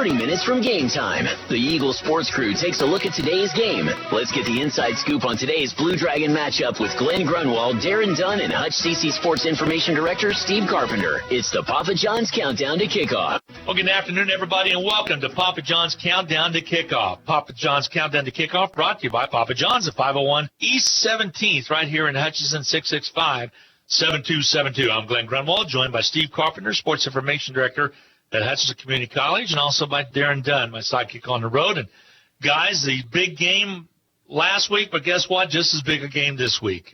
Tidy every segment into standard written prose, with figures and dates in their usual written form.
30 minutes from game time. The Eagles sports crew takes a look at today's game. Let's get the inside scoop on today's Blue Dragon matchup with Glenn Grunwald, Darren Dunn, and Hutch CC Sports Information Director Steve Carpenter. It's the Papa John's Countdown to Kickoff. Well, good afternoon, everybody, and welcome to Papa John's Countdown to Kickoff. Papa John's Countdown to Kickoff brought to you by Papa John's at 501 East 17th, right here in Hutchinson, 665-7272. I'm Glenn Grunwald, joined by Steve Carpenter, Sports Information Director at Hutchinson Community College, and also by Darren Dunn, my sidekick on the road. And, guys, the big game last week, but guess what? Just as big a game this week.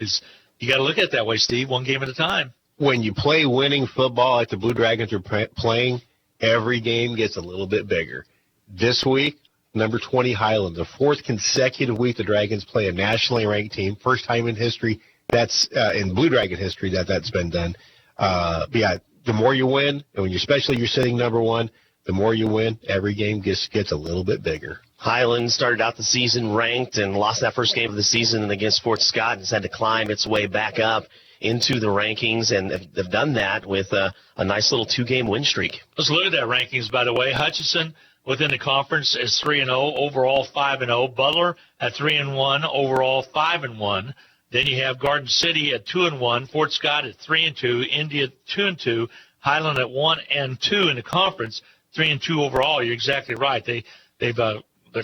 You got to look at it that way, Steve, one game at a time. When you play winning football like the Blue Dragons are playing, every game gets a little bit bigger. This week, number 20 Highland, the fourth consecutive week the Dragons play a nationally ranked team. First time in history that's in Blue Dragon history that's been done. But yeah, the more you win, and when especially you're sitting number one, the more you win, every game gets a little bit bigger. Highland started out the season ranked and lost that first game of the season against Fort Scott and has had to climb its way back up into the rankings, and they've done that with a nice little two-game win streak. Let's look at that rankings, by the way. Hutchinson within the conference is 3-0, overall 5-0. Butler at 3-1, overall 5-1. Then you have Garden City at 2-1, Fort Scott at 3-2, Indy at 2-2, Highland at 1-2 in the conference, 3-2 overall. You're exactly right. They're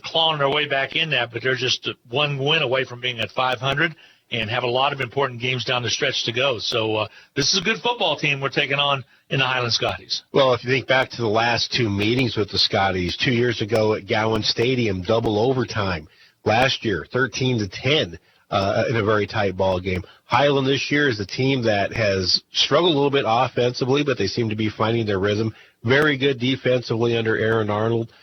clawing their way back in that, but they're just one win away from being at 500 and have a lot of important games down the stretch to go. So this is a good football team we're taking on in the Highland Scotties. Well, if you think back to the last two meetings with the Scotties, 2 years ago at Gowan Stadium, double overtime. Last year, 13-10. In a very tight ball game. Highland this year is a team that has struggled a little bit offensively, but they seem to be finding their rhythm. Very good defensively under Aaron Arnold.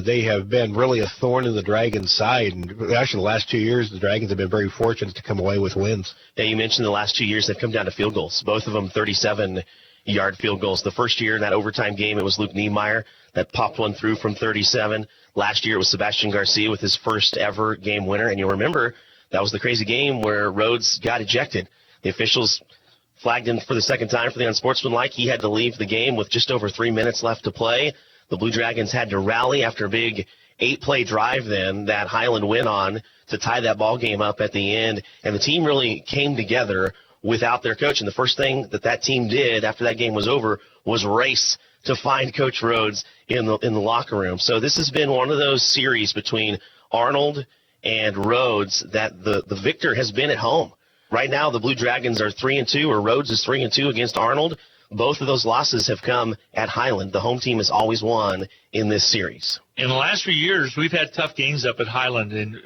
They have been really a thorn in the Dragons' side, and actually the last 2 years the Dragons have been very fortunate to come away with wins. Yeah, you mentioned the last 2 years they've come down to field goals, both of them 37-yard field goals. The first year in that overtime game, it was Luke Niemeyer that popped one through from 37. Last year it was Sebastian Garcia with his first ever game winner, and you'll remember that was the crazy game where Rhodes got ejected. The officials flagged him for the second time for the unsportsmanlike. He had to leave the game with just over 3 minutes left to play. The Blue Dragons had to rally after a big 8-play drive then that Highland went on to tie that ball game up at the end. And the team really came together without their coach. And the first thing that team did after that game was over was race to find Coach Rhodes in the locker room. So this has been one of those series between Arnold and Rhodes that the victor has been at home. Right now, the Blue Dragons are 3-2, or Rhodes is 3-2 against Arnold. Both of those losses have come at Highland. The home team has always won in this series. In the last few years, we've had tough games up at Highland. And,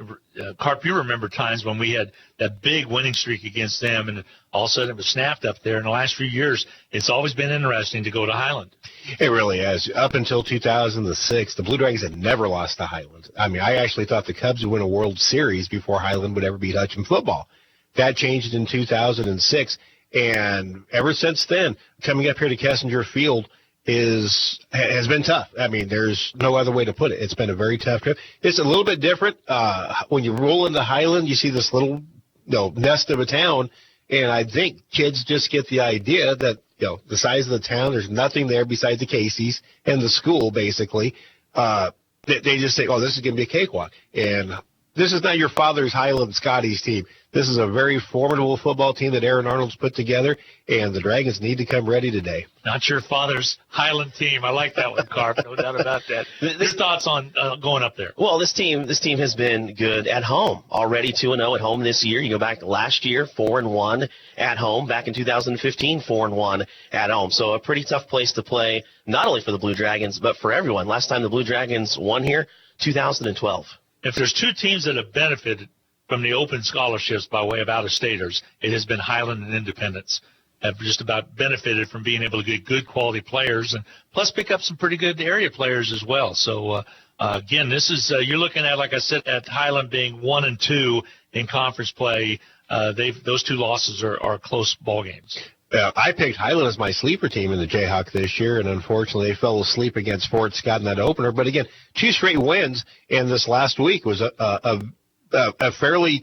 Carp, you remember times when we had that big winning streak against them, and all of a sudden it was snapped up there. In the last few years, it's always been interesting to go to Highland. It really has. Up until 2006, the Blue Dragons had never lost to Highland. I mean, I actually thought the Cubs would win a World Series before Highland would ever beat Hutch in football. That changed in 2006. And ever since then, coming up here to Kessinger Field has been tough. I mean, there's no other way to put it. It's been a very tough trip. It's a little bit different. When you roll into Highland, you see this little nest of a town, and I think kids just get the idea that the size of the town, there's nothing there besides the Casey's and the school, basically. They just say, this is going to be a cakewalk. And this is not your father's Highland Scotties team. This is a very formidable football team that Aaron Arnold's put together, and the Dragons need to come ready today. Not your father's Highland team. I like that one, Carp. No doubt about that. Your thoughts on going up there? Well, this team has been good at home. Already 2-0 at home this year. You go back to last year, 4-1 at home. Back in 2015, 4-1 at home. So a pretty tough place to play, not only for the Blue Dragons, but for everyone. Last time the Blue Dragons won here, 2012. If there's two teams that have benefited from the open scholarships by way of out-of-staters, it has been Highland and Independence. Have just about benefited from being able to get good quality players and plus pick up some pretty good area players as well. So, again, this is you're looking at, like I said, at Highland being 1-2 in conference play. Those two losses are close ball games. I picked Highland as my sleeper team in the Jayhawk this year, and unfortunately they fell asleep against Fort Scott in that opener. But again, 2 straight wins, and this last week was a fairly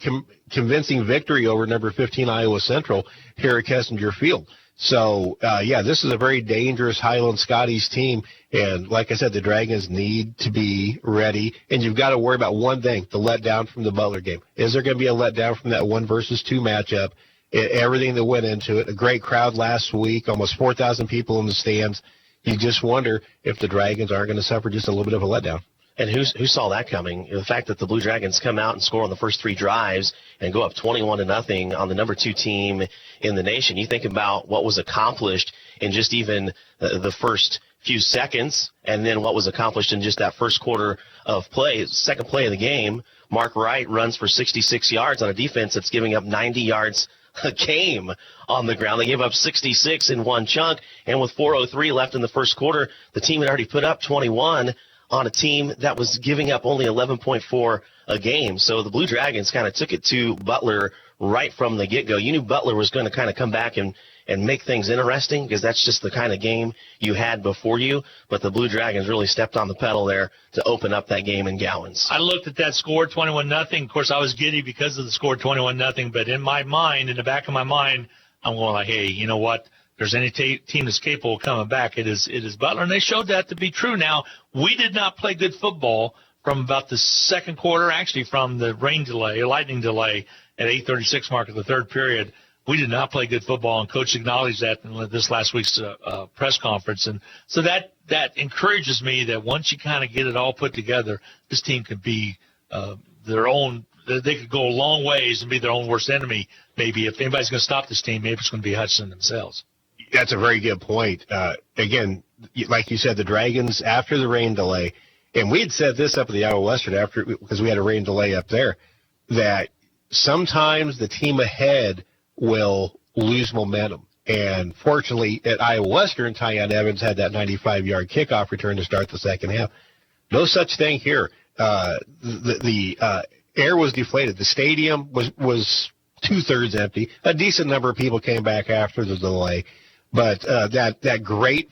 convincing victory over number 15 Iowa Central here at Kessinger Field. So, this is a very dangerous Highland Scotties team. And like I said, the Dragons need to be ready. And you've got to worry about one thing, the letdown from the Butler game. Is there going to be a letdown from that 1-versus-2 matchup? Everything that went into it. A great crowd last week, almost 4,000 people in the stands. You just wonder if the Dragons aren't going to suffer just a little bit of a letdown. And who saw that coming? The fact that the Blue Dragons come out and score on the first 3 drives and go up 21-0 on the number 2 team in the nation. You think about what was accomplished in just even the first few seconds, and then what was accomplished in just that first quarter of play. Second play of the game, Mark Wright runs for 66 yards on a defense that's giving up 90 yards a game on the ground. They gave up 66 in one chunk, and with 4:03 left in the first quarter, the team had already put up 21 on a team that was giving up only 11.4 a game. So the Blue Dragons kind of took it to Butler right from the get-go. You knew Butler was going to kind of come back and make things interesting, because that's just the kind of game you had before you. But the Blue Dragons really stepped on the pedal there to open up that game in Gowans. I looked at that score, 21-0. Of course, I was giddy because of the score, 21-0. But in my mind, in the back of my mind, I'm going like, hey, you know what? There's any team that's capable of coming back, it is Butler, and they showed that to be true. Now, we did not play good football from about the second quarter, actually from the lightning delay at 8:36 mark of the third period. We did not play good football, and Coach acknowledged that in this last week's press conference. And so that encourages me that once you kind of get it all put together, this team could be their own. They could go a long ways and be their own worst enemy. Maybe if anybody's going to stop this team, maybe it's going to be Hutchinson themselves. That's a very good point. Again, like you said, the Dragons, after the rain delay, and we had set this up at the Iowa Western because we had a rain delay up there, that sometimes the team ahead will lose momentum. And fortunately, at Iowa Western, Tyon Evans had that 95-yard kickoff return to start the second half. No such thing here. The air was deflated. The stadium was two-thirds empty. A decent number of people came back after the delay. But that great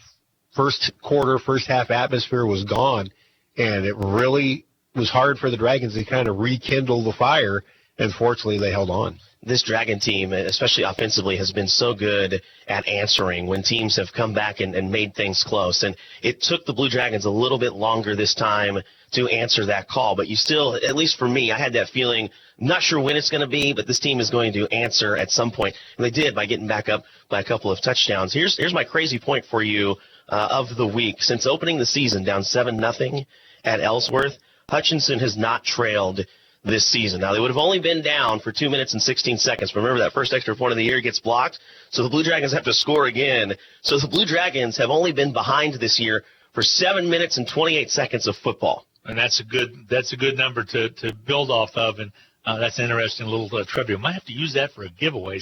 first quarter, first half atmosphere was gone, and it really was hard for the Dragons to kind of rekindle the fire, and fortunately they held on. This Dragon team, especially offensively, has been so good at answering when teams have come back and made things close. And it took the Blue Dragons a little bit longer this time to answer that call. But you still, at least for me, I had that feeling, not sure when it's going to be, but this team is going to answer at some point. And they did by getting back up by a couple of touchdowns. Here's my crazy point for you of the week. Since opening the season down 7-0 at Ellsworth, Hutchinson has not trailed this season. Now, they would have only been down for 2 minutes and 16 seconds. Remember, that first extra point of the year gets blocked, so the Blue Dragons have to score again. So the Blue Dragons have only been behind this year for 7 minutes and 28 seconds of football. And that's a good number to build off of, and that's an interesting little trivia. Might have to use that for a giveaway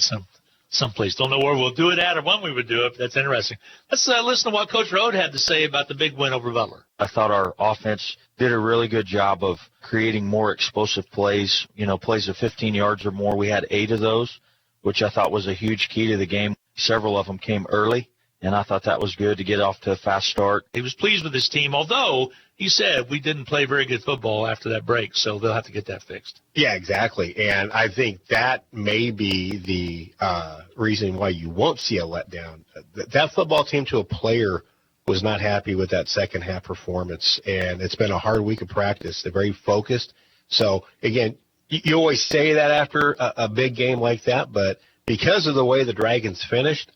someplace. Don't know where we'll do it at or when we would do it, but that's interesting. Let's listen to what Coach Rode had to say about the big win over Butler. I thought our offense did a really good job of creating more explosive plays, plays of 15 yards or more. We had 8 of those, which I thought was a huge key to the game. Several of them came early, and I thought that was good to get off to a fast start. He was pleased with his team, although he said we didn't play very good football after that break, so they'll have to get that fixed. Yeah, exactly. And I think that may be the reason why you won't see a letdown. That football team, to a player, was not happy with that second half performance, and it's been a hard week of practice. They're very focused. So, again, you always say that after a big game like that, but because of the way the Dragons finished,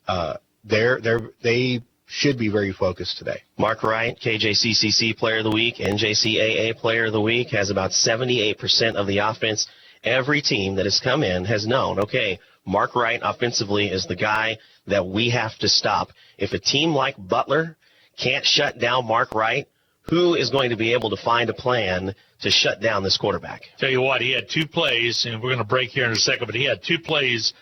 they should be very focused today. Mark Wright, KJCCC Player of the Week, NJCAA Player of the Week, has about 78% of the offense. Every team that has come in has known, okay, Mark Wright offensively is the guy that we have to stop. If a team like Butler can't shut down Mark Wright, who is going to be able to find a plan to shut down this quarterback? Tell you what, he had 2 plays, and we're going to break here in a second, but he had 2 plays.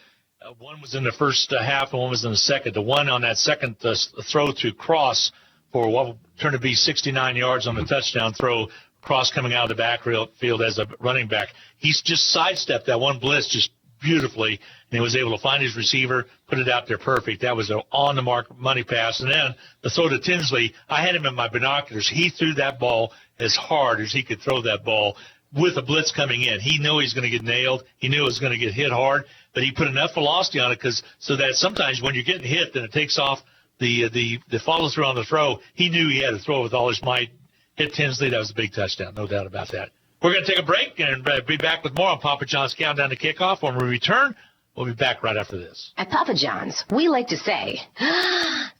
One was in the first half and one was in the second. The one on that second throw to cross for what turned to be 69 yards on the touchdown throw, cross coming out of the backfield as a running back. He's just sidestepped that one blitz just beautifully, and he was able to find his receiver, put it out there perfect. That was an on-the-mark money pass. And then the throw to Tinsley, I had him in my binoculars. He threw that ball as hard as he could throw that ball. with a blitz coming in. He knew he was going to get nailed. He knew it was going to get hit hard, but he put enough velocity on it so that sometimes when you're getting hit, then it takes off the follow through on the throw. He knew he had to throw with all his might. Hit Tinsley. That was a big touchdown, no doubt about that. We're going to take a break and be back with more on Papa John's Countdown to Kickoff. When we return, we'll be back right after this. At Papa John's, we like to say,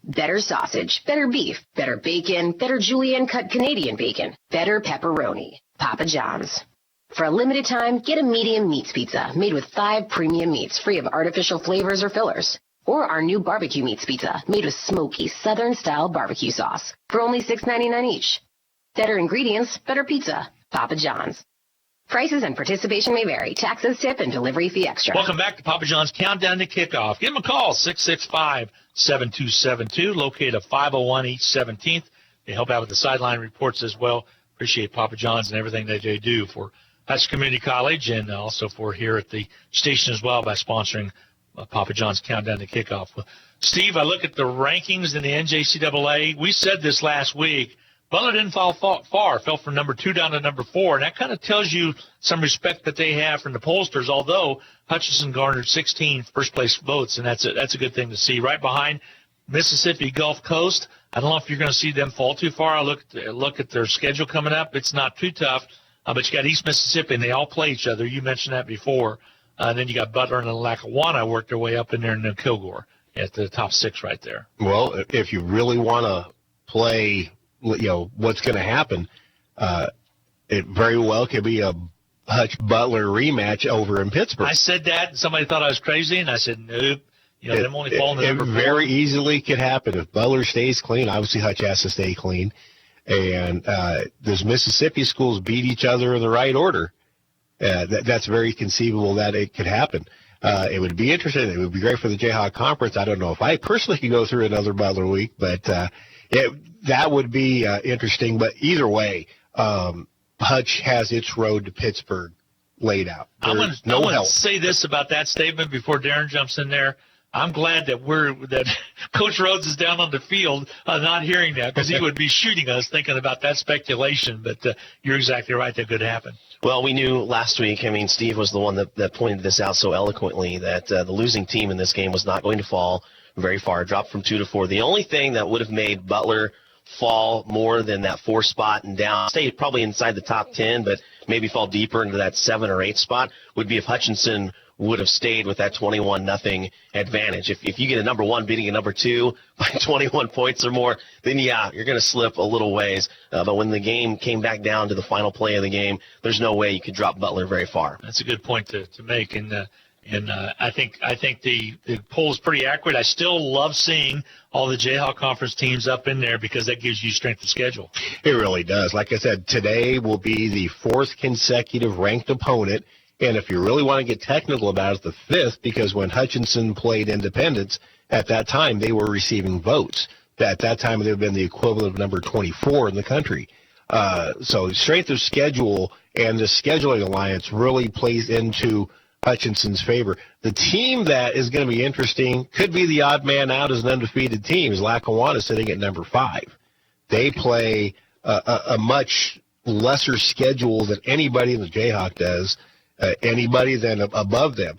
better sausage, better beef, better bacon, better julienne cut Canadian bacon, better pepperoni. Papa John's. For a limited time, get a medium meats pizza made with 5 premium meats free of artificial flavors or fillers. Or our new barbecue meats pizza made with smoky Southern-style barbecue sauce for only $6.99 each. Better ingredients, better pizza. Papa John's. Prices and participation may vary. Taxes, tip, and delivery fee extra. Welcome back to Papa John's Countdown to Kickoff. Give them a call, 665-7272, located at 501 East 17th. They help out with the sideline reports as well. Appreciate Papa John's and everything that they do for Hutchinson Community College and also for here at the station as well by sponsoring Papa John's Countdown to Kickoff. Steve, I look at the rankings in the NJCAA. We said this last week. Butler didn't fall far, fell from number 2 down to number 4, and that kind of tells you some respect that they have from the pollsters, although Hutchinson garnered 16 first-place votes, and that's a good thing to see. Right behind Mississippi Gulf Coast, I don't know if you're going to see them fall too far. I look at their schedule coming up. It's not too tough, but you got East Mississippi, and they all play each other. You mentioned that before. And then you got Butler and Lackawanna work their way up in there, and then Kilgore at the top 6 right there. Well, if you really want to play – what's going to happen, it very well could be a Hutch-Butler rematch over in Pittsburgh. I said that, and somebody thought I was crazy, and I said, nope. Them only falling to number 4. It very easily could happen. If Butler stays clean, obviously Hutch has to stay clean, and those Mississippi schools beat each other in the right order. That's very conceivable that it could happen. It would be interesting. It would be great for the Jayhawk Conference. I don't know if I personally could go through another Butler week, but that would be interesting. But either way, Hutch has its road to Pittsburgh laid out. I want to say this about that statement before Darren jumps in there. I'm glad that Coach Rhodes is down on the field not hearing that, because he would be shooting us thinking about that speculation. But you're exactly right. That could happen. Well, we knew last week, Steve was the one that pointed this out so eloquently, that the losing team in this game was not going to fall very far, dropped from 2 to 4. The only thing that would have made Butler fall more than that 4 spot and down, stay probably inside the top 10, but maybe fall deeper into that 7 or 8 spot, would be if Hutchinson would have stayed with that 21-0 advantage. If you get a number 1 beating a number 2 by 21 points or more, then yeah, you're going to slip a little ways. But when the game came back down to the final play of the game, there's no way you could drop Butler very far. That's a good point to make, and I think the poll is pretty accurate. I still love seeing all the Jayhawk Conference teams up in there because that gives you strength of schedule. It really does. Like I said, today will be the 4th consecutive ranked opponent. And if you really want to get technical about it, the 5th, because when Hutchinson played Independence, at that time they were receiving votes. At that time, they would have been the equivalent of number 24 in the country. So strength of schedule and the scheduling alliance really plays into Hutchinson's favor. The team that is going to be interesting could be the odd man out as an undefeated team, is Lackawanna sitting at number 5. They play a much lesser schedule than anybody in the Jayhawk does. Anybody then above them.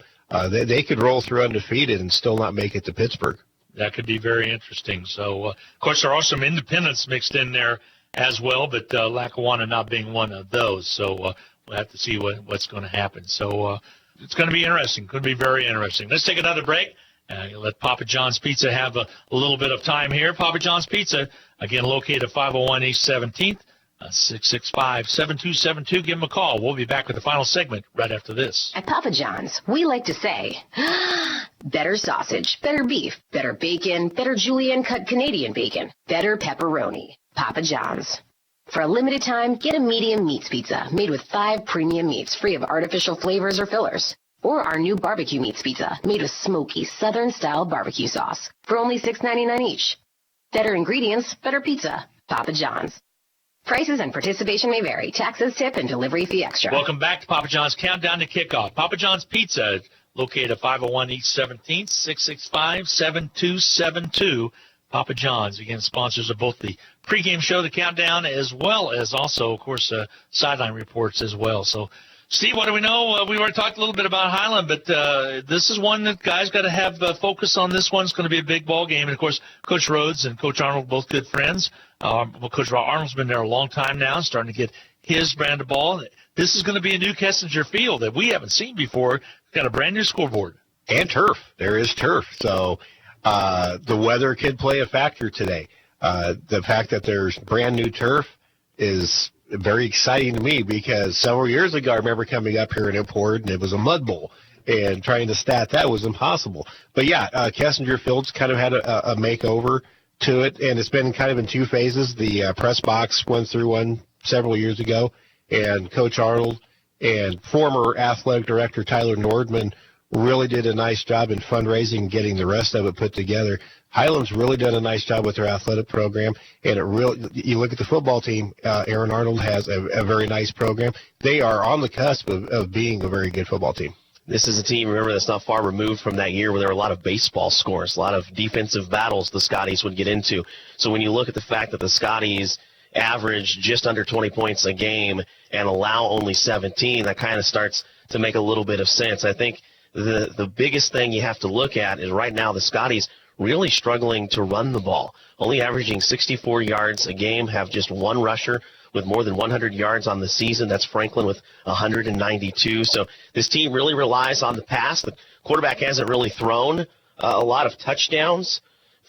They could roll through undefeated and still not make it to Pittsburgh. That could be very interesting. So, of course, there are some independents mixed in there as well, but Lackawanna not being one of those. So we'll have to see what's going to happen. So it's going to be interesting. Could be very interesting. Let's take another break. Let Papa John's Pizza have a little bit of time here. Papa John's Pizza, again, located at 501 East 17th. 665-7272. Give them a call. We'll be back with the final segment right after this. At Papa John's, we like to say, better sausage, better beef, better bacon, better julienne cut Canadian bacon, better pepperoni. Papa John's. For a limited time, get a medium meats pizza made with 5 premium meats free of artificial flavors or fillers. Or our new barbecue meats pizza made with smoky Southern-style barbecue sauce for only $6.99 each. Better ingredients, better pizza. Papa John's. Prices and participation may vary. Taxes, tip, and delivery fee extra. Welcome back to Papa John's Countdown to Kickoff. Papa John's Pizza, located at 501 East 17th, 665-7272. Papa John's, again, sponsors of both the pregame show, the countdown, as well as also, of course, sideline reports as well. So, Steve, what do we know? We already talked a little bit about Highland, but this is one that guys got to have focus on. This one's going to be a big ball game. And, of course, Coach Rhodes and Coach Arnold, both good friends. Coach Arnold's been there a long time now, starting to get his brand of ball. This is going to be a new Kessinger Field that we haven't seen before. It's got a brand-new scoreboard. And turf. There is turf. So the weather could play a factor today. The fact that there's brand new turf is very exciting to me because several years ago I remember coming up here in Import and it was a mud bowl, and trying to stat that was impossible. But yeah, Kessinger Field's kind of had a makeover to it, and it's been kind of in two phases. The press box went through one several years ago, and Coach Arnold and former athletic director Tyler Nordman really did a nice job in fundraising and getting the rest of it put together. Highland's really done a nice job with their athletic program, and you look at the football team, Aaron Arnold has a very nice program. They are on the cusp of being a very good football team. This is a team, remember, that's not far removed from that year where there were a lot of baseball scores, a lot of defensive battles the Scotties would get into. So when you look at the fact that the Scotties average just under 20 points a game and allow only 17, that kind of starts to make a little bit of sense. I think the biggest thing you have to look at is right now the Scotties really struggling to run the ball, only averaging 64 yards a game, have just one rusher with more than 100 yards on the season. That's Franklin with 192. So this team really relies on the pass. The quarterback hasn't really thrown a lot of touchdowns.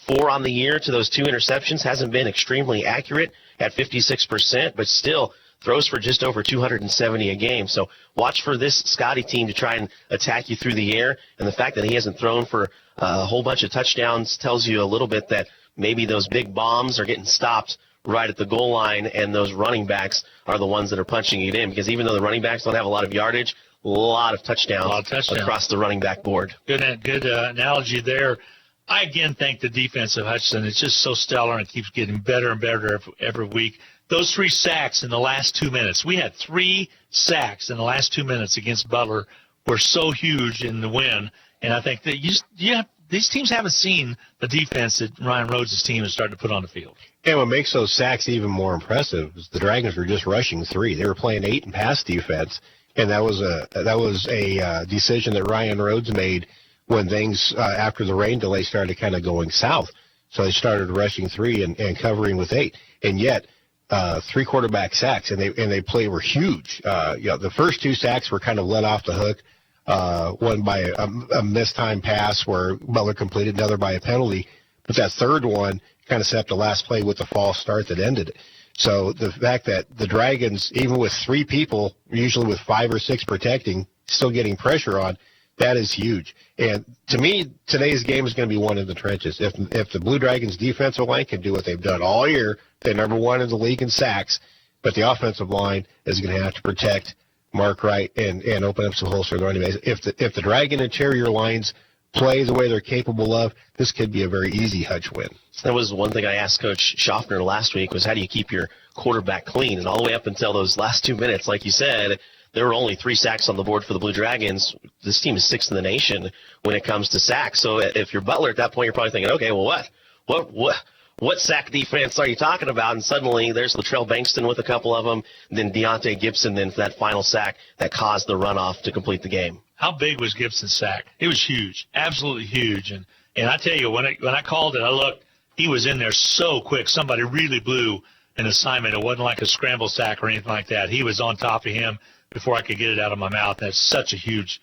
4 on the year to those 2 interceptions. Hasn't been extremely accurate at 56%, but still throws for just over 270 a game. So watch for this Scotty team to try and attack you through the air. And the fact that he hasn't thrown for a whole bunch of touchdowns tells you a little bit that maybe those big bombs are getting stopped right at the goal line, and those running backs are the ones that are punching it in. Because even though the running backs don't have a lot of yardage, a lot of touchdowns across the running back board. Good analogy there. I, again, think the defense of Hutchinson is just so stellar and keeps getting better and better every week. Those 3 sacks in the last 2 minutes. We had 3 sacks in the last 2 minutes against Butler were so huge in the win. And I think that these teams haven't seen the defense that Ryan Rhodes' team is starting to put on the field. And what makes those sacks even more impressive is the Dragons were just rushing 3. They were playing 8 in pass defense, and that was a decision that Ryan Rhodes made when things after the rain delay started kind of going south. So they started rushing 3 and covering with 8, and yet 3 quarterback sacks, and they were huge. The first 2 sacks were kind of let off the hook. One by a mistimed pass where Butler completed, another by a penalty. But that third one kind of set up the last play with the false start that ended it. So the fact that the Dragons, even with 3 people, usually with 5 or 6 protecting, still getting pressure on, that is huge. And to me, today's game is going to be one in the trenches. If the Blue Dragons defensive line can do what they've done all year, they're number 1 in the league in sacks, but the offensive line is going to have to protect Mark Wright and open up some holes for the running backs. If the Dragon interior lines play the way they're capable of, this could be a very easy Hutch win. That was one thing I asked Coach Schaffner last week was how do you keep your quarterback clean? And all the way up until those last 2 minutes, like you said, there were only 3 sacks on the board for the Blue Dragons. This team is 6th in the nation when it comes to sacks. So if you're Butler at that point, you're probably thinking, okay, well, what sack defense are you talking about? And suddenly there's Latrell Bankston with a couple of them, then Deontay Gibson, then for that final sack that caused the runoff to complete the game. How big was Gibson's sack? It was huge, absolutely huge. And I tell you, when I called it, I looked, he was in there so quick. Somebody really blew an assignment. It wasn't like a scramble sack or anything like that. He was on top of him before I could get it out of my mouth. That's such a huge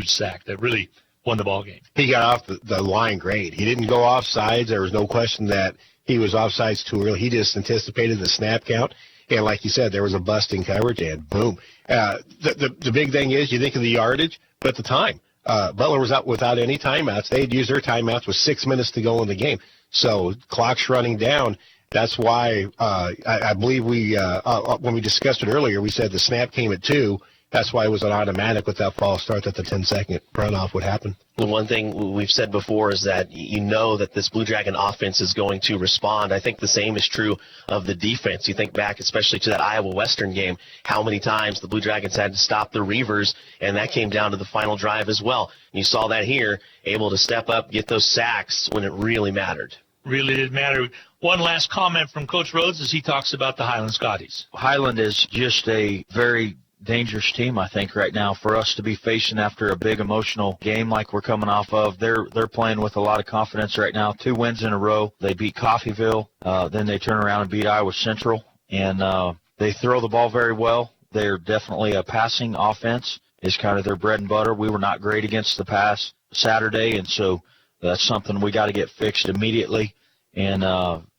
sack that really won the ball game. He got off the line great. He didn't go off sides. There was no question that he was offsides too early. He just anticipated the snap count. And like you said, there was a busting coverage, and boom. The big thing is you think of the yardage, but the time. Butler was out without any timeouts. They had used their timeouts with 6 minutes to go in the game. So clock's running down. That's why I believe when we discussed it earlier, we said the snap came at 2. That's why it was an automatic with that false start that the 10-second runoff would happen. The one thing we've said before is that you know that this Blue Dragon offense is going to respond. I think the same is true of the defense. You think back especially to that Iowa Western game, how many times the Blue Dragons had to stop the Reavers, and that came down to the final drive as well. And you saw that here, able to step up, get those sacks when it really mattered. really didn't matter. One last comment from Coach Rhodes as he talks about the Highland Scotties. Highland is just a very dangerous team, I think, right now for us to be facing after a big emotional game like we're coming off of. They're playing with a lot of confidence right now. 2 wins in a row. They beat Coffeyville. Then they turn around and beat Iowa Central. And they throw the ball very well. They're definitely a passing offense is kind of their bread and butter. We were not great against the pass Saturday, and so that's something we got to get fixed immediately. And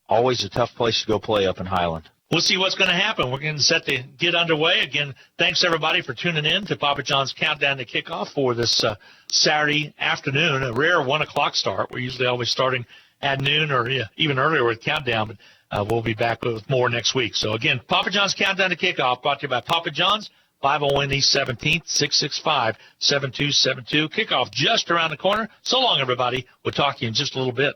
always a tough place to go play up in Highland. We'll see what's going to happen. We're getting set to get underway. Again, thanks, everybody, for tuning in to Papa John's Countdown to Kickoff for this Saturday afternoon, a rare 1 o'clock start. We're usually always starting at noon or even earlier with Countdown, but we'll be back with more next week. So, again, Papa John's Countdown to Kickoff brought to you by Papa John's, 501 East 17th, 665-7272. Kickoff just around the corner. So long, everybody. We'll talk to you in just a little bit.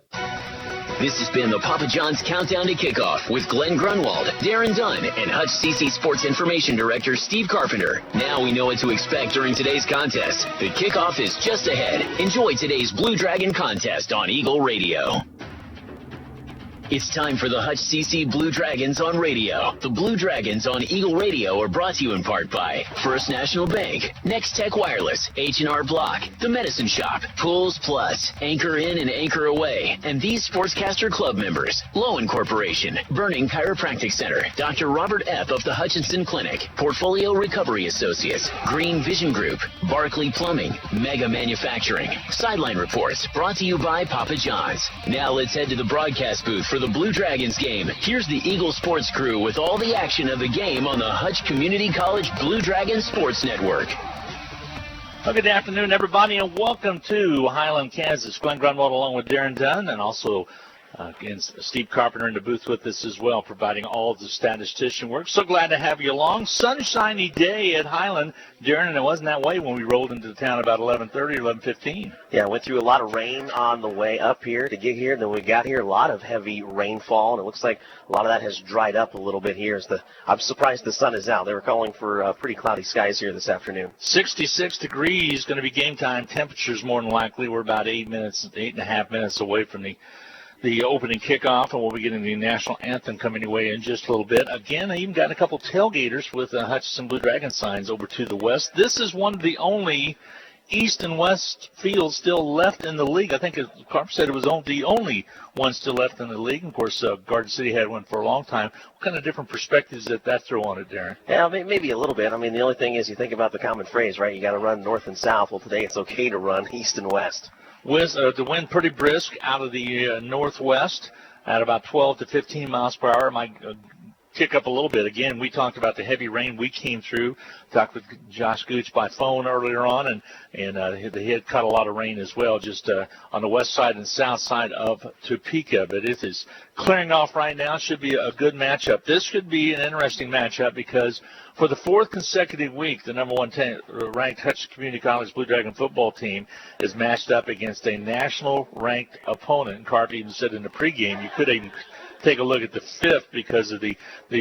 This has been the Papa John's Countdown to Kickoff with Glenn Grunwald, Darren Dunn, and Hutch CC Sports Information Director Steve Carpenter. Now we know what to expect during today's contest. The kickoff is just ahead. Enjoy today's Blue Dragon contest on Eagle Radio. It's time for the Hutch CC Blue Dragons on radio. The Blue Dragons on Eagle Radio are brought to you in part by First National Bank, Next Tech Wireless, H&R Block, The Medicine Shop, Pools Plus, Anchor In and Anchor Away, and these Sportscaster Club members, Lowen Corporation, Burning Chiropractic Center, Dr. Robert F. of the Hutchinson Clinic, Portfolio Recovery Associates, Green Vision Group, Barclay Plumbing, Mega Manufacturing. Sideline Reports brought to you by Papa John's. Now let's head to the broadcast booth for the Blue Dragons game. Here's the Eagle Sports crew with all the action of the game on the Hutch Community College Blue Dragon Sports Network. Well, good afternoon, everybody, and welcome to Highland, Kansas. Glenn Grunwald along with Darren Dunn, and also again, Steve Carpenter in the booth with us as well, providing all of the statistician work. So glad to have you along. Sunshiny day at Highland, Darren, and it wasn't that way when we rolled into the town about 11:30 or 11:15. Yeah, went through a lot of rain on the way up here to get here. Then we got here, a lot of heavy rainfall, and it looks like a lot of that has dried up a little bit here. I'm surprised the sun is out. They were calling for pretty cloudy skies here this afternoon. 66 degrees, going to be game time temperatures more than likely. We're about 8.5 minutes away from the opening kickoff, and we'll be getting the national anthem coming your way in just a little bit. Again, I even got a couple tailgaters with Hutchinson Blue Dragon signs over to the west. This is one of the only east and west fields still left in the league. I think Carp said it was the only one still left in the league. Of course, Garden City had one for a long time. What kind of different perspectives did that throw on it, Darren? Yeah, maybe a little bit. I mean, the only thing is you think about the common phrase, right? You got to run north and south. Well, today it's okay to run east and west. With the wind pretty brisk out of the northwest at about 12 to 15 miles per hour. Might kick up a little bit. Again, we talked about the heavy rain we came through. Talked with Josh Gooch by phone earlier on, and he had caught a lot of rain as well, just on the west side and south side of Topeka. But it is clearing off right now. Should be a good matchup. This should be an interesting matchup because for the fourth consecutive week, the number one ranked Hutchinson Community College Blue Dragon football team is matched up against a national-ranked opponent. And Carp even said in the pregame you could even take a look at the fifth because of the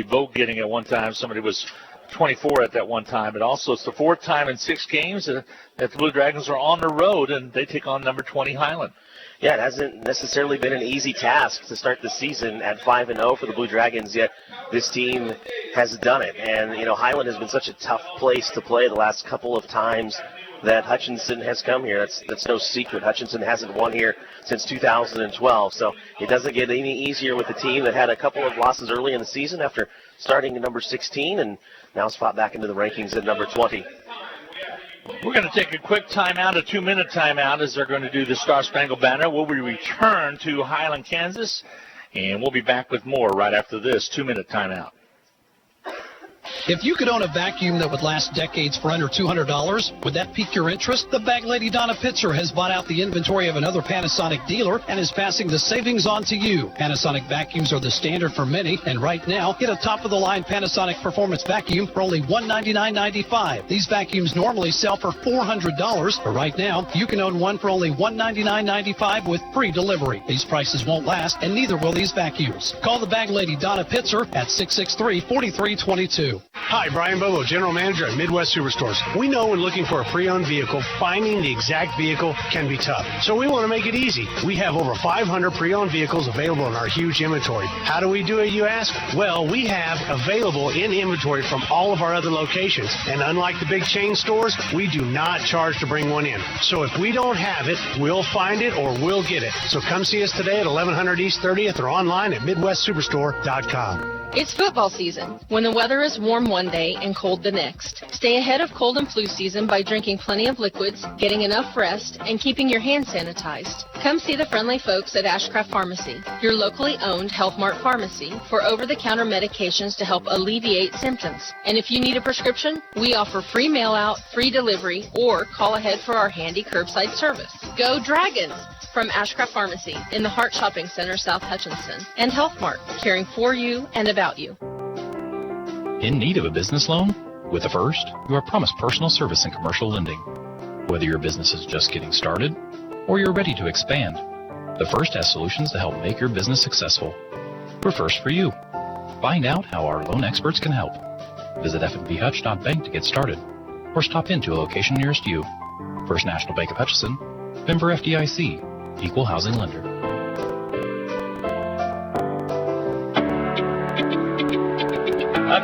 vote getting at one time. Somebody was 24 at that one time. But also it's the fourth time in 6 games that the Blue Dragons are on the road, and they take on number 20 Highland. Yeah, it hasn't necessarily been an easy task to start the season at 5-0 for the Blue Dragons, yet this team has done it. And, Highland has been such a tough place to play the last couple of times that Hutchinson has come here. That's no secret. Hutchinson hasn't won here since 2012, so it doesn't get any easier with the team that had a couple of losses early in the season after starting at number 16 and now is fought back into the rankings at number 20. We're going to take a quick timeout, a 2-minute timeout, as they're going to do the Star Spangled Banner. We'll be return to Highland, Kansas, and we'll be back with more right after this 2-minute timeout. If you could own a vacuum that would last decades for under $200, would that pique your interest? The bag lady Donna Pitzer has bought out the inventory of another Panasonic dealer and is passing the savings on to you. Panasonic vacuums are the standard for many, and right now, get a top-of-the-line Panasonic Performance vacuum for only $199.95. These vacuums normally sell for $400, but right now, you can own one for only $199.95 with free delivery. These prices won't last, and neither will these vacuums. Call the bag lady Donna Pitzer at 663-4322. Hi, Brian Bobo, General Manager at Midwest Superstores. We know when looking for a pre-owned vehicle, finding the exact vehicle can be tough. So we want to make it easy. We have over 500 pre-owned vehicles available in our huge inventory. How do we do it, you ask? Well, we have available in inventory from all of our other locations. And unlike the big chain stores, we do not charge to bring one in. So if we don't have it, we'll find it or we'll get it. So come see us today at 1100 East 30th or online at MidwestSuperstore.com. It's football season, when the weather is warm one day and cold the next. Stay ahead of cold and flu season by drinking plenty of liquids, getting enough rest, and keeping your hands sanitized. Come see the friendly folks at Ashcraft Pharmacy, your locally owned Health Mart pharmacy, for over-the-counter medications to help alleviate symptoms. And if you need a prescription, we offer free mail-out, free delivery, or call ahead for our handy curbside service. Go Dragons! From Ashcraft Pharmacy in the Hart Shopping Center, South Hutchinson, and Health Mart, caring for you and about you. In need of a business loan? With the First, you are promised personal service and commercial lending. Whether your business is just getting started or you're ready to expand, the First has solutions to help make your business successful. We're First for you. Find out how our loan experts can help. Visit fnbhutch.bank to get started or stop into a location nearest you. First National Bank of Hutchinson, member FDIC. Equal housing lender.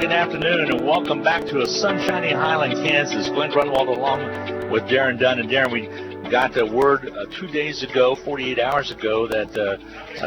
Good afternoon and welcome back to a sunshiny Highland, Kansas. Glenn Grunwald along with Darren Dunn. And Darren, we got the word 2 days ago, 48 hours ago, that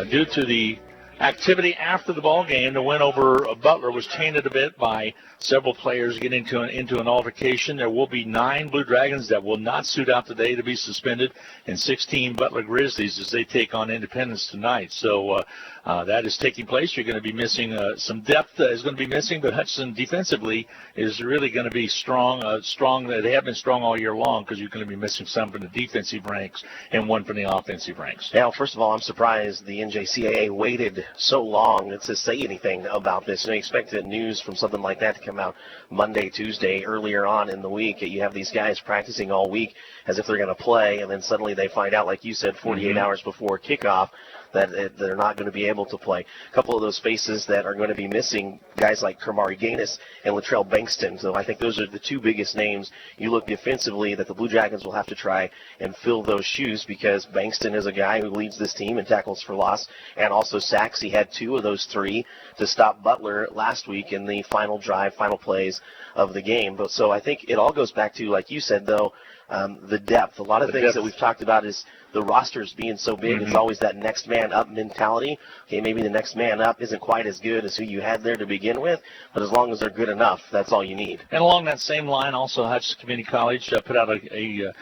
due to the activity after the ball game, the win over Butler was tainted a bit by several players getting into an altercation. There will be 9 Blue Dragons that will not suit out today to be suspended, and 16 Butler Grizzlies as they take on Independence tonight. So that is taking place. You're going to be missing some depth is going to be missing, but Hutchinson defensively is really going to be strong. They have been strong all year long because you're going to be missing some from the defensive ranks and one from the offensive ranks. Now, first of all, I'm surprised the NJCAA waited so long to say anything about this. You expected news from something like that to come out Monday, Tuesday, earlier on in the week. You have these guys practicing all week as if they're going to play, and then suddenly they find out, like you said, 48 hours before kickoff, that they're not going to be able to play. A couple of those faces that are going to be missing, guys like Kermari Gaines and Latrell Bankston. So I think those are the two biggest names. You look defensively that the Blue Dragons will have to try and fill those shoes, because Bankston is a guy who leads this team in tackles for loss and also sacks. He had 2 of those 3 to stop Butler last week in the final drive, final plays of the game. But so I think it all goes back to, like you said, though, the depth. A lot of things that we've talked about is the rosters being so big. It's always that next man up mentality. Okay, maybe the next man up isn't quite as good as who you had there to begin with, but as long as they're good enough, that's all you need. And along that same line, also Hutchinson Community College put out a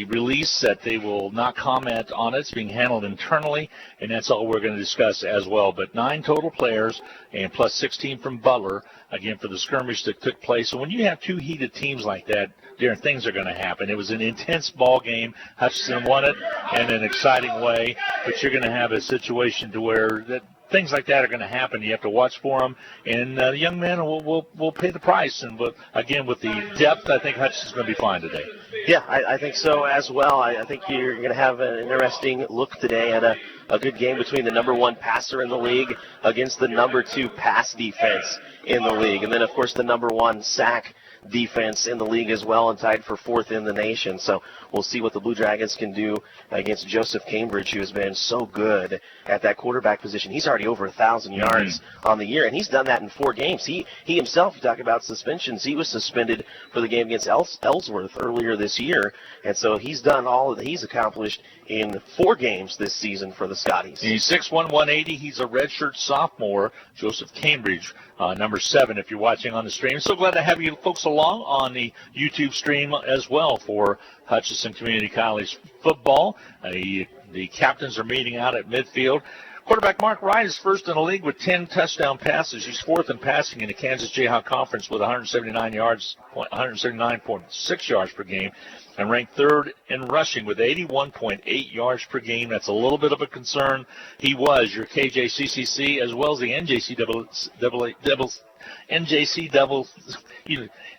release that they will not comment on it. It's being handled internally, and that's all we're going to discuss as well. But 9 total players and plus 16 from Butler, again, for the skirmish that took place. So when you have 2 heated teams like that, different things are going to happen. It was an intense ball game. Hutchinson won it in an exciting way, but you're going to have a situation to where that things like that are going to happen. You have to watch for them, and the young men will pay the price. And again, with the depth, I think Hutchinson's going to be fine today. Yeah, I think so as well. I think you're going to have an interesting look today at a good game between the number 1 passer in the league against the number 2 pass defense in the league, and then, of course, the number 1 sack defense in the league as well, and tied for 4th in the nation. So we'll see what the Blue Dragons can do against Joseph Cambridge, who has been so good at that quarterback position. He's already over 1,000 yards on the year, and he's done that in 4 games. He himself, you talk about suspensions, he was suspended for the game against Ellsworth earlier this year, and so he's done all that he's accomplished in 4 games this season for the Scotties. He's 6'1", 180. He's a redshirt sophomore, Joseph Cambridge, number 7, if you're watching on the stream. So glad to have you folks along on the YouTube stream as well for Hutchinson Community College football. The captains are meeting out at midfield. Quarterback Mark Wright is first in the league with 10 touchdown passes. He's 4th in passing in the Kansas Jayhawk Conference with 179.6 yards per game, and ranked 3rd in rushing with 81.8 yards per game. That's a little bit of a concern. He was your KJCCC as well as the NJC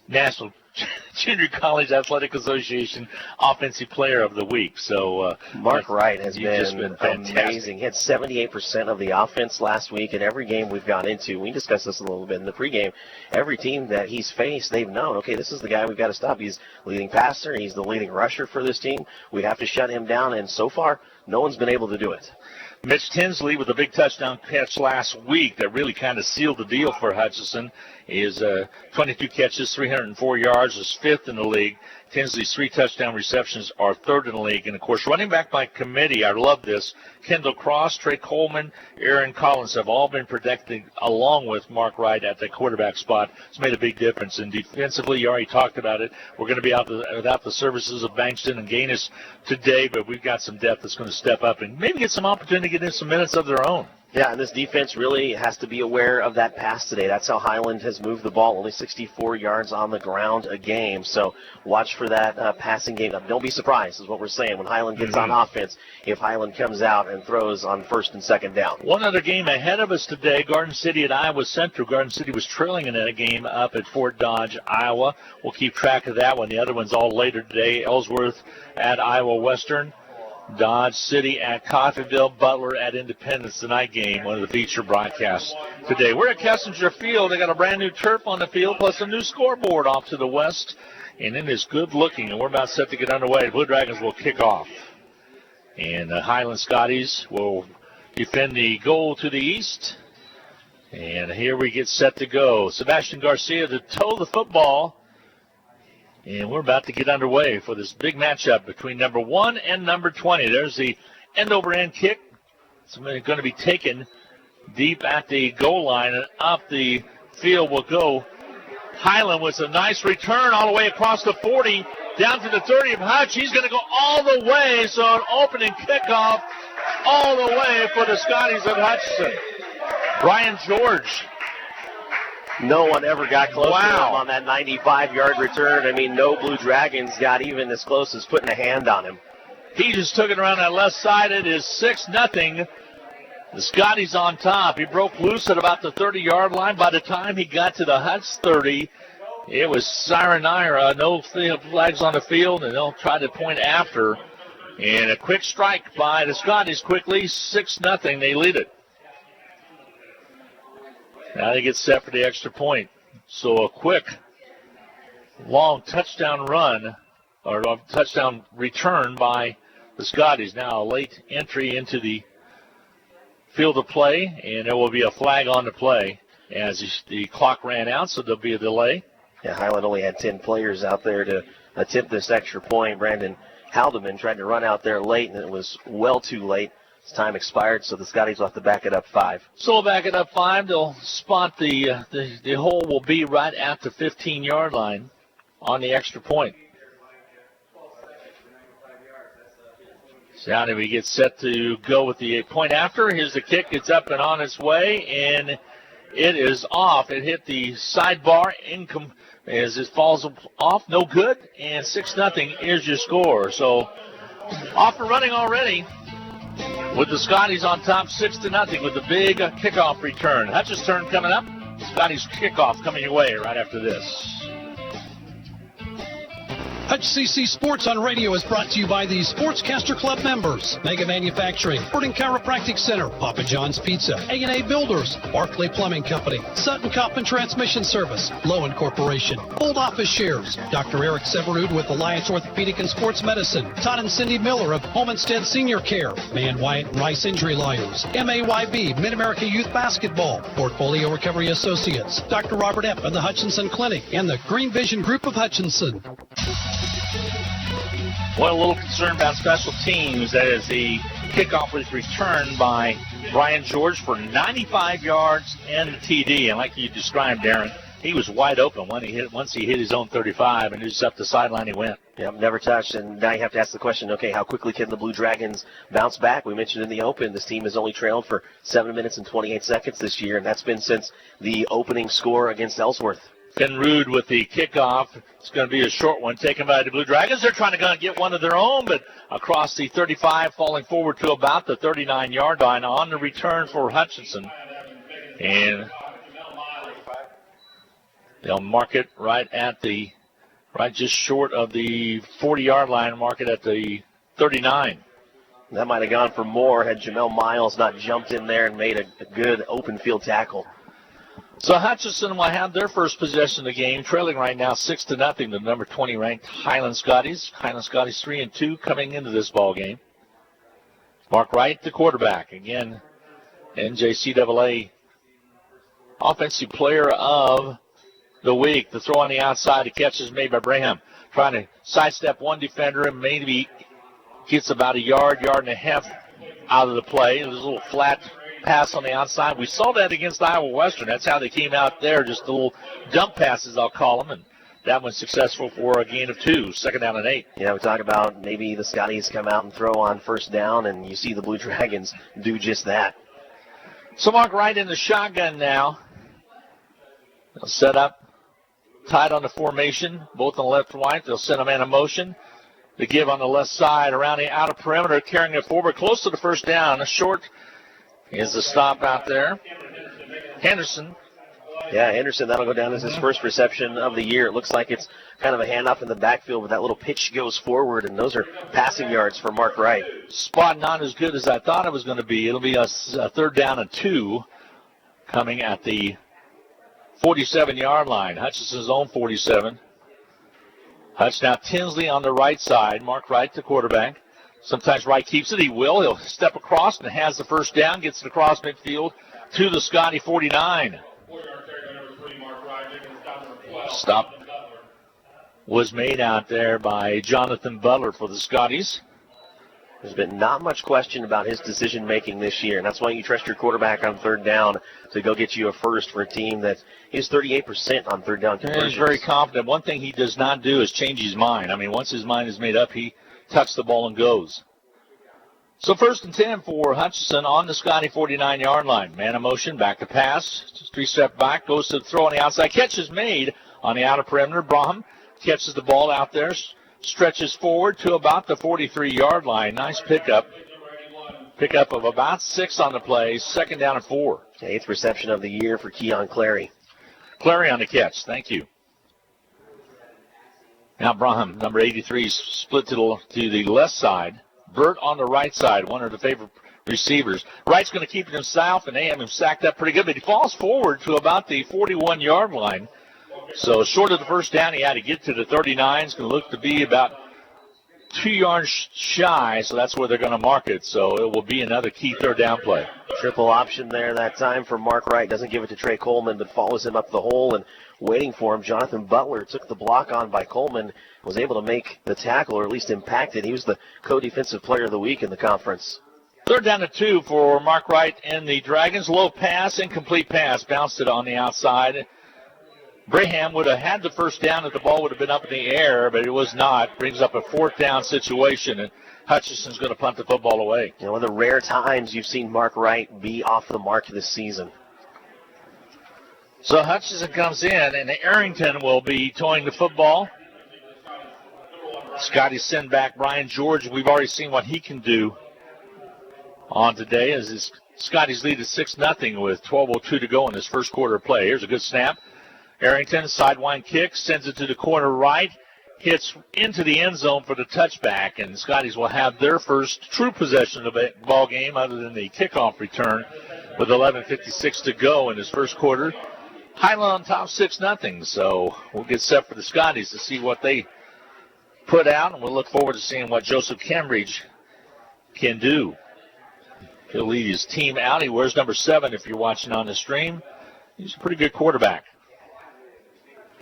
National Junior College Athletic Association Offensive Player of the Week. So Mark Wright has just been fantastic. amazing. He had 78% of the offense last week in every game we've gone into. We discussed this a little bit in the pregame. Every team that he's faced, they've known, okay, this is the guy we've got to stop. He's leading passer. He's the leading rusher for this team. We have to shut him down, and so far, no one's been able to do it. Mitch Tinsley with a big touchdown catch last week that really kind of sealed the deal for Hutchinson. Is 22 catches, 304 yards, is fifth in the league. Tinsley's 3 touchdown receptions are third in the league. And, of course, running back by committee, I love this. Kendall Cross, Trey Coleman, Aaron Collins have all been protected along with Mark Wright at the quarterback spot. It's made a big difference. And defensively, you already talked about it. We're going to be out without the services of Bankston and Gaines today, but we've got some depth that's going to step up and maybe get some opportunity to get in some minutes of their own. Yeah, and this defense really has to be aware of that pass today. That's how Highland has moved the ball, only 64 yards on the ground a game. So watch for that passing game. Now, don't be surprised, is what we're saying, when Highland gets on offense, if Highland comes out and throws on first and second down. One other game ahead of us today, Garden City at Iowa Central. Garden City was trailing in that game up at Fort Dodge, Iowa. We'll keep track of that one. The other one's all later today. Ellsworth at Iowa Western. Dodge City at Coffeyville, Butler at Independence, the night game, one of the feature broadcasts today. We're at Kessinger Field. They got a brand new turf on the field, plus a new scoreboard off to the west, and it is good looking, and we're about set to get underway. The Blue Dragons will kick off, and the Highland Scotties will defend the goal to the east, and here we get set to go. Sebastian Garcia to toe the football. And we're about to get underway for this big matchup between number 1 and number 20. There's the end-over-end kick. It's going to be taken deep at the goal line, and up the field will go Highland with a nice return all the way across the 40, down to the 30 of Hutch. He's going to go all the way, so an opening kickoff all the way for the Scotties of Hutchinson. Brian George. No one ever got close to him on that 95-yard return. I mean, no Blue Dragons got even as close as putting a hand on him. He just took it around that left side. It is 6-0. The Scotties on top. He broke loose at about the 30-yard line. By the time he got to the Huts 30, it was sayonara. No flags on the field, and they'll try to point after. And a quick strike by the Scotties quickly. 6-0. They lead it. Now they get set for the extra point. So a quick, long touchdown run, or touchdown return by the Scotties. Now a late entry into the field of play, and there will be a flag on the play as the clock ran out, so there'll be a delay. Yeah, Highland only had 10 players out there to attempt this extra point. Brandon Haldeman tried to run out there late, and it was well too late. His time expired, so the Scotties will have to back it up 5. So we'll back it up 5. They'll spot the hole will be right at the 15-yard line on the extra point. So now we get set to go with the point after. Here's the kick. It's up and on its way, and it is off. It hit the sidebar as it falls off. No good, and 6-0 is your score. So off and running already, with the Scotties on top 6-0 with the big kickoff return. Hutch's turn coming up. Scotties kickoff coming your way right after this. Hutch CC Sports on Radio is brought to you by the Sportscaster Club members, Mega Manufacturing, Sporting Chiropractic Center, Papa John's Pizza, A&A Builders, Barclay Plumbing Company, Sutton Coffin Transmission Service, Lowen Corporation, Old Office Shares, Dr. Eric Severud with Alliance Orthopedic and Sports Medicine, Todd and Cindy Miller of Homestead Senior Care, Man Wyatt and Rice Injury Lawyers, MAYB, Mid-America Youth Basketball, Portfolio Recovery Associates, Dr. Robert Epp of the Hutchinson Clinic, and the Green Vision Group of Hutchinson. Well, a little concerned about special teams. That is the kickoff was returned by Brian George for 95 yards and a TD. And like you described, Darren, he was wide open once he hit his own 35, and just up the sideline he went. Yep, never touched. And now you have to ask the question, okay, how quickly can the Blue Dragons bounce back? We mentioned in the open, this team has only trailed for 7 minutes and 28 seconds this year, and that's been since the opening score against Ellsworth. Finrud with the kickoff. It's going to be a short one taken by the Blue Dragons. They're trying to get one of their own, but across the 35, falling forward to about the 39-yard line on the return for Hutchinson. And they'll mark it right at the right just short of the 40-yard line, mark it at the 39. That might have gone for more had Jamel Miles not jumped in there and made a good open field tackle. So Hutchinson will have their first possession of the game, trailing right now 6-0 the number 20 ranked Highland Scotties. Highland Scotties 3-2 coming into this ball game. Mark Wright, the quarterback. Again, NJCAA Offensive Player of the Week. The throw on the outside, the catch is made by Braham. Trying to sidestep one defender and maybe gets about a yard and a half out of the play. There's a little flat pass on the outside. We saw that against Iowa Western. That's how they came out there, just the little dump passes, I'll call them, and that one's successful for a gain of 2, 2nd down and 8. Yeah, we talk about maybe the Scotties come out and throw on first down, and you see the Blue Dragons do just that. So Mark Wright in the shotgun now. They'll set up, tied on the formation, both on the left and right. They'll send a man in motion. The give on the left side around the outer perimeter, carrying it forward close to the first down. A short is the stop out there. Henderson. Yeah, Henderson, that'll go down as his first reception of the year. It looks like it's kind of a handoff in the backfield, but that little pitch goes forward, and those are passing yards for Mark Wright. Spot not as good as I thought it was going to be. It'll be a 3rd down and 2 coming at the 47-yard line. Hutchinson's own 47. Hutch now Tinsley on the right side. Mark Wright, the quarterback. Sometimes Wright keeps it. He will. He'll step across and has the first down. Gets it across midfield to the Scotty 49. Stop was made out there by Jonathan Butler for the Scotties. There's been not much question about his decision-making this year, and that's why you trust your quarterback on 3rd down to go get you a first for a team that is 38% on 3rd down conversions. He's very confident. One thing he does not do is change his mind. I mean, once his mind is made up, he tucks the ball and goes. So 1st and 10 for Hutchinson on the Scotty 49-yard line. Man in motion, back to pass. 3-step back, goes to the throw on the outside. Catch is made on the outer perimeter. Braham catches the ball out there, stretches forward to about the 43-yard line. Nice pickup. Pickup of about 6 on the play. 2nd down and 4. 8th reception of the year for Keon Clary. Clary on the catch. Thank you. Now Braham, number 83, split to the left side. Burt on the right side, one of the favorite receivers. Wright's going to keep it himself, and they have him sacked up pretty good, but he falls forward to about the 41-yard line. So short of the first down, he had to get to the 39. It's going to look to be about 2 yards shy, so that's where they're going to mark it. So it will be another key 3rd down play. Triple option there that time for Mark Wright. Doesn't give it to Trey Coleman, but follows him up the hole, and waiting for him, Jonathan Butler took the block on by Coleman, was able to make the tackle, or at least impact it. He was the co-defensive player of the week in the conference. 3rd down and 2 for Mark Wright and the Dragons. Low pass, incomplete pass. Bounced it on the outside. Braham would have had the first down if the ball would have been up in the air, but it was not. Brings up a 4th down situation, and Hutchinson's going to punt the football away. You know, one of the rare times you've seen Mark Wright be off the mark this season. So Hutchinson comes in, and Arrington will be towing the football. Scotty send back Brian George. We've already seen what he can do on today as his Scotty's lead is 6-0 with 12:02 to go in this first quarter of play. Here's a good snap. Arrington, sidewind kick, sends it to the corner right, hits into the end zone for the touchback, and the Scotties will have their first true possession of the ball game other than the kickoff return with 11:56 to go in this first quarter. Highland on top 6-0, so we'll get set for the Scotties to see what they put out, and we'll look forward to seeing what Joseph Cambridge can do. He'll lead his team out. He wears number 7 if you're watching on the stream. He's a pretty good quarterback.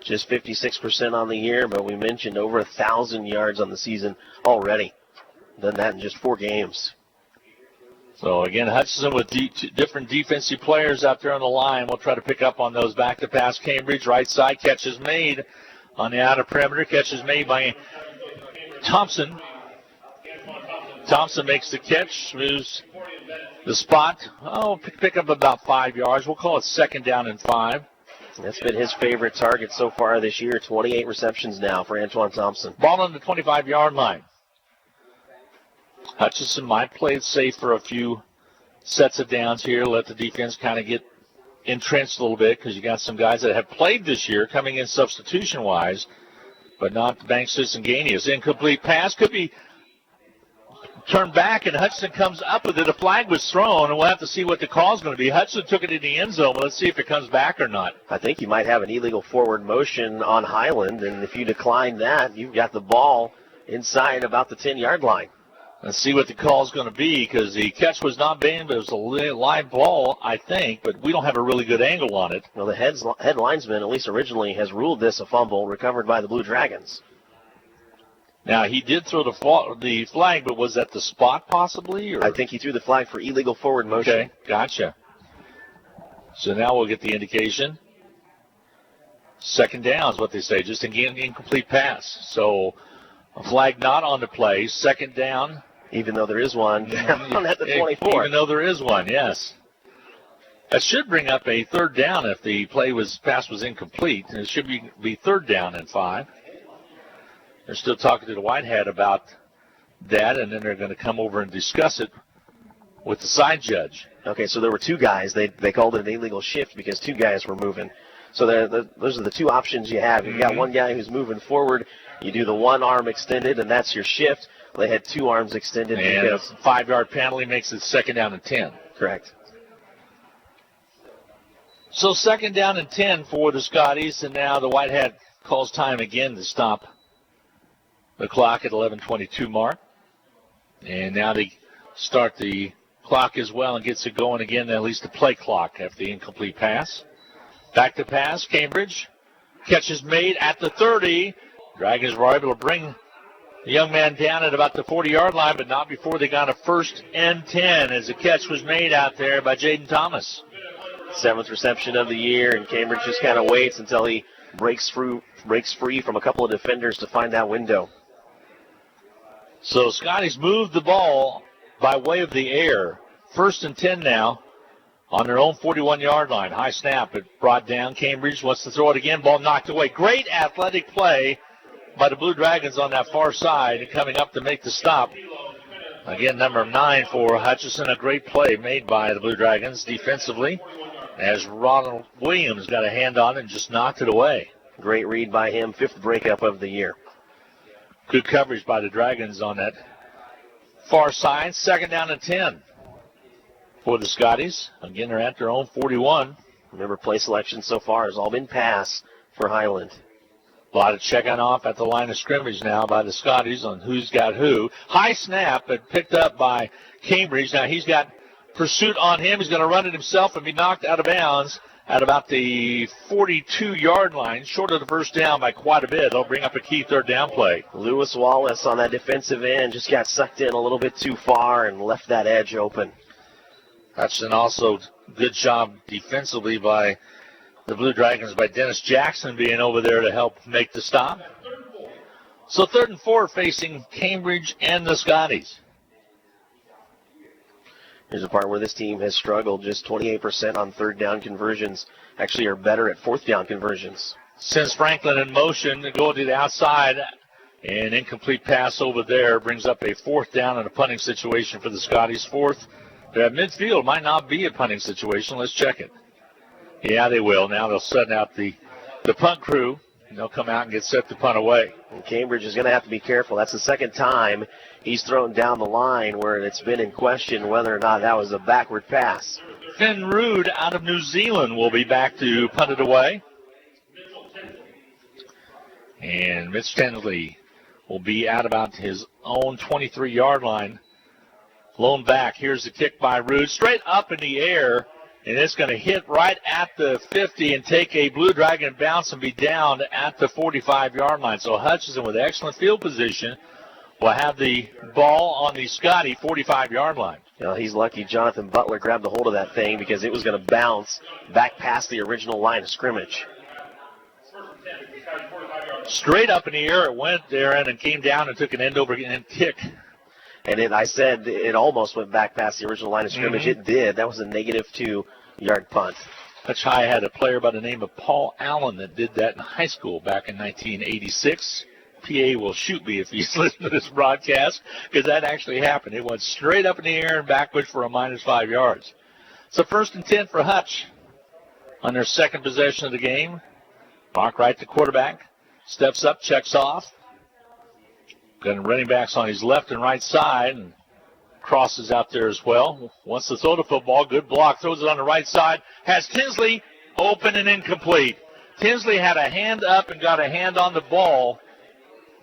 Just 56% on the year, but we mentioned over 1,000 yards on the season already. Done that in just 4 games. So, again, Hutchinson with different defensive players out there on the line. We'll try to pick up on those back to pass. Cambridge, right side, catch is made on the outer perimeter. Catch is made by Thompson. Thompson makes the catch, moves the spot. Pick up about 5 yards. We'll call it 2nd down and 5. That's been his favorite target so far this year. 28 receptions now for Antoine Thompson. Ball on the 25-yard line. Hutchinson might play it safe for a few sets of downs here, let the defense kind of get entrenched a little bit because you got some guys that have played this year coming in substitution-wise. but not Banks Cisangani. Incomplete pass could be turned back, and Hutchinson comes up with it. A flag was thrown, and we'll have to see what the call is going to be. Hutchinson took it in the end zone, but let's see if it comes back or not. I think you might have an illegal forward motion on Highland, and if you decline that, you've got the ball inside about the 10-yard line. Let's see what the call is going to be, because the catch was not banned, but it was a live ball, I think, but we don't have a really good angle on it. Well, the head linesman, at least originally, has ruled this a fumble recovered by the Blue Dragons. Now, he did throw the flag, but was that the spot possibly? Or? I think he threw the flag for illegal forward motion. Okay, gotcha. So now we'll get the indication. Second down is what they say, just again, incomplete pass. So a flag not on the play, second down. Even though there is one down at the 24. Even though there is one, yes. That should bring up a third down if the pass was incomplete. It should be third down and 5. They're still talking to the Whitehead about that, and then they're going to come over and discuss it with the side judge. Okay, so there were two guys. They called it an illegal shift because two guys were moving. So those are the two options you have. You've got one guy who's moving forward. You do the one arm extended, and that's your shift. They had two arms extended. And a 5-yard penalty makes it second down and 10. Correct. So second down and 10 for the Scotties, and now the Whitehead calls time again to stop the clock at 11:22 mark. And now they start the clock as well and gets it going again, at least the play clock after the incomplete pass. Back to pass, Cambridge. Catch is made at the 30. Dragons were able to bring the young man down at about the 40-yard line, but not before they got a first and 10 as the catch was made out there by Jaden Thomas. 7th reception of the year, and Cambridge just kind of waits until he breaks free from a couple of defenders to find that window. So Scotties moved the ball by way of the air. First and 10 now on their own 41-yard line. High snap, it brought down. Cambridge wants to throw it again. Ball knocked away. Great athletic play by the Blue Dragons on that far side, coming up to make the stop. Again, number 9 for Hutchinson. A great play made by the Blue Dragons defensively, as Ronald Williams got a hand on it and just knocked it away. Great read by him. 5th breakup of the year. Good coverage by the Dragons on that far side. Second down and 10 for the Scotties. Again, they're at their own 41. Remember, play selection so far has all been pass for Highland. A lot of checking off at the line of scrimmage now by the Scotties on who's got who. High snap, but picked up by Cambridge. Now he's got pursuit on him. He's going to run it himself and be knocked out of bounds at about the 42-yard line, short of the first down by quite a bit. They'll bring up a key third down play. Lewis Wallace on that defensive end just got sucked in a little bit too far and left that edge open. Hutchinson also good job defensively by the Blue Dragons, by Dennis Jackson being over there to help make the stop. So 3rd and 4 facing Cambridge and the Scotties. Here's a part where this team has struggled. Just 28% on third down conversions. Actually are better at fourth down conversions. Since Franklin in motion, going to the outside, an incomplete pass over there brings up a 4th down and a punting situation for the Scotties. 4th. At midfield might not be a punting situation. Let's check it. Yeah, they will. Now they'll send out the punt crew, and they'll come out and get set to punt away. And Cambridge is going to have to be careful. That's the second time he's thrown down the line where it's been in question whether or not that was a backward pass. Finn Rood out of New Zealand will be back to punt it away. And Mitch Tenley will be out about his own 23-yard line. Blown back. Here's the kick by Rood. Straight up in the air. And it's going to hit right at the 50 and take a Blue Dragon bounce and be down at the 45-yard line. So Hutchinson, with excellent field position, will have the ball on the Scotty 45-yard line. You know, he's lucky Jonathan Butler grabbed a hold of that thing because it was going to bounce back past the original line of scrimmage. Straight up in the air it went there and came down and took an end-over-end kick. And I said it almost went back past the original line of scrimmage. It did. That was a negative 2-yard punt. Hutch High had a player by the name of Paul Allen that did that in high school back in 1986. PA will shoot me if he's listening to this broadcast, because that actually happened. It went straight up in the air and backwards for a -5 yards. So 1st and 10 for Hutch on their second possession of the game. Mark Wright, the quarterback. Steps up, checks off. Got running backs on his left and right side, and crosses out there as well. Wants to throw the football. Good block. Throws it on the right side. Has Tinsley open and incomplete. Tinsley had a hand up and got a hand on the ball,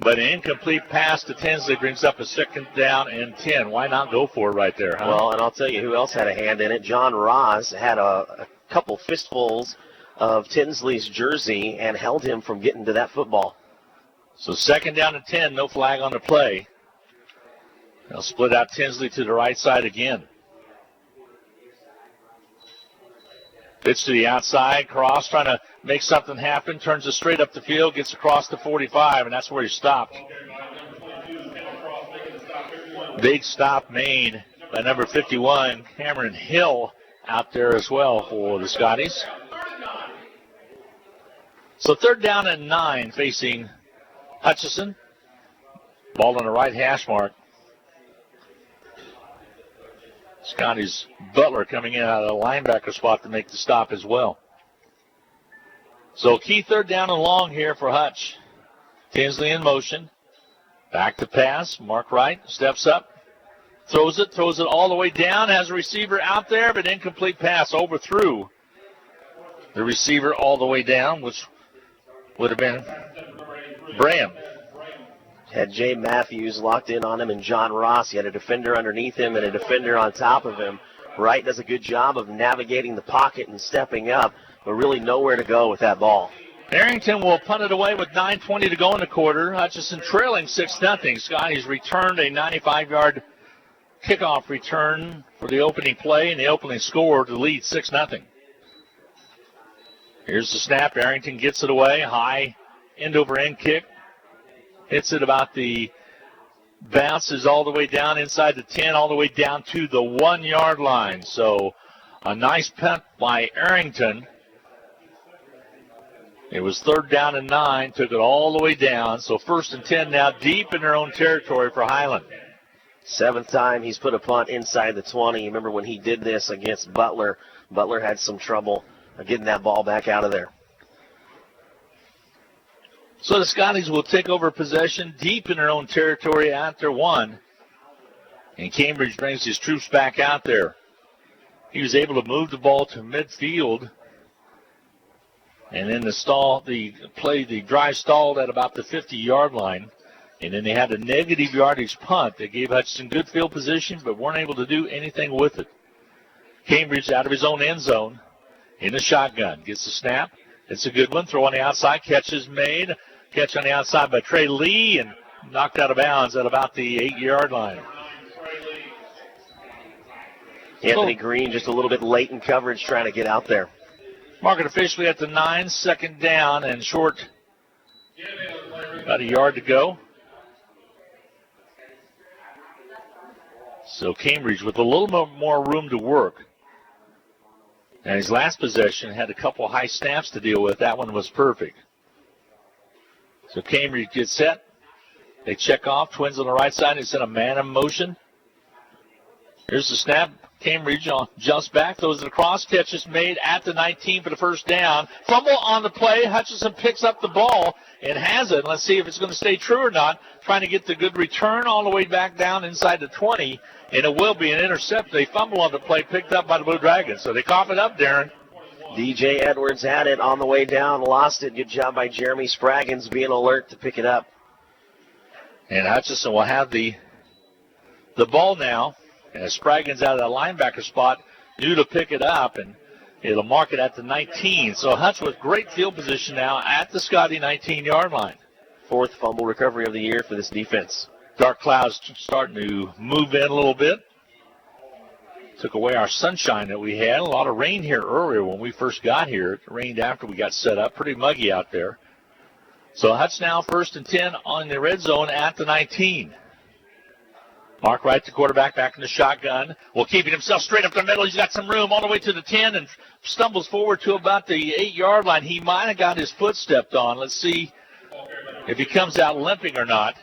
but an incomplete pass to Tinsley brings up a 2nd down and 10. Why not go for it right there, huh? Well, and I'll tell you who else had a hand in it. John Ross had a couple fistfuls of Tinsley's jersey and held him from getting to that football. So 2nd down and 10, no flag on the play. They'll split out Tinsley to the right side again. Pitch to the outside. Cross trying to make something happen. Turns it straight up the field. Gets across to 45, and that's where he stopped. Big stop made by number 51, Cameron Hill, out there as well for the Scotties. So 3rd down and 9 facing Hutchinson. Ball on the right hash mark. Scotty's Butler coming in out of the linebacker spot to make the stop as well. So key 3rd down and long here for Hutch. Tinsley in motion. Back to pass. Mark Wright steps up. Throws it all the way down. Has a receiver out there, but incomplete pass overthrew the receiver all the way down, which would have been Graham. Had Jay Matthews locked in on him and John Ross. He had a defender underneath him and a defender on top of him. Wright does a good job of navigating the pocket and stepping up, but really nowhere to go with that ball. Arrington will punt it away with 9:20 to go in the quarter. Hutchinson trailing 6-0. Scotty's returned a 95-yard kickoff return for the opening play and the opening score to lead 6-0. Here's the snap. Arrington gets it away. High end-over-end kick. Hits it about the bounces all the way down inside the 10, all the way down to the 1-yard line. So a nice punt by Arrington. It was 3rd down and 9, took it all the way down. So 1st and 10 now deep in their own territory for Highland. 7th time he's put a punt inside the 20. You remember when he did this against Butler? Butler had some trouble getting that ball back out of there. So the Scotties will take over possession deep in their own territory at their 1. And Cambridge brings his troops back out there. He was able to move the ball to midfield. And then the drive stalled at about the 50-yard line. And then they had a negative yardage punt that gave Hutchinson good field position, but weren't able to do anything with it. Cambridge out of his own end zone in the shotgun. Gets the snap. It's a good one. Throw on the outside. Catch is made. Catch on the outside by Trey Lee and knocked out of bounds at about the 8-yard line. Anthony Green just a little bit late in coverage trying to get out there. Mark it officially at the 9, 2nd down and short. About a yard to go. So Cambridge with a little more room to work. And his last possession had a couple high snaps to deal with. That one was perfect. So Cambridge gets set. They check off. Twins on the right side. They send a man in motion. Here's the snap. Cambridge jumps back, throws it across. Catch is made at the 19 for the 1st down. Fumble on the play. Hutchinson picks up the ball and has it. Let's see if it's going to stay true or not. Trying to get the good return all the way back down inside the 20. And it will be an intercept. They fumble on the play, picked up by the Blue Dragons. So they cough it up, Darren. DJ Edwards had it on the way down, lost it. Good job by Jeremy Spraggins being alert to pick it up. And Hutchinson will have the ball now. And Spraggins out of the linebacker spot, due to pick it up, and it'll mark it at the 19. So Hutch with great field position now at the Scotty 19-yard line. 4th fumble recovery of the year for this defense. Dark clouds starting to move in a little bit. Took away our sunshine that we had. A lot of rain here earlier when we first got here. It rained after we got set up. Pretty muggy out there. So Hutch now 1st and 10 on the red zone at the 19. Mark Wright, the quarterback, back in the shotgun. Will keep it himself straight up the middle. He's got some room all the way to the 10 and stumbles forward to about the 8-yard line. He might have got his foot stepped on. Let's see if he comes out limping or not.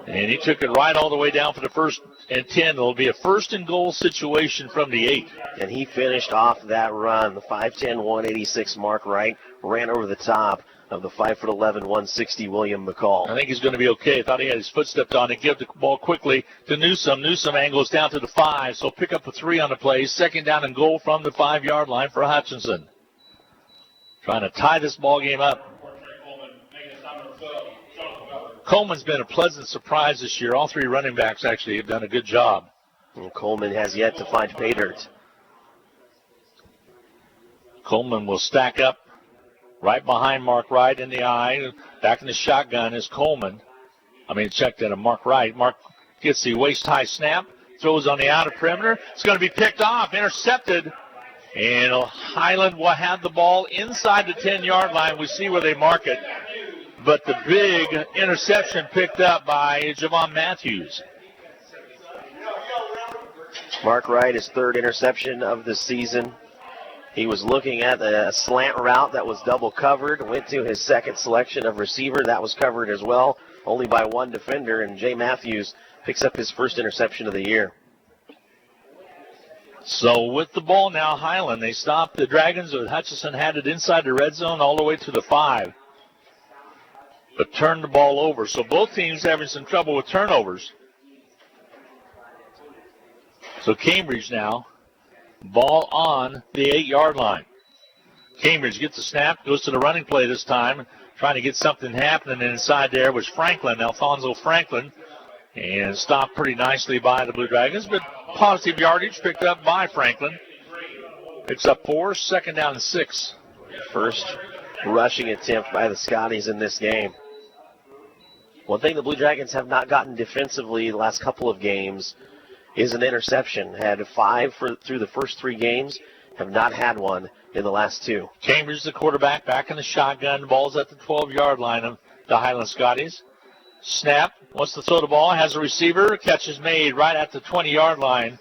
And he took it right all the way down for the 1st and 10. It'll be a 1st and goal situation from the 8. And he finished off that run. The 5'10", 186 Mark Wright ran over the top of the 5'11", 160 William McCall. I think he's going to be okay. I thought he had his foot stepped on. He gave the ball quickly to Newsom. Newsom angles down to the 5, so pick up a 3 on the play. Second down and goal from the 5-yard line for Hutchinson. Trying to tie this ball game up. Coleman's been a pleasant surprise this year. All 3 running backs actually have done a good job. And Coleman has yet to find pay dirt. Coleman will stack up right behind Mark Wright in the eye. Back in the shotgun is Coleman. Checked in Mark Wright. Mark gets the waist-high snap, throws on the outer perimeter. It's going to be picked off, intercepted. And Highland will have the ball inside the 10-yard line. We see where they mark it. But the big interception picked up by Javon Matthews. Mark Wright, his 3rd interception of the season. He was looking at a slant route that was double covered, went to his 2nd selection of receiver. That was covered as well, only by 1 defender, and Jay Matthews picks up his 1st interception of the year. So with the ball now, Highland, they stopped the Dragons. Hutchinson had it inside the red zone all the way to the 5, but turned the ball over. So both teams having some trouble with turnovers. So Cambridge now, ball on the 8-yard line. Cambridge gets the snap, goes to the running play this time, trying to get something happening inside there was Franklin, Alfonso Franklin, and stopped pretty nicely by the Blue Dragons, but positive yardage picked up by Franklin. Picks up 4, second down and 6. First rushing attempt by the Scotties in this game. One thing the Blue Dragons have not gotten defensively the last couple of games is an interception. Had 5 through the first 3 games, have not had one in the last 2. Cambridge, the quarterback, back in the shotgun. Ball's at the 12-yard line of the Highland Scotties. Snap, wants to throw the ball, has a receiver. Catch is made right at the 20-yard line.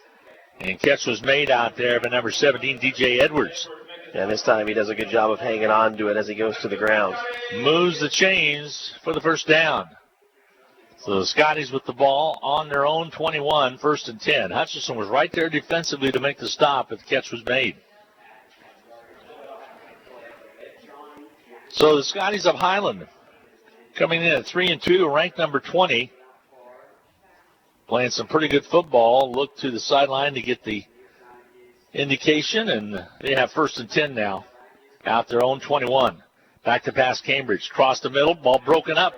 And catch was made out there by number 17, DJ Edwards. And this time he does a good job of hanging on to it as he goes to the ground. Moves the chains for the first down. So the Scotties with the ball on their own 21, 1st and 10. Hutchinson was right there defensively to make the stop, but the catch was made. So the Scotties of Highland coming in at 3-2, ranked number 20. Playing some pretty good football. Look to the sideline to get the indication, and they have 1st and 10 now. Out their own 21. Back to pass Cambridge. Cross the middle, ball broken up.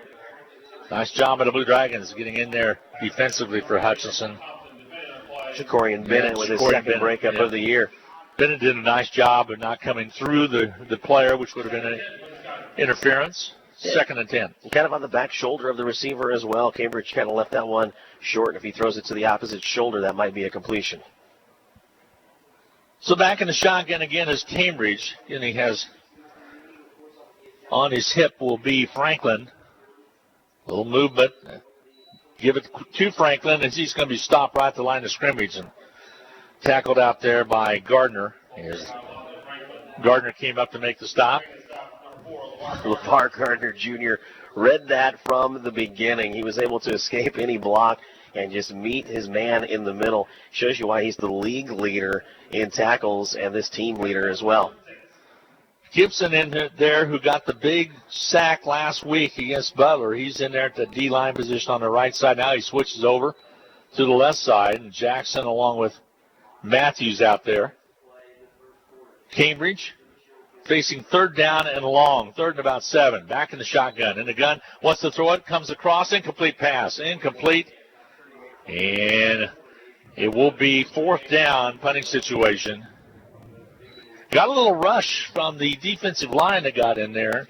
Nice job by the Blue Dragons getting in there defensively for Hutchinson. Jacorian Bennett with his 2nd breakup of the year. Bennett did a nice job of not coming through the player, which would have been an interference. 2nd and 10. Kind of on the back shoulder of the receiver as well. Cambridge kind of left that one short. If he throws it to the opposite shoulder, that might be a completion. So back in the shotgun again is Cambridge. And he has on his hip will be Franklin. Little movement. Give it to Franklin, and he's going to be stopped right at the line of scrimmage and tackled out there by Gardner. Gardner came up to make the stop. LeVar Gardner Jr. read that from the beginning. He was able to escape any block and just meet his man in the middle. Shows you why he's the league leader in tackles and this team leader as well. Gibson in there, who got the big sack last week against Butler. He's in there at the D-line position on the right side. Now he switches over to the left side, and Jackson along with Matthews out there. Cambridge facing 3rd down and long, 3rd and about 7. Back in the shotgun. In the gun, wants to throw it, comes across, incomplete pass. Incomplete. And it will be 4th down, punting situation. Got a little rush from the defensive line that got in there.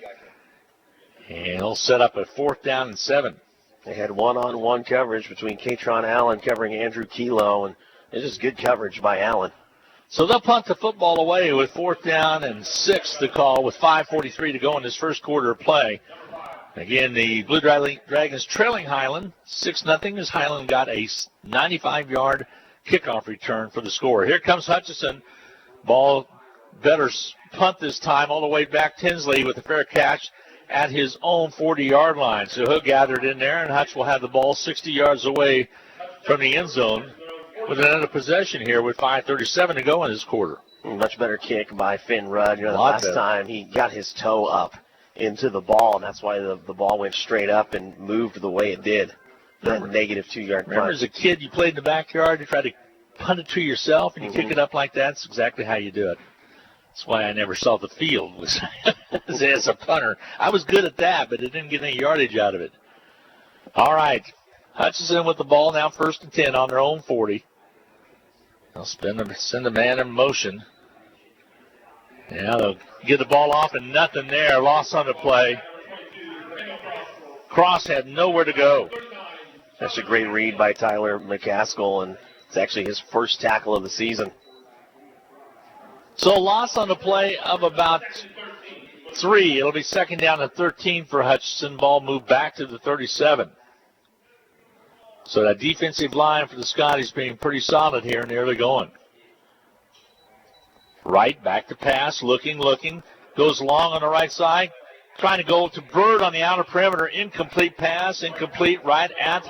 And he'll set up a 4th down and 7. They had one-on-one coverage between Katron Allen covering Andrew Kelo, and it's just good coverage by Allen. So they'll punt the football away with 4th down and 6 to call with 5:43 to go in this first quarter of play. Again, the Blue Dragons trailing Highland 6-0 as Highland got a 95-yard kickoff return for the score. Here comes Hutchinson. Ball better punt this time all the way back. Tinsley with a fair catch at his own 40-yard line. So he'll gather it in there, and Hutch will have the ball 60 yards away from the end zone with another possession here with 5:37 to go in this quarter. Much better kick by Finn Rudd. The last time he got his toe up into the ball, and that's why the ball went straight up and moved the way it did. That negative 2-yard punt. Remember as a kid, you played in the backyard, you tried to punt it to yourself, and you kick it up like that? That's exactly how you do it. That's why I never saw the field was as a punter. I was good at that, but it didn't get any yardage out of it. All right. Hutchinson with the ball now, 1st and 10 on their own 40. They'll send the man in motion. Yeah, they'll get the ball off and nothing there. Loss on the play. Cross had nowhere to go. That's a great read by Tyler McCaskill, and it's actually his first tackle of the season. So a loss on the play of about 3. It'll be 2nd down and 13 for Hutchinson. Ball moved back to the 37. So that defensive line for the Scotties being pretty solid here in the early going. Right, back to pass, looking, goes long on the right side, trying to go to Bird on the outer perimeter, incomplete pass, incomplete right at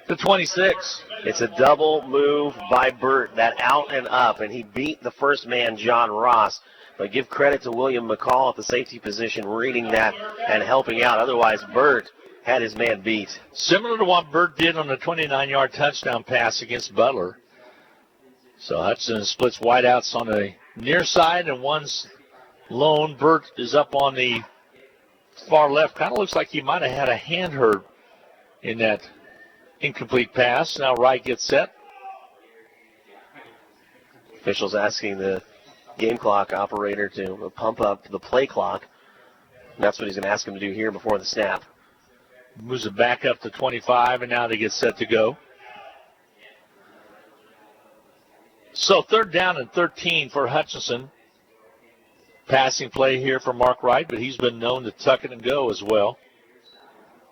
the 26. It's a double move by Burt, that out and up, and he beat the first man, John Ross. But give credit to William McCall at the safety position, reading that and helping out. Otherwise, Burt had his man beat. Similar to what Burt did on the 29-yard touchdown pass against Butler. So Hudson splits wideouts on the near side, and one's lone. Burt is up on the far left. Kind of looks like he might have had a hand hurt in that incomplete pass. Now Wright gets set. Officials asking the game clock operator to pump up the play clock. And that's what he's going to ask him to do here before the snap. Moves it back up to 25, and now they get set to go. So 3rd down and 13 for Hutchinson. Passing play here for Mark Wright, but he's been known to tuck it and go as well.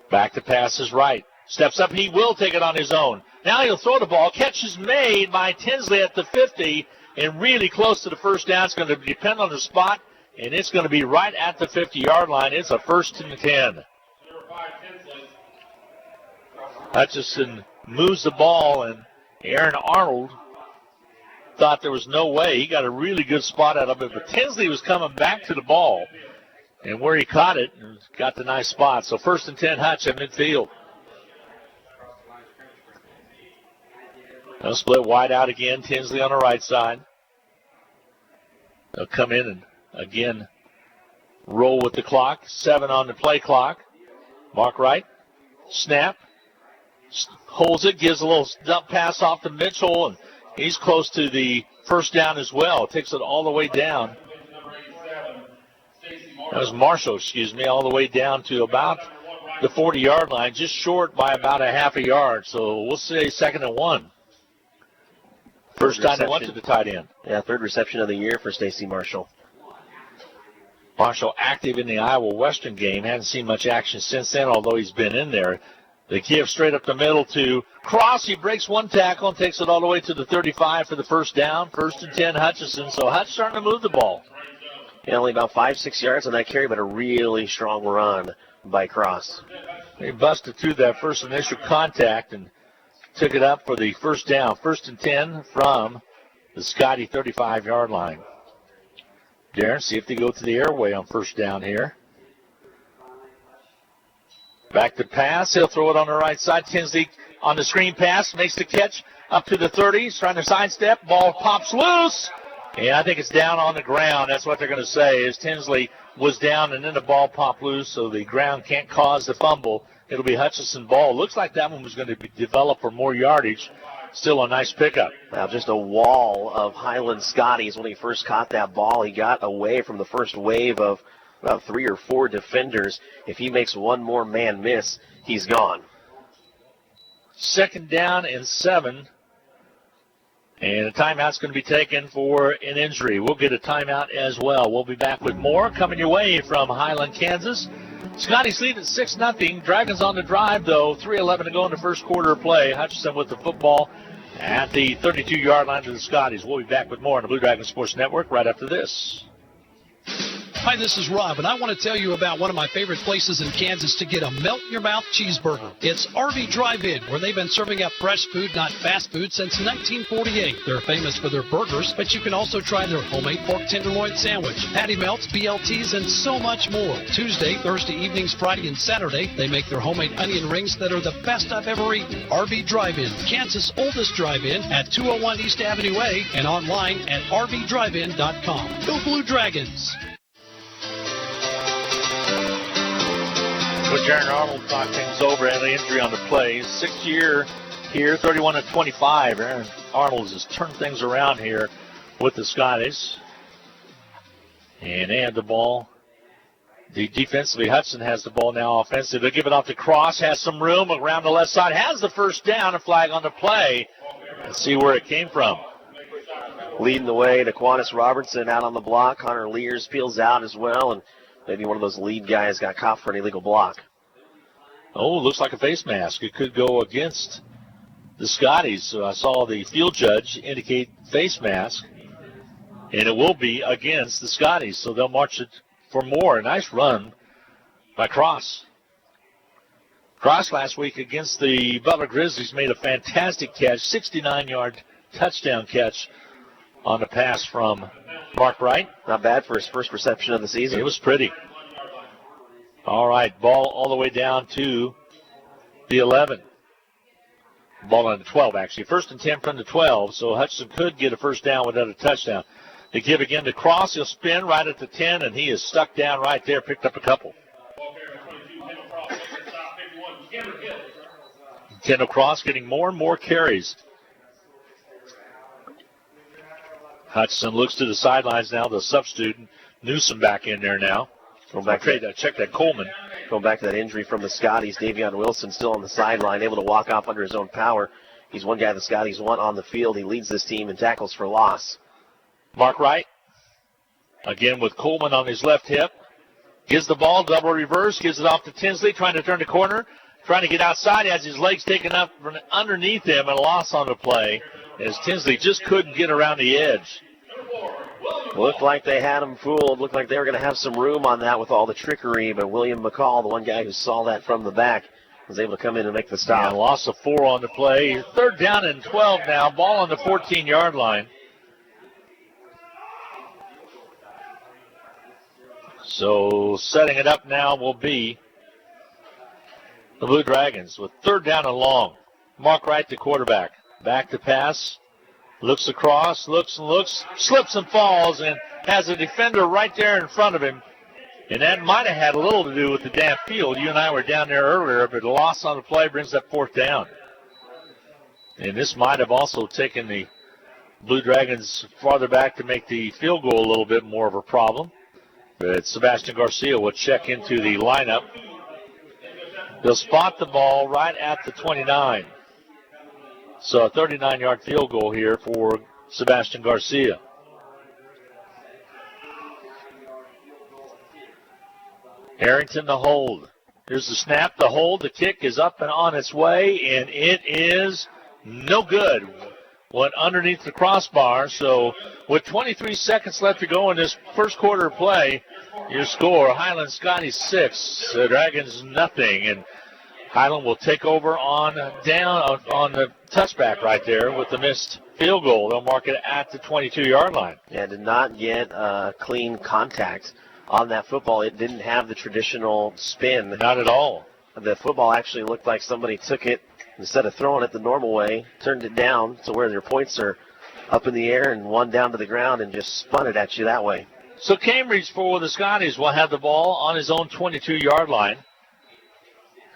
Back to pass is Wright. Steps up. He will take it on his own. Now he'll throw the ball. Catch is made by Tinsley at the 50 and really close to the first down. It's going to depend on the spot, and it's going to be right at the 50-yard line. It's a 1st and 10. Hutchinson moves the ball, and Aaron Arnold thought there was no way. He got a really good spot out of it, but Tinsley was coming back to the ball, and where he caught it, got the nice spot. So 1st and 10, Hutch at midfield. They'll split wide out again. Tinsley on the right side. They'll come in and, again, roll with the clock. 7 on the play clock. Mark Wright. Snap. Holds it. Gives a little dump pass off to Mitchell, and he's close to the first down as well. Takes it all the way down. That was Marshall, all the way down to about the 40-yard line, just short by about a half a yard. So we'll say 2nd and 1. First time they went to the tight end. Yeah, 3rd reception of the year for Stacy Marshall. Marshall active in the Iowa Western game. Hasn't seen much action since then, although he's been in there. They give straight up the middle to Cross. He breaks one tackle and takes it all the way to the 35 for the first down. 1st and 10, Hutchinson. So Hutch starting to move the ball. Yeah, only about 5-6 yards on that carry, but a really strong run by Cross. They busted through that first initial contact and took it up for the first down. 1st and 10 from the Scotty 35-yard line. Darren, see if they go to the airway on first down here. Back to pass. He'll throw it on the right side. Tinsley on the screen pass. Makes the catch up to the 30. He's trying to sidestep. Ball pops loose. And I think it's down on the ground. That's what they're going to say is Tinsley was down and then the ball popped loose, so the ground can't cause the fumble. It'll be Hutchinson ball. Looks like that one was going to be developed for more yardage. Still a nice pickup. Now just a wall of Highland Scotties when he first caught that ball. He got away from the first wave of about 3 or 4 defenders. If he makes one more man miss, he's gone. 2nd down and 7. And a timeout's going to be taken for an injury. We'll get a timeout as well. We'll be back with more coming your way from Highland, Kansas. Scotties lead at 6-0. Dragons on the drive, though. 3:11 to go in the first quarter of play. Hutchinson with the football at the 32-yard line to the Scotties. We'll be back with more on the Blue Dragon Sports Network right after this. Hi, this is Rob, and I want to tell you about one of my favorite places in Kansas to get a melt-in-your-mouth cheeseburger. It's RV Drive-In, where they've been serving up fresh food, not fast food, since 1948. They're famous for their burgers, but you can also try their homemade pork tenderloin sandwich, patty melts, BLTs, and so much more. Tuesday, Thursday evenings, Friday, and Saturday, they make their homemade onion rings that are the best I've ever eaten. RV Drive-In, Kansas' oldest drive-in at 201 East Avenue A and online at rvdrivein.com. Go Blue Dragons! Coach Aaron Arnold talked things over, and the injury on the play. 6th year here, 31-25. Aaron Arnold has turned things around here with the Scotties. And they have the ball. Defensively, Hudson has the ball now offensively. They'll give it off to Cross, has some room around the left side, has the first down, a flag on the play. Let's see where it came from. Leading the way, Daquanis Robertson out on the block. Hunter Lears peels out as well, and maybe one of those lead guys got caught for an illegal block. Oh, looks like a face mask. It could go against the Scotties. So I saw the field judge indicate face mask, and it will be against the Scotties. So they'll march it for more. A nice run by Cross. Cross last week against the Butler Grizzlies made a fantastic catch, 69-yard touchdown catch on the pass from Mark Wright. Not bad for his first reception of the season. It was pretty. All right, ball all the way down to the 11. Ball on the 12, actually. 1st and 10 from the 12, so Hutchinson could get a first down without a touchdown. They give again to Cross. He'll spin right at the 10, and he is stuck down right there, picked up a couple. Kendall Cross getting more and more carries. Hutchinson looks to the sidelines now. The substitute, Newsom, back in there now. Going back check that Coleman. Going back to that injury from the Scotties, Davion Wilson still on the sideline, able to walk off under his own power. He's one guy the Scotties want on the field. He leads this team in tackles for loss. Mark Wright, again with Coleman on his left hip. Gives the ball, double reverse, gives it off to Tinsley, trying to turn the corner, trying to get outside. He has his legs taken up from underneath him, and a loss on the play as Tinsley just couldn't get around the edge. Looked like they had him fooled. Looked like they were going to have some room on that with all the trickery, but William McCall, the one guy who saw that from the back, was able to come in and make the stop. Yeah, loss of 4 on the play. 3rd down and 12 now. Ball on the 14-yard line. So setting it up now will be the Blue Dragons with 3rd down and long. Mark Wright, the quarterback. Back to pass. Looks across, looks and looks, slips and falls, and has a defender right there in front of him. And that might have had a little to do with the damp field. You and I were down there earlier, but the loss on the play brings up 4th down. And this might have also taken the Blue Dragons farther back to make the field goal a little bit more of a problem. But Sebastian Garcia will check into the lineup. They'll spot the ball right at the 29. So a 39-yard field goal here for Sebastian Garcia. Harrington the hold. Here's the snap, the hold, the kick is up and on its way, and it is no good. Went underneath the crossbar, so with 23 seconds left to go in this first quarter of play, your score, Highland Scotties 6, the Dragons nothing, and Highland will take over on the touchback right there with the missed field goal. They'll mark it at the 22-yard line. Yeah, did not get clean contact on that football. It didn't have the traditional spin. Not at all. The football actually looked like somebody took it, instead of throwing it the normal way, turned it down to where their points are up in the air and one down to the ground and just spun it at you that way. So Cambridge for the Scotties will have the ball on his own 22-yard line.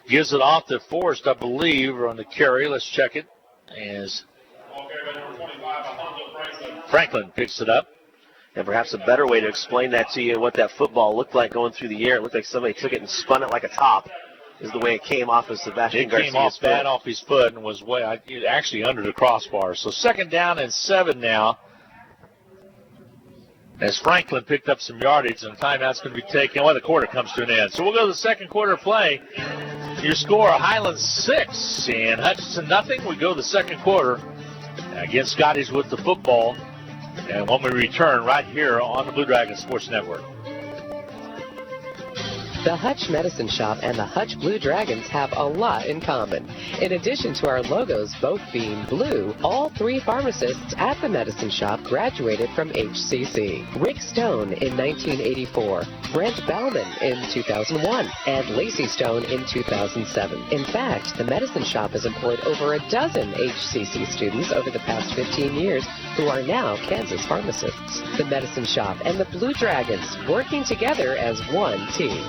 Gives it off to Forrest, I believe, on the carry. Let's check it. As Franklin picks it up. And perhaps a better way to explain that to you, what that football looked like going through the air. It looked like somebody took it and spun it like a top, is the way it came off of Sebastian Garcia's foot. It came off bad off his foot and was actually under the crossbar. So 2nd down and 7 now. As Franklin picked up some yardage, and timeout's going to be taken. Well, the quarter comes to an end. So we'll go to the second quarter play. Your score, Highland 6 and Hutchinson nothing. We go to the second quarter. Again, Scotties with the football. And when we return right here on the Blue Dragon Sports Network. The Hutch Medicine Shop and the Hutch Blue Dragons have a lot in common. In addition to our logos both being blue, all 3 pharmacists at the Medicine Shop graduated from HCC. Rick Stone in 1984, Brent Bauman in 2001, and Lacey Stone in 2007. In fact, the Medicine Shop has employed over a dozen HCC students over the past 15 years who are now Kansas pharmacists. The Medicine Shop and the Blue Dragons working together as one team.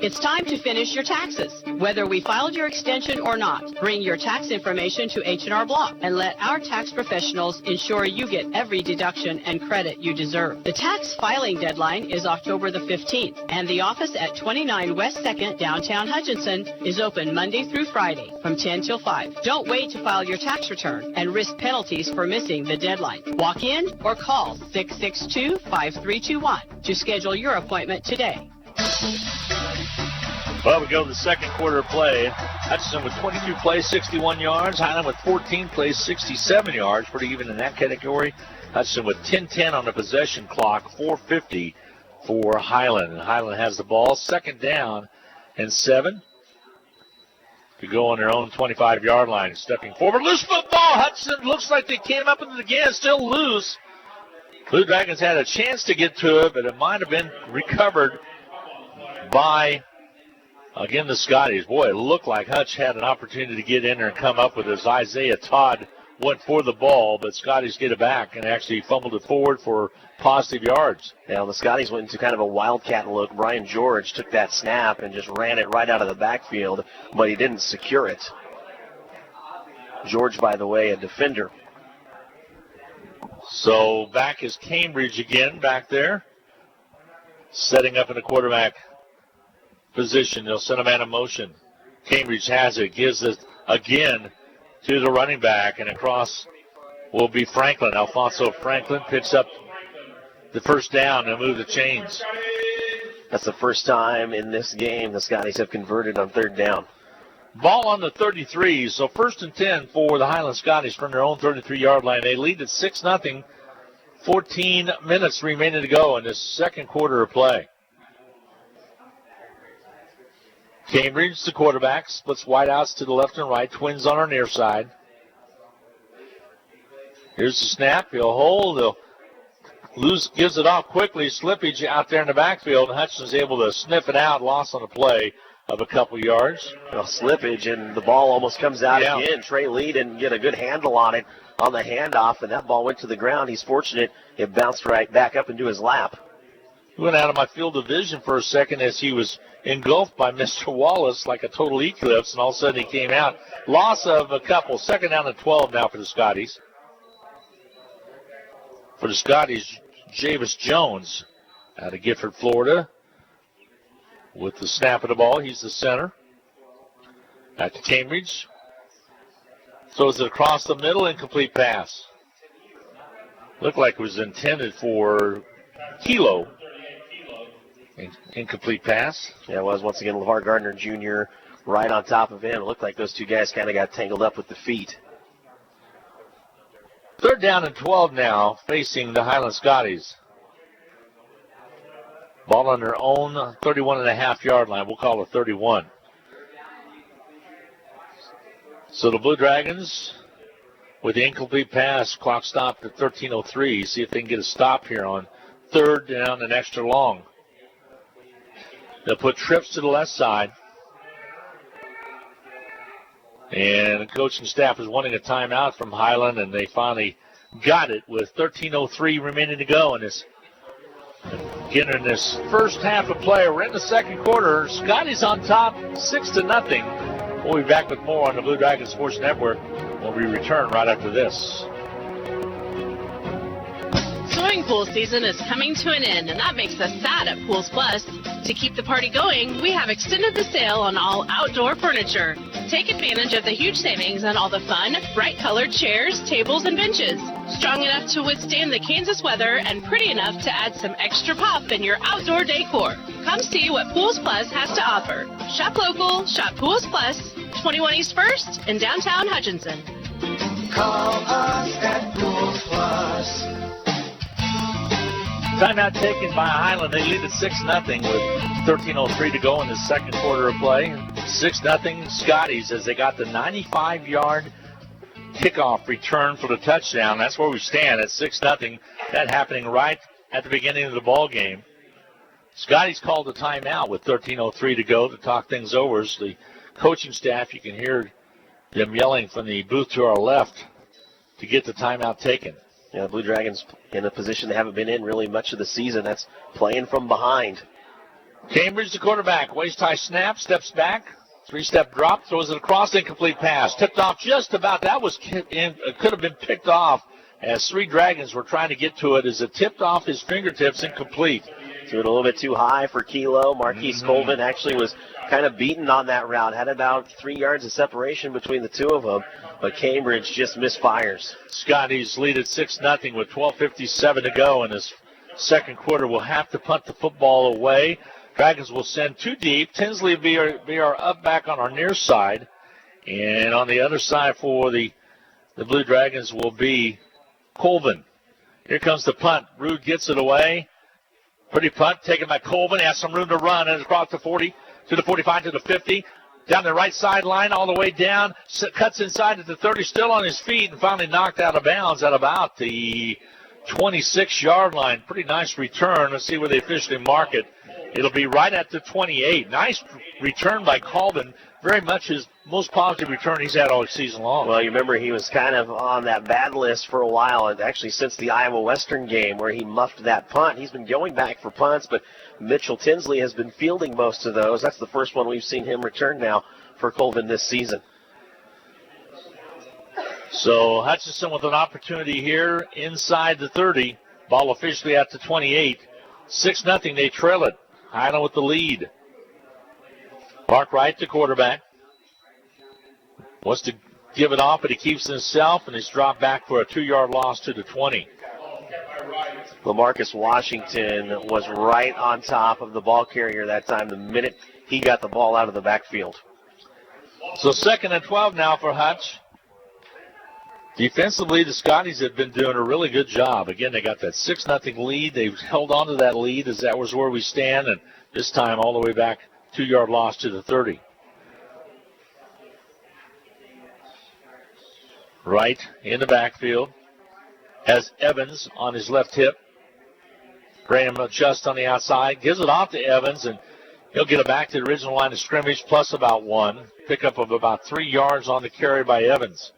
It's time to finish your taxes. Whether we filed your extension or not, bring your tax information to H&R Block and let our tax professionals ensure you get every deduction and credit you deserve. The tax filing deadline is October the 15th, and the office at 29 West 2nd, downtown Hutchinson, is open Monday through Friday from 10 till 5. Don't wait to file your tax return and risk penalties for missing the deadline. Walk in or call 662-5321 to schedule your appointment today. Well, we go to the second quarter of play. Hutchinson with 22 plays, 61 yards. Highland with 14 plays, 67 yards. Pretty even in that category. Hutchinson with 10-10 on the possession clock, 4:50 for Highland. And Highland has the ball. Second down and 7 to go on their own 25-yard line. Stepping forward. Loose football. Hutchinson looks like they came up with it again. Still loose. Blue Dragons had a chance to get to it, but it might have been recovered by, again, the Scotties. Boy, it looked like Hutch had an opportunity to get in there and come up with this. Isaiah Todd went for the ball, but Scotties get it back and actually fumbled it forward for positive yards. Now, the Scotties went into kind of a wildcat look. Brian George took that snap and just ran it right out of the backfield, but he didn't secure it. George, by the way, a defender. So back is Cambridge again back there, setting up in the quarterback position. They'll send a man in motion. Cambridge has it, gives it again to the running back, and across will be Franklin. Alfonso Franklin picks up the first down and move the chains. That's the first time in this game the Scotties have converted on third down. Ball on the 33, so first and 10 for the Highland Scotties from their own 33-yard line. They lead at 6-0, 14 minutes remaining to go in this second quarter of play. Cambridge, the quarterback, splits wideouts to the left and right, twins on our near side. Here's the snap. He'll hold. He'll lose, gives it off quickly. Slippage out there in the backfield, and Hutchinson's able to sniff it out. Loss on the play of a couple yards. Well, slippage, and the ball almost comes out again. Trey Lee didn't get a good handle on it on the handoff, and that ball went to the ground. He's fortunate it bounced right back up into his lap. He went out of my field of vision for a second as he was engulfed by Mr. Wallace like a total eclipse, and all of a sudden he came out. Loss of a couple. Second down and 12 now for the Scotties. For the Scotties, Javis Jones out of Gifford, Florida. With the snap of the ball, he's the center. Back to Cambridge. Throws it across the middle, incomplete pass. Looked like it was intended for Kilo. Incomplete pass. Yeah, it was once again LeVar Gardner Jr. right on top of him. It looked like those two guys kind of got tangled up with the feet. Third down and 12 now, facing the Highland Scotties. Ball on their own 31.5-yard line. We'll call it 31. So the Blue Dragons, with the incomplete pass, clock stopped at 13:03. See if they can get a stop here on third down and extra long. They'll put trips to the left side. And the coaching staff is wanting a timeout from Highland, and they finally got it with 13:03 remaining to go in this. Again, in this first half of play, we're in the second quarter. Scotty's on top, 6-0. We'll be back with more on the Blue Dragon Sports Network when we return right after this. Swimming pool season is coming to an end, and that makes us sad at Pools Plus. To keep the party going, we have extended the sale on all outdoor furniture. Take advantage of the huge savings on all the fun, bright-colored chairs, tables, and benches. Strong enough to withstand the Kansas weather and pretty enough to add some extra pop in your outdoor decor. Come see what Pools Plus has to offer. Shop local, shop Pools Plus, 21 East 1st in downtown Hutchinson. Call us at Pools Plus. Timeout taken by Highland. They lead at 6-0 with 13:03 to go in the second quarter of play. 6-0 Scotties as they got the 95-yard kickoff return for the touchdown. That's where we stand at 6-0. That happening right at the beginning of the ball game. Scotties called a timeout with 13:03 to go to talk things over. As the coaching staff, you can hear them yelling from the booth to our left to get the timeout taken. Yeah, the Blue Dragons in a position they haven't been in really much of the season. That's playing from behind. Cambridge, the quarterback, waist-high snap, steps back, three-step drop, throws it across, incomplete pass. Tipped off just about. That was could have been picked off as three Dragons were trying to get to it as it tipped off his fingertips, incomplete. Threw it a little bit too high for Kilo. Marquise Colvin actually was kind of beaten on that route. Had about 3 yards of separation between the two of them, but Cambridge just misfires. Scotties lead at 6-0 with 12:57 to go in this second quarter. Will have to punt the football away. Dragons will send two deep. Tinsley will be our up back on our near side. And on the other side for the Blue Dragons will be Colvin. Here comes the punt. Rude gets it away. Pretty punt taken by Colvin. Has some room to run. And across the 40, to the 45, to the 50. Down the right sideline all the way down. Cuts inside at the 30. Still on his feet and finally knocked out of bounds at about the 26-yard line. Pretty nice return. Let's see where they officially mark it. It'll be right at the 28. Nice return by Colvin. Very much his most positive return he's had all season long. Well, you remember he was kind of on that bad list for a while, and actually since the Iowa Western game where he muffed that punt. He's been going back for punts, but Mitchell Tinsley has been fielding most of those. That's the first one we've seen him return now for Colvin this season. So Hutchinson with an opportunity here inside the 30. Ball officially at the 28. 6-0, they trail it. Highland with the lead. Mark Wright, the quarterback. Wants to give it off, but he keeps it himself, and he's dropped back for a 2-yard loss to the 20. LaMarcus Washington was right on top of the ball carrier that time the minute he got the ball out of the backfield. So 2nd and 12 now for Hutch. Defensively, the Scotties have been doing a really good job. Again, they got that 6-0 lead. They've held on to that lead as that was where we stand, and this time all the way back, 2-yard loss to the 30. Right in the backfield has Evans on his left hip. Graham just on the outside. Gives it off to Evans, and he'll get it back to the original line of scrimmage plus about 1. Pickup of about 3 yards on the carry by Evans.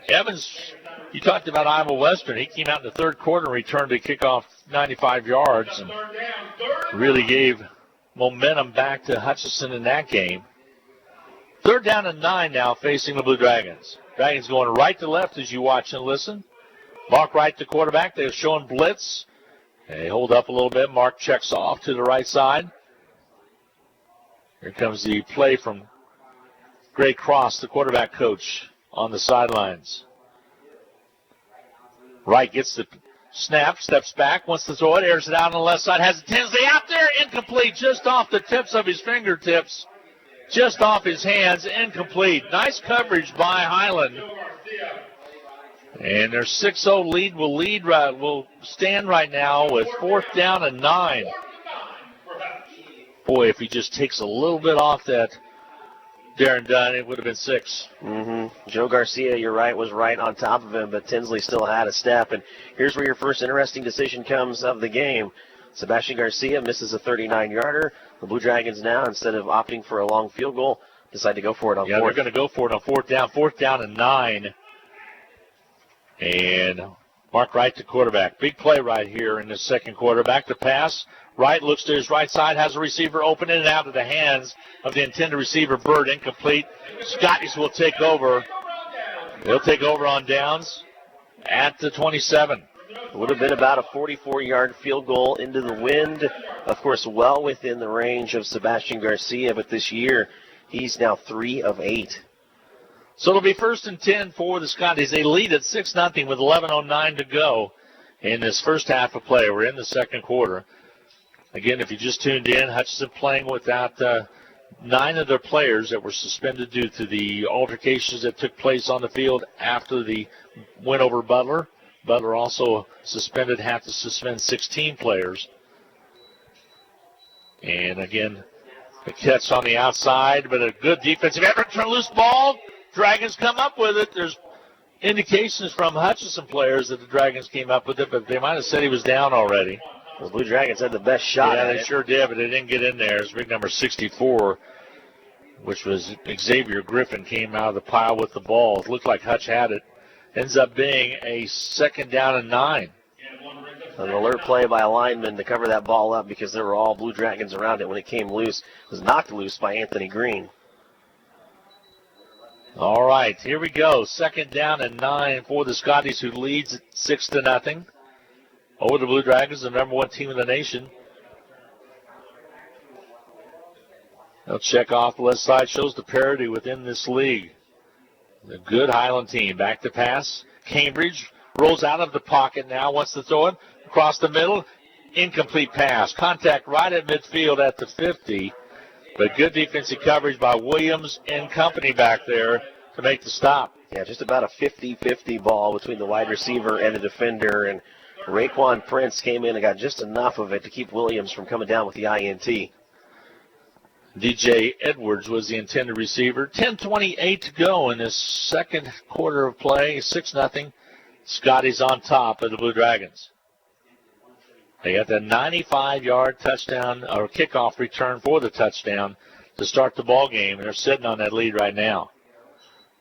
Evans, you talked about Iowa Western. He came out in the third quarter and returned to kickoff 95 yards and really gave momentum back to Hutchinson in that game. 3rd down and 9 now facing the Blue Dragons. Dragons going right to left as you watch and listen. Mark Wright, the quarterback. They're showing blitz. They hold up a little bit. Mark checks off to the right side. Here comes the play from Gray Cross, the quarterback coach, on the sidelines. Wright gets the snap, steps back, wants to throw it, airs it out on the left side, has Tinsley out there, incomplete, just off the tips of his fingertips, just off his hands, incomplete. Nice coverage by Highland. And their 6-0 lead will stand right now with 4th down and 9. Boy, if he just takes a little bit off that Darren Dunn, it would have been 6. Joe Garcia, you're right, was right on top of him, but Tinsley still had a step. And here's where your first interesting decision comes of the game. Sebastian Garcia misses a 39-yarder. The Blue Dragons now, instead of opting for a long field goal, decide to go for it on 4th. Yeah, they're going to go for it on 4th down. 4th down and 9. And Mark Wright, the quarterback. Big play right here in the second quarter. Back to pass. Wright looks to his right side, has a receiver open in and out of the hands of the intended receiver, Bird, incomplete. Scotties will take over. They'll take over on downs at the 27. It would have been about a 44-yard field goal into the wind. Of course, well within the range of Sebastian Garcia, but this year he's now 3 of 8. So it'll be 1st and 10 for the Scotties. They lead at 6-0 with 11:09 to go in this first half of play. We're in the second quarter. Again, if you just tuned in, Hutchinson playing without 9 of their players that were suspended due to the altercations that took place on the field after the win over Butler. Butler also have to suspend 16 players. And again, the catch on the outside, but a good defensive effort. Turn loose ball. Dragons come up with it. There's indications from Hutchinson players that the Dragons came up with it, but they might have said he was down already. The Blue Dragons had the best shot. Yeah, they sure did, but they didn't get in there. It's big number 64, which was Xavier Griffin, came out of the pile with the ball. It looked like Hutch had it. Ends up being a 2nd down and 9. An alert play by a lineman to cover that ball up because there were all Blue Dragons around it when it came loose. It was knocked loose by Anthony Green. All right, here we go. 2nd down and 9 for the Scotties, who leads 6-0 over the Blue Dragons, the number 1 team in the nation. They'll check off the left side, shows the parity within this league. The good Highland team. Back to pass. Cambridge rolls out of the pocket now, wants to throw it across the middle. Incomplete pass. Contact right at midfield at the 50. But good defensive coverage by Williams and company back there to make the stop. Yeah, just about a 50-50 ball between the wide receiver and the defender. And Raekwon Prince came in and got just enough of it to keep Williams from coming down with the INT. DJ Edwards was the intended receiver. 10:28 to go in this second quarter of play. 6-0. Scotties on top of the Blue Dragons. They got the 95-yard touchdown or kickoff return for the touchdown to start the ball game. They're sitting on that lead right now.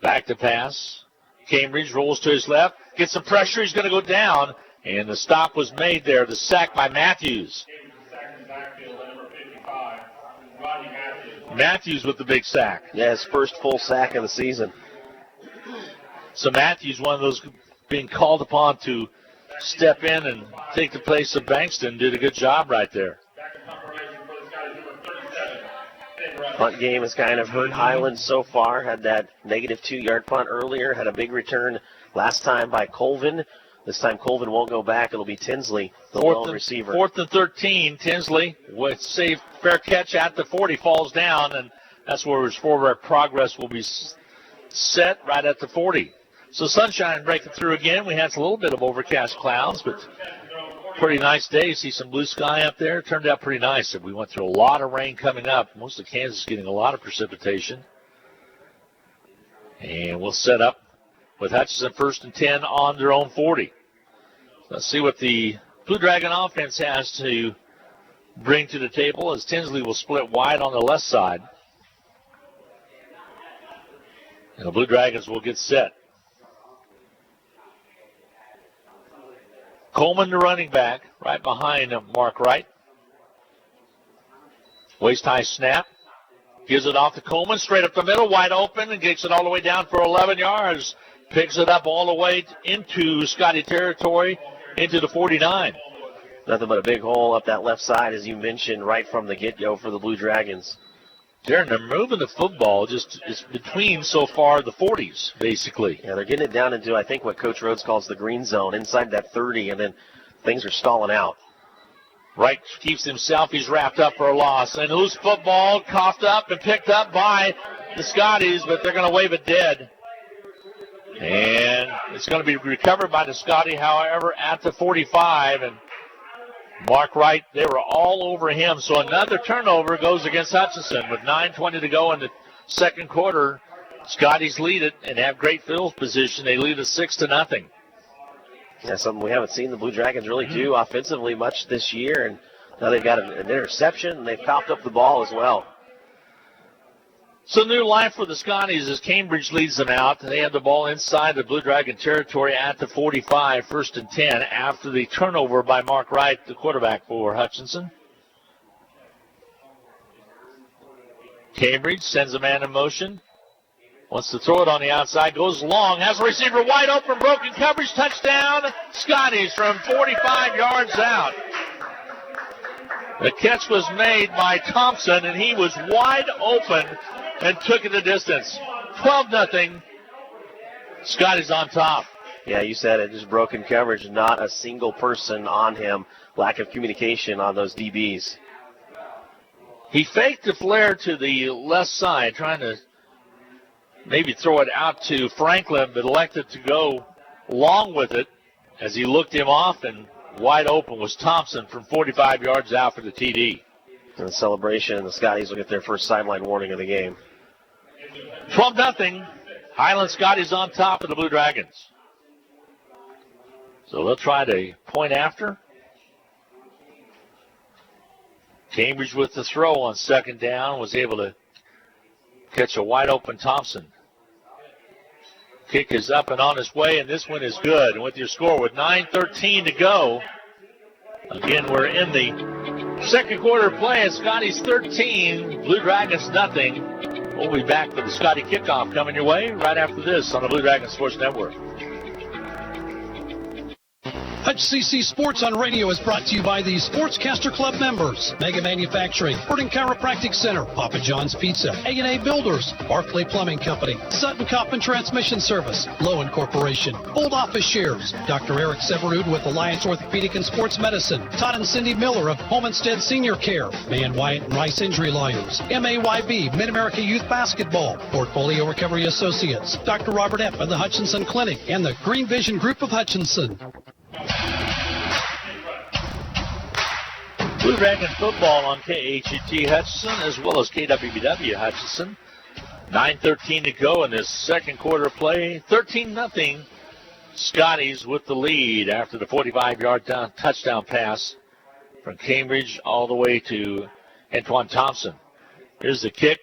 Back to pass. Cambridge rolls to his left, gets some pressure. He's going to go down, and the stop was made there. The sack by Matthews. Matthews with the big sack. Yeah, his first full sack of the season. So Matthews, one of those being called upon to step in and take the place of Bankston, did a good job right there. Punt game has kind of hurt Highland so far. Had that negative 2-yard punt earlier. Had a big return last time by Colvin. This time Colvin won't go back. It'll be Tinsley, the lone receiver. 4th and 13. Tinsley with safe, fair catch at the 40, falls down, and that's where his forward progress will be set right at the 40. So sunshine breaking through again. We had a little bit of overcast clouds, but pretty nice day. See some blue sky up there. It turned out pretty nice. We went through a lot of rain coming up. Most of Kansas getting a lot of precipitation. And we'll set up with Hutchinson 1st and 10 on their own 40. Let's see what the Blue Dragon offense has to bring to the table as Tinsley will split wide on the left side. And the Blue Dragons will get set. Coleman, the running back, right behind Mark Wright. Waist-high snap. Gives it off to Coleman, straight up the middle, wide open, and gets it all the way down for 11 yards. Picks it up all the way into Scotty territory, into the 49. Nothing but a big hole up that left side, as you mentioned, right from the get-go for the Blue Dragons. Darren, they're moving the football just it's between so far the 40s, basically. Yeah, they're getting it down into, I think, what Coach Rhodes calls the green zone, inside that 30, and then things are stalling out. Wright keeps himself. He's wrapped up for a loss. And loose football coughed up and picked up by the Scotties, but they're going to wave it dead. And it's going to be recovered by the Scotty, however, at the 45. And Mark Wright, they were all over him. So another turnover goes against Hutchinson with 9:20 to go in the second quarter. Scotties lead it and have great field position. They lead it 6-0. Yeah, something we haven't seen the Blue Dragons really do offensively much this year. And now they've got an interception, and they've popped up the ball as well. So new life for the Scotties as Cambridge leads them out. They have the ball inside the Blue Dragon territory at the 45, 1st and 10, after the turnover by Mark Wright, the quarterback for Hutchinson. Cambridge sends a man in motion. Wants to throw it on the outside, goes long, has a receiver wide open, broken coverage, touchdown, Scotties from 45 yards out. The catch was made by Thompson, and he was wide open and took it the distance. 12-0. Scotties on top. Yeah, you said it, just broken coverage, not a single person on him. Lack of communication on those DBs. He faked the flare to the left side, trying to maybe throw it out to Franklin, but elected to go long with it as he looked him off, and wide open was Thompson from 45 yards out for the TD. And the celebration, the Scotties will get their first sideline warning of the game. 12-0. Highland Scotties on top of the Blue Dragons. So they'll try to point after. Cambridge with the throw on second down, was able to catch a wide open Thompson. Kick is up and on its way, and this one is good. And with your score, with 9:13 to go, again, we're in the second quarter play. Scotties 13, Blue Dragons nothing. We'll be back for the Scotty kickoff coming your way right after this on the Blue Dragons Sports Network. HCC Sports on Radio is brought to you by the Sportscaster Club members, Mega Manufacturing, Burton Chiropractic Center, Papa John's Pizza, A&A Builders, Barclay Plumbing Company, Sutton Coffin Transmission Service, Lowen Corporation, Old Office Shares, Dr. Eric Severud with Alliance Orthopedic and Sports Medicine, Todd and Cindy Miller of Home Instead Senior Care, Man Wyatt and Rice Injury Lawyers, MAYB, Mid-America Youth Basketball, Portfolio Recovery Associates, Dr. Robert Epp of the Hutchinson Clinic, and the Green Vision Group of Hutchinson. Blue Dragon football on KHET Hutchinson as well as KWBW Hutchinson. 9:13 to go in this second quarter play. 13-0. Scotties with the lead after the 45-yard touchdown pass from Cambridge all the way to Antoine Thompson. Here's the kick.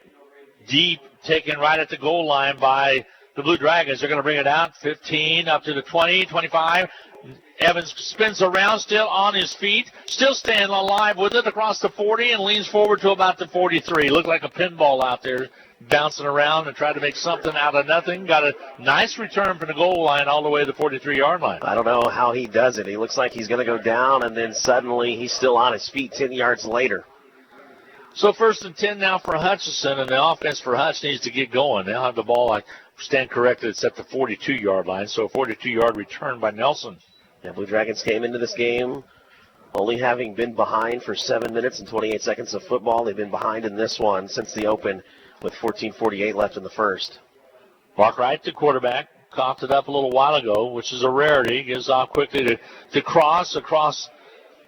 Deep, taken right at the goal line by the Blue Dragons. They're going to bring it out. 15 up to the 20, 25. Evans spins around, still on his feet, still staying alive with it across the 40 and leans forward to about the 43. Looked like a pinball out there, bouncing around and trying to make something out of nothing. Got a nice return from the goal line all the way to the 43-yard line. I don't know how he does it. He looks like he's going to go down, and then suddenly he's still on his feet 10 yards later. So 1st and 10 now for Hutchinson, and the offense for Hutch needs to get going. They'll have the ball, I stand corrected, it's at the 42-yard line, so a 42-yard return by Nelson. Yeah, Blue Dragons came into this game only having been behind for 7 minutes and 28 seconds of football. They've been behind in this one since the open with 14:48 left in the first. Mark Wright, the quarterback, coughed it up a little while ago, which is a rarity. Gives off quickly to Cross across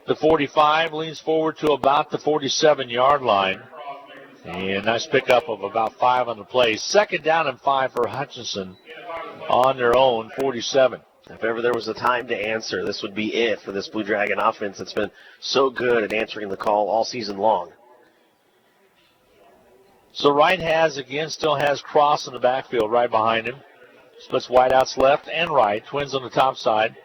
the 45, leans forward to about the 47-yard line. And nice pickup of about 5 on the play. 2nd down and 5 for Hutchinson on their own 47. If ever there was a time to answer, this would be it for this Blue Dragon offense that's been so good at answering the call all season long. So Wright still has Cross in the backfield right behind him. Splits wideouts left and right. Twins on the top side.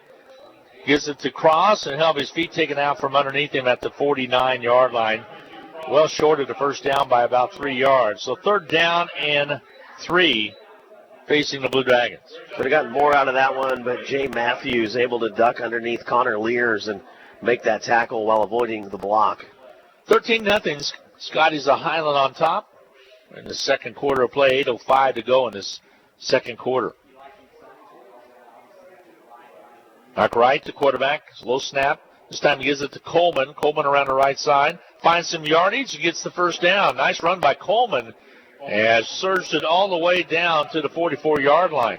Gives it to Cross and he'll have his feet taken out from underneath him at the 49-yard line. Well short of the first down by about 3 yards. So 3rd down and 3 facing the Blue Dragons. Could have gotten more out of that one, but Jay Matthews able to duck underneath Connor Lears and make that tackle while avoiding the block. 13-0. Scotties a Highland on top in the second quarter of play. 8:05 to go in this second quarter. Mark Wright, the quarterback. Low snap. This time he gives it to Coleman. Coleman around the right side. Finds some yardage and gets the first down. Nice run by Coleman. And surged it all the way down to the 44-yard line.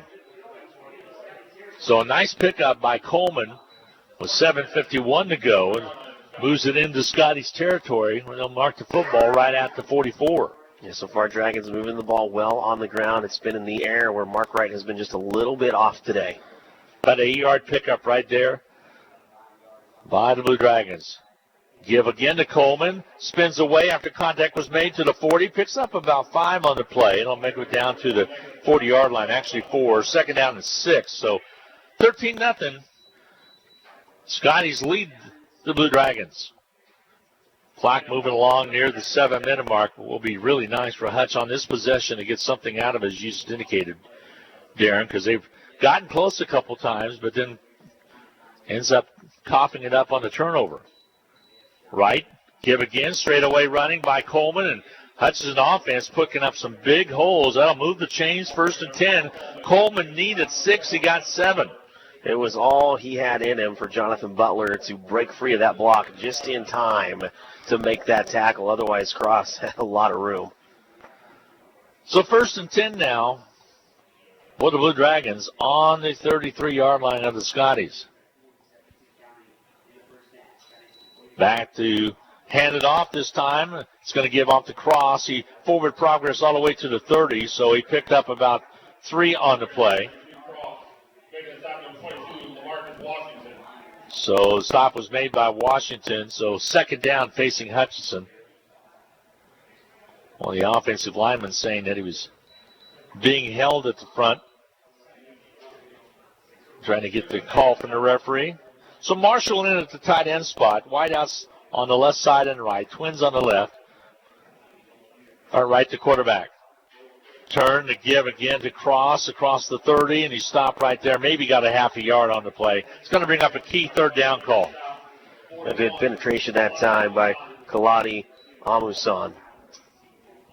So a nice pickup by Coleman with 7:51 to go. And moves it into Scotty's territory when they'll mark the football right at the 44. Yeah, so far Dragons moving the ball well on the ground. It's been in the air where Mark Wright has been just a little bit off today. About an 8-yard pickup right there by the Blue Dragons. Give again to Coleman. Spins away after contact was made to the 40. Picks up about 5 on the play. It'll make it down to the 40-yard line. Actually 4. 2nd down and 6. So 13-0. Scotties lead the Blue Dragons. Clock moving along near the 7-minute mark. It will be really nice for Hutch on this possession to get something out of it, as you just indicated, Darren, because they've gotten close a couple times, but then ends up coughing it up on the turnover. Right, give again, straight away running by Coleman, and Hutchinson offense picking up some big holes. That'll move the chains. 1st and 10. Coleman needed 6. He got 7. It was all he had in him for Jonathan Butler to break free of that block just in time to make that tackle. Otherwise, Cross had a lot of room. So 1st and 10 now for the Blue Dragons on the 33-yard line of the Scotties. Back to hand it off this time. It's going to give off the cross. He forward progress all the way to the 30, so he picked up about 3 on the play. So the stop was made by Washington, so second down facing Hutchinson. Well, the offensive lineman saying that he was being held at the front. Trying to get the call from the referee. So Marshall in at the tight end spot. Wideouts on the left side and right. Twins on the left. Or right to quarterback. Turn to give again to Cross across the 30, and he stopped right there. Maybe got a half a yard on the play. It's going to bring up a key third down call. A good penetration that time by Kaladi Amusan.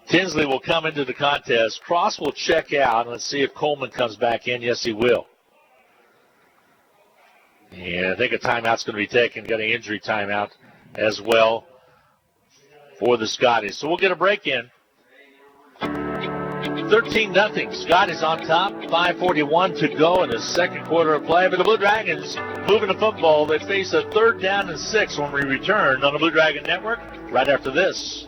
Tinsley will come into the contest. Cross will check out. Let's see if Coleman comes back in. Yes, he will. And I think a timeout's going to be taken. Got an injury timeout as well for the Scotties. So we'll get a break in. 13-0. Scotties on top. 5:41 to go in the second quarter of play. But the Blue Dragons moving the football. They face a 3rd down and 6 when we return on the Blue Dragon Network right after this.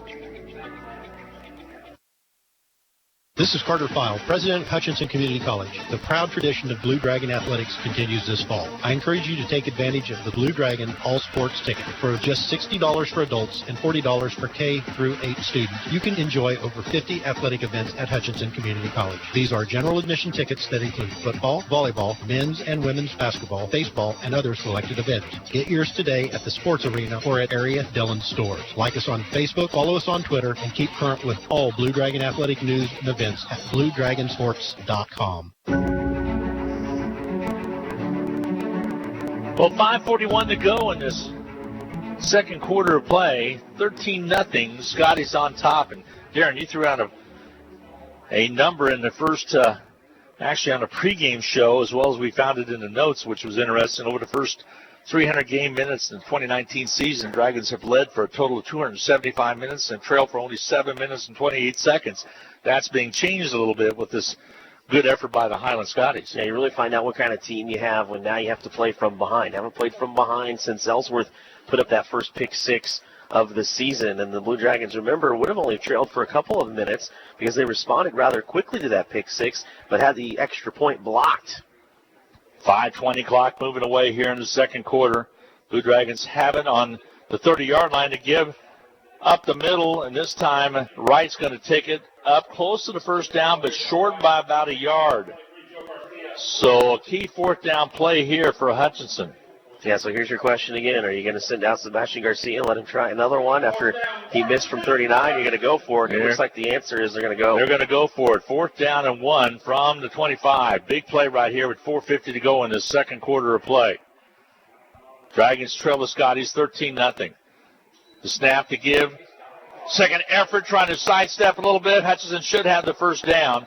This is Carter File, President of Hutchinson Community College. The proud tradition of Blue Dragon athletics continues this fall. I encourage you to take advantage of the Blue Dragon All Sports ticket. For just $60 for adults and $40 for K through 8 students, you can enjoy over 50 athletic events at Hutchinson Community College. These are general admission tickets that include football, volleyball, men's and women's basketball, baseball, and other selected events. Get yours today at the sports arena or at area Dillon stores. Like us on Facebook, follow us on Twitter, and keep current with all Blue Dragon athletic news and events at BlueDragonSports.com. Well, 5:41 to go in this second quarter of play. 13-0. Scotty's on top. And Darren, you threw out a number in the first, actually on a pregame show, as well as we found it in the notes, which was interesting. Over the first 300 game minutes in the 2019 season, Dragons have led for a total of 275 minutes and trailed for only 7 minutes and 28 seconds. That's being changed a little bit with this good effort by the Highland Scotties. Yeah, you really find out what kind of team you have when now you have to play from behind. Haven't played from behind since Ellsworth put up that first pick 6 of the season. And the Blue Dragons, remember, would have only trailed for a couple of minutes because they responded rather quickly to that pick 6, but had the extra point blocked. 5:20 clock moving away here in the second quarter. Blue Dragons have it on the 30-yard line to give up the middle, and this time Wright's going to take it up close to the first down, but short by about a yard. So a key 4th down play here for Hutchinson. Yeah, so here's your question again. Are you going to send out Sebastian Garcia and let him try another one after he missed from 39? You're going to go for it. It looks like the answer is they're going to go. They're going to go for it. 4th down and 1 from the 25. Big play right here with 4:50 to go in the second quarter of play. Dragons trail the Scotties 13-0. The snap to give. Second effort, trying to sidestep a little bit. Hutchinson should have the first down,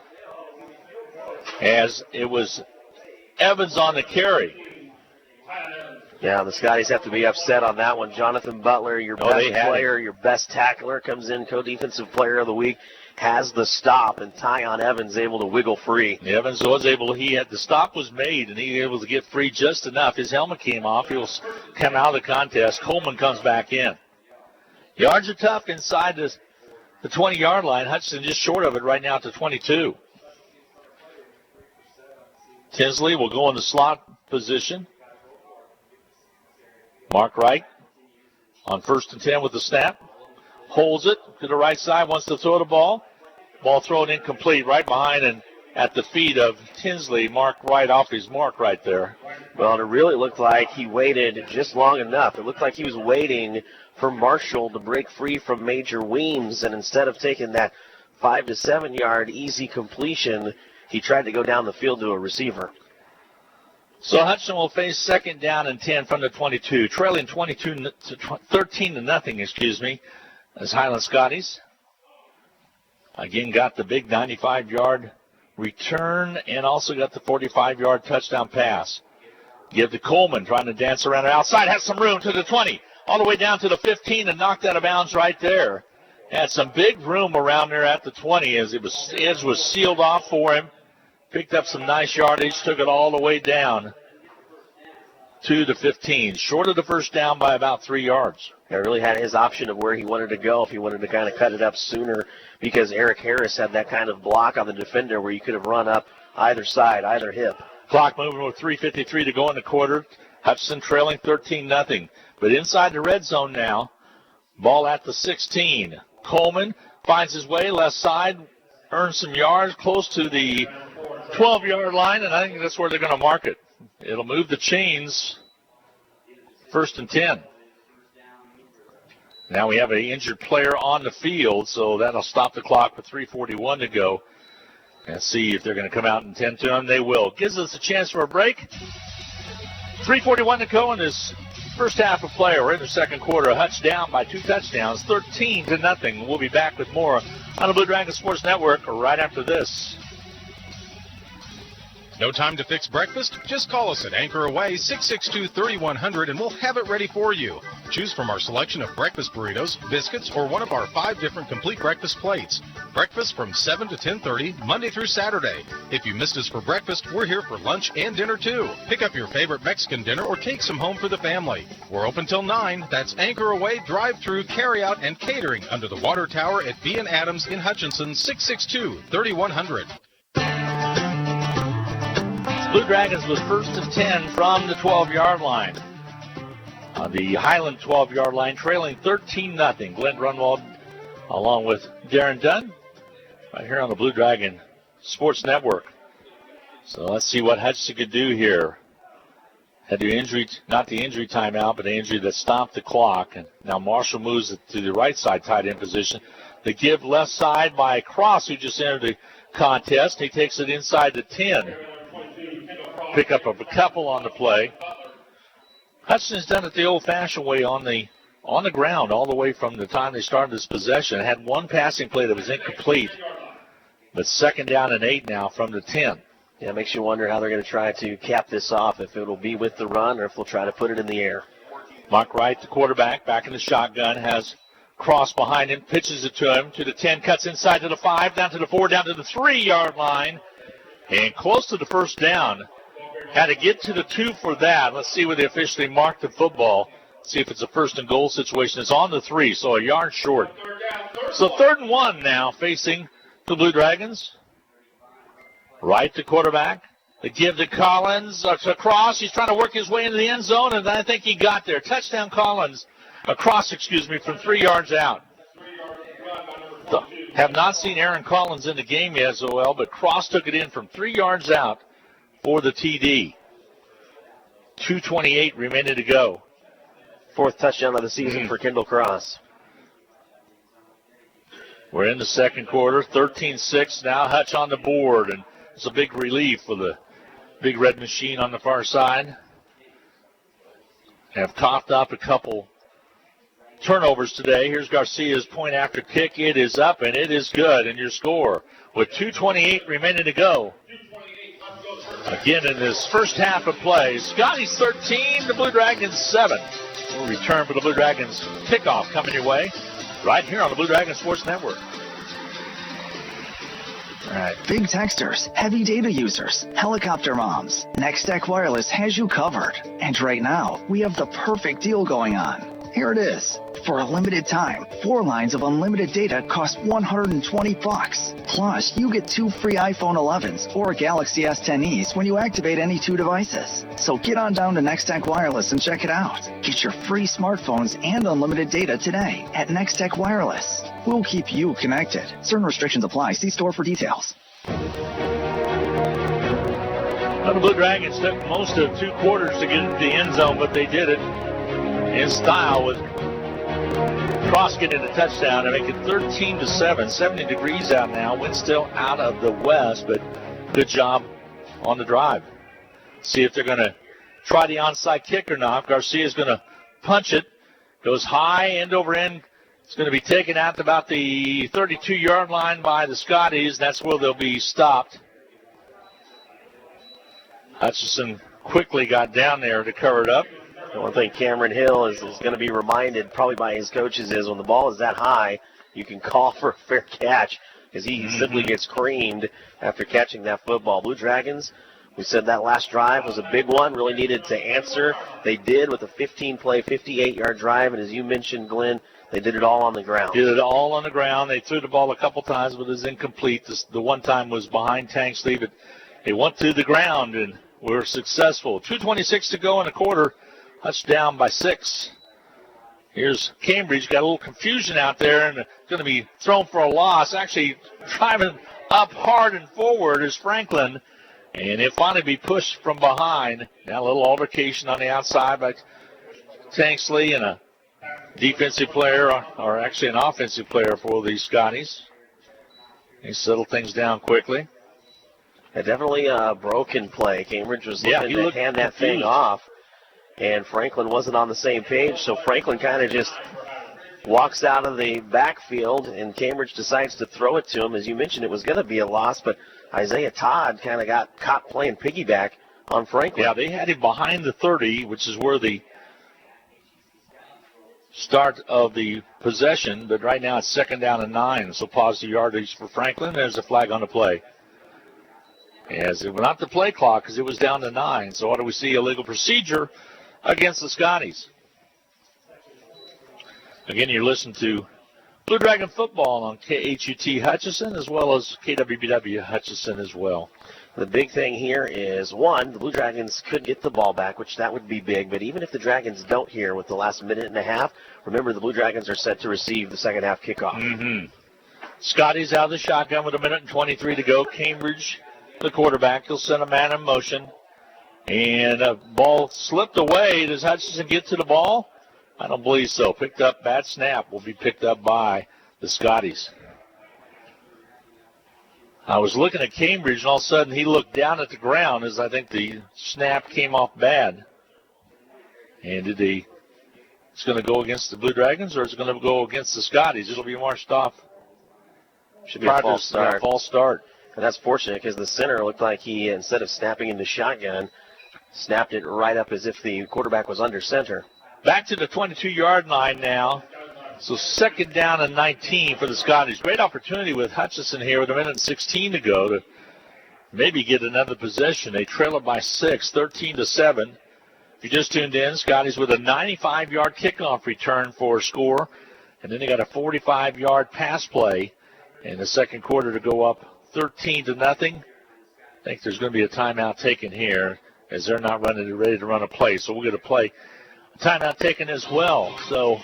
as it was Evans on the carry. Yeah, the Scotties have to be upset on that one. Jonathan Butler, your best player, your best tackler, comes in co-defensive player of the week, has the stop, and Tyon Evans able to wiggle free. Evans was able, the stop was made, and he was able to get free just enough. His helmet came off. He'll come out of the contest. Coleman comes back in. Yards are tough inside the 20-yard line. Hutchinson just short of it right now to 22. Tinsley will go in the slot position. Mark Wright on 1st and 10 with the snap. Holds it to the right side, wants to throw the ball. Ball thrown incomplete right behind and at the feet of Tinsley. Mark Wright off his mark right there. Well, it really looked like he waited just long enough. It looked like he was waiting for Marshall to break free from Major Weems, and instead of taking that 5 to 7 yard easy completion, he tried to go down the field to a receiver. So Hutchinson will face 2nd down and 10 from the 22, trailing 13-0, as Highland Scotties again got the big 95-yard return and also got the 45-yard touchdown pass. Give to Coleman, trying to dance around the outside, has some room to the 20, all the way down to the 15 and knocked out of bounds right there. Had some big room around there at the 20 as edge was sealed off for him. Picked up some nice yardage, took it all the way down 2 to 15. Short of the first down by about 3 yards. He really had his option of where he wanted to go if he wanted to kind of cut it up sooner, because Eric Harris had that kind of block on the defender where you could have run up either side, either hip. Clock moving with 3:53 to go in the quarter. Hutchinson trailing 13-0. But inside the red zone now. Ball at the 16. Coleman finds his way left side, earns some yards close to the 12-yard line, and I think that's where they're going to mark it. It'll move the chains. 1st and 10. Now we have an injured player on the field, so that'll stop the clock with 3:41 to go. And see if they're going to come out and tend to them. They will. Gives us a chance for a break. 3:41 to go in this first half of play. We're in the second quarter. Hutch down by 2 touchdowns, 13-0. We'll be back with more on the Blue Dragon Sports Network right after this. No time to fix breakfast? Just call us at Anchor Away 662-3100 and we'll have it ready for you. Choose from our selection of breakfast burritos, biscuits, or one of our 5 different complete breakfast plates. Breakfast from 7 to 10:30, Monday through Saturday. If you missed us for breakfast, we're here for lunch and dinner too. Pick up your favorite Mexican dinner or take some home for the family. We're open till 9. That's Anchor Away, drive-through, carry-out, and catering under the water tower at B&. Adams in Hutchinson, 662-3100. Blue Dragons with 1st and 10 from the 12-yard line. On the Highland 12-yard line, trailing 13-0. Glenn Grunwald along with Darren Dunn right here on the Blue Dragon Sports Network. So let's see what Hutchinson could do here. Had the injury, not the injury timeout, but the injury that stopped the clock. And now Marshall moves it to the right side tight end position. The give left side by Cross, who just entered the contest. He takes it inside the 10. Pick up a couple on the play. Hutchinson's done it the old-fashioned way on the ground all the way from the time they started this possession. Had one passing play that was incomplete, but 2nd down and 8 now from the 10. Yeah, it makes you wonder how they're going to try to cap this off, if it'll be with the run or if they'll try to put it in the air. Mark Wright, the quarterback, back in the shotgun, has Cross behind him, pitches it to him, to the 10, cuts inside to the 5, down to the 4, down to the 3-yard line, and close to the first down. Had to get to the 2 for that. Let's see where they officially marked the football. See if it's a 1st and goal situation. It's on the 3, so a yard short. So 3rd and 1 now facing the Blue Dragons. Right to quarterback. The give to Collins. Across. He's trying to work his way into the end zone, and I think he got there. Touchdown Collins. Across, from 3 yards out. Have not seen Aaron Collins in the game yet as well, but Cross took it in from 3 yards out for the TD. 2:28 remaining to go. 4th touchdown of the season for Kendall Cross. We're in the second quarter. 13-6 now. Hutch on the board, and it's a big relief for the Big Red Machine on the far side. Have coughed up a couple turnovers today. Here's Garcia's point after kick. It is up, and it is good. And your score with 2:28 remaining to go. Again, in this first half of play, Scotties 13, the Blue Dragons 7. We'll return for the Blue Dragons kickoff coming your way right here on the Blue Dragon Sports Network. All right. Big texters, heavy data users, helicopter moms. Nextech Wireless has you covered. And right now, we have the perfect deal going on. Here it is. For a limited time, 4 lines of unlimited data cost $120. Plus, you get 2 free iPhone 11s or Galaxy S10es when you activate any 2 devices. So get on down to Nextech Wireless and check it out. Get your free smartphones and unlimited data today at Nextech Wireless. We'll keep you connected. Certain restrictions apply. See store for details. Well, the Blue Dragons took most of 2 quarters to get into the end zone, but they did it in style with Cross getting a touchdown to make it 13-7. 70 degrees out now. Wind still out of the west, but good job on the drive. See if they're going to try the onside kick or not. Garcia's going to punch it. Goes high, end over end. It's going to be taken out to about the 32-yard line by the Scotties. That's where they'll be stopped. Hutchinson quickly got down there to cover it up. The one thing Cameron Hill is going to be reminded probably by his coaches is when the ball is that high, you can call for a fair catch because he simply gets creamed after catching that football. Blue Dragons We said that last drive was a big one, really needed to answer. They did with a 15-play, 58-yard drive, and as you mentioned, Glenn, they did it all on the ground. Did it all on the ground. They threw the ball a couple times, but it was incomplete. The one time was behind Tanksley, but they went to the ground and were successful. 2:26 to go in the quarter. Hutch down by 6. Here's Cambridge. Got a little confusion out there and going to be thrown for a loss. Actually driving up hard and forward is Franklin. And it'll finally be pushed from behind. Now a little altercation on the outside by Tanksley and a defensive player, or actually an offensive player for the Scotties. They settle things down quickly. Definitely a broken play. Cambridge was looking to hand that thing off, and Franklin wasn't on the same page, so Franklin kind of just walks out of the backfield, and Cambridge decides to throw it to him. As you mentioned, it was going to be a loss, but Isaiah Todd kind of got caught playing piggyback on Franklin. Yeah, they had him behind the 30, which is where the start of the possession, but right now it's 2nd down and 9, so positive yardage for Franklin. There's a flag on the play. As it went out the play clock because it was down to 9, so what do we see? Illegal procedure against the Scotties. Again, you're listening to Blue Dragon football on KHUT Hutchinson as well as KWBW Hutchinson as well. The big thing here is, one, the Blue Dragons could get the ball back, which that would be big, but even if the Dragons don't here with the last minute and a half, remember the Blue Dragons are set to receive the second half kickoff. Mm-hmm. Scotties out of the shotgun with 1:23 to go. Cambridge, the quarterback, he'll send a man in motion. And a ball slipped away. Does Hutchinson get to the ball? I don't believe so. Picked up, bad snap will be picked up by the Scotties. I was looking at Cambridge, and all of a sudden he looked down at the ground as I think the snap came off bad. And it's going to go against the Blue Dragons, or it's going to go against the Scotties? It'll be marched off. Should be a false start. False start. And that's fortunate because the center looked like he, instead of snapping into shotgun, snapped it right up as if the quarterback was under center. Back to the 22-yard line now. So 2nd down and 19 for the Scotties. Great opportunity with Hutchinson here with 1:16 to go to maybe get another possession. They trail it by 6, 13-7. If you just tuned in, Scotties with a 95-yard kickoff return for a score. And then they got a 45-yard pass play in the second quarter to go up 13-0. I think there's going to be a timeout taken here as they're not ready to run a play. So we'll get a play. A timeout taken as well. So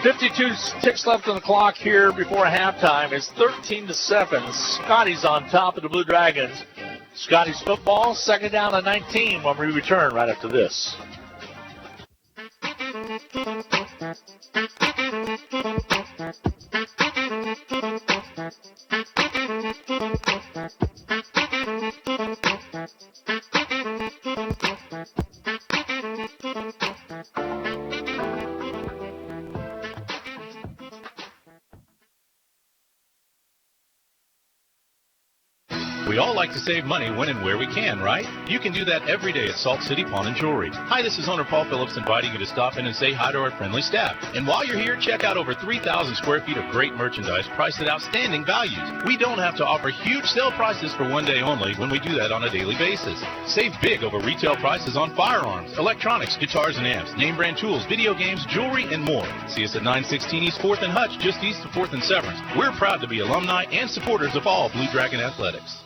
52 ticks left on the clock here before halftime. It's 13-7. Scotties on top of the Blue Dragons. Scotties football, 2nd down and 19 when we return right after this. We all like to save money when and where we can, right? You can do that every day at Salt City Pawn and Jewelry. Hi, this is owner Paul Phillips inviting you to stop in and say hi to our friendly staff. And while you're here, check out over 3,000 square feet of great merchandise priced at outstanding values. We don't have to offer huge sale prices for one day only when we do that on a daily basis. Save big over retail prices on firearms, electronics, guitars and amps, name brand tools, video games, jewelry, and more. See us at 916 East 4th and Hutch, just east of 4th and Severance. We're proud to be alumni and supporters of all Blue Dragon athletics.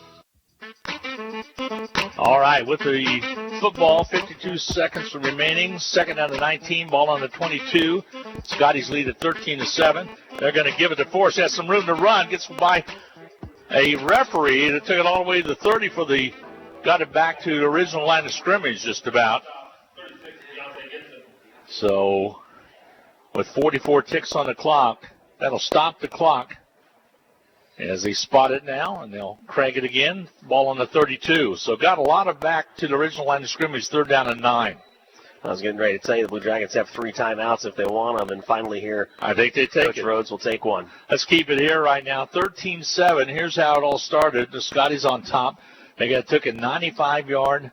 All right, with the football, 52 seconds remaining. 2nd down to 19, ball on the 22. Scotties lead at 13-7. They're going to give it to Forrest. Has some room to run. Gets by a referee that took it all the way to the 30 got it back to the original line of scrimmage just about. So with 44 ticks on the clock, that'll stop the clock. As they spot it now, and they'll crank it again. Ball on the 32. So got a lot of back to the original line of scrimmage, 3rd down and 9. I was getting ready to tell you the Blue Dragons have 3 timeouts if they want them, and finally here, I think they take Coach it. Rhodes will take one. Let's keep it here right now, 13-7. Here's how it all started. The Scotties on top. They took a 95-yard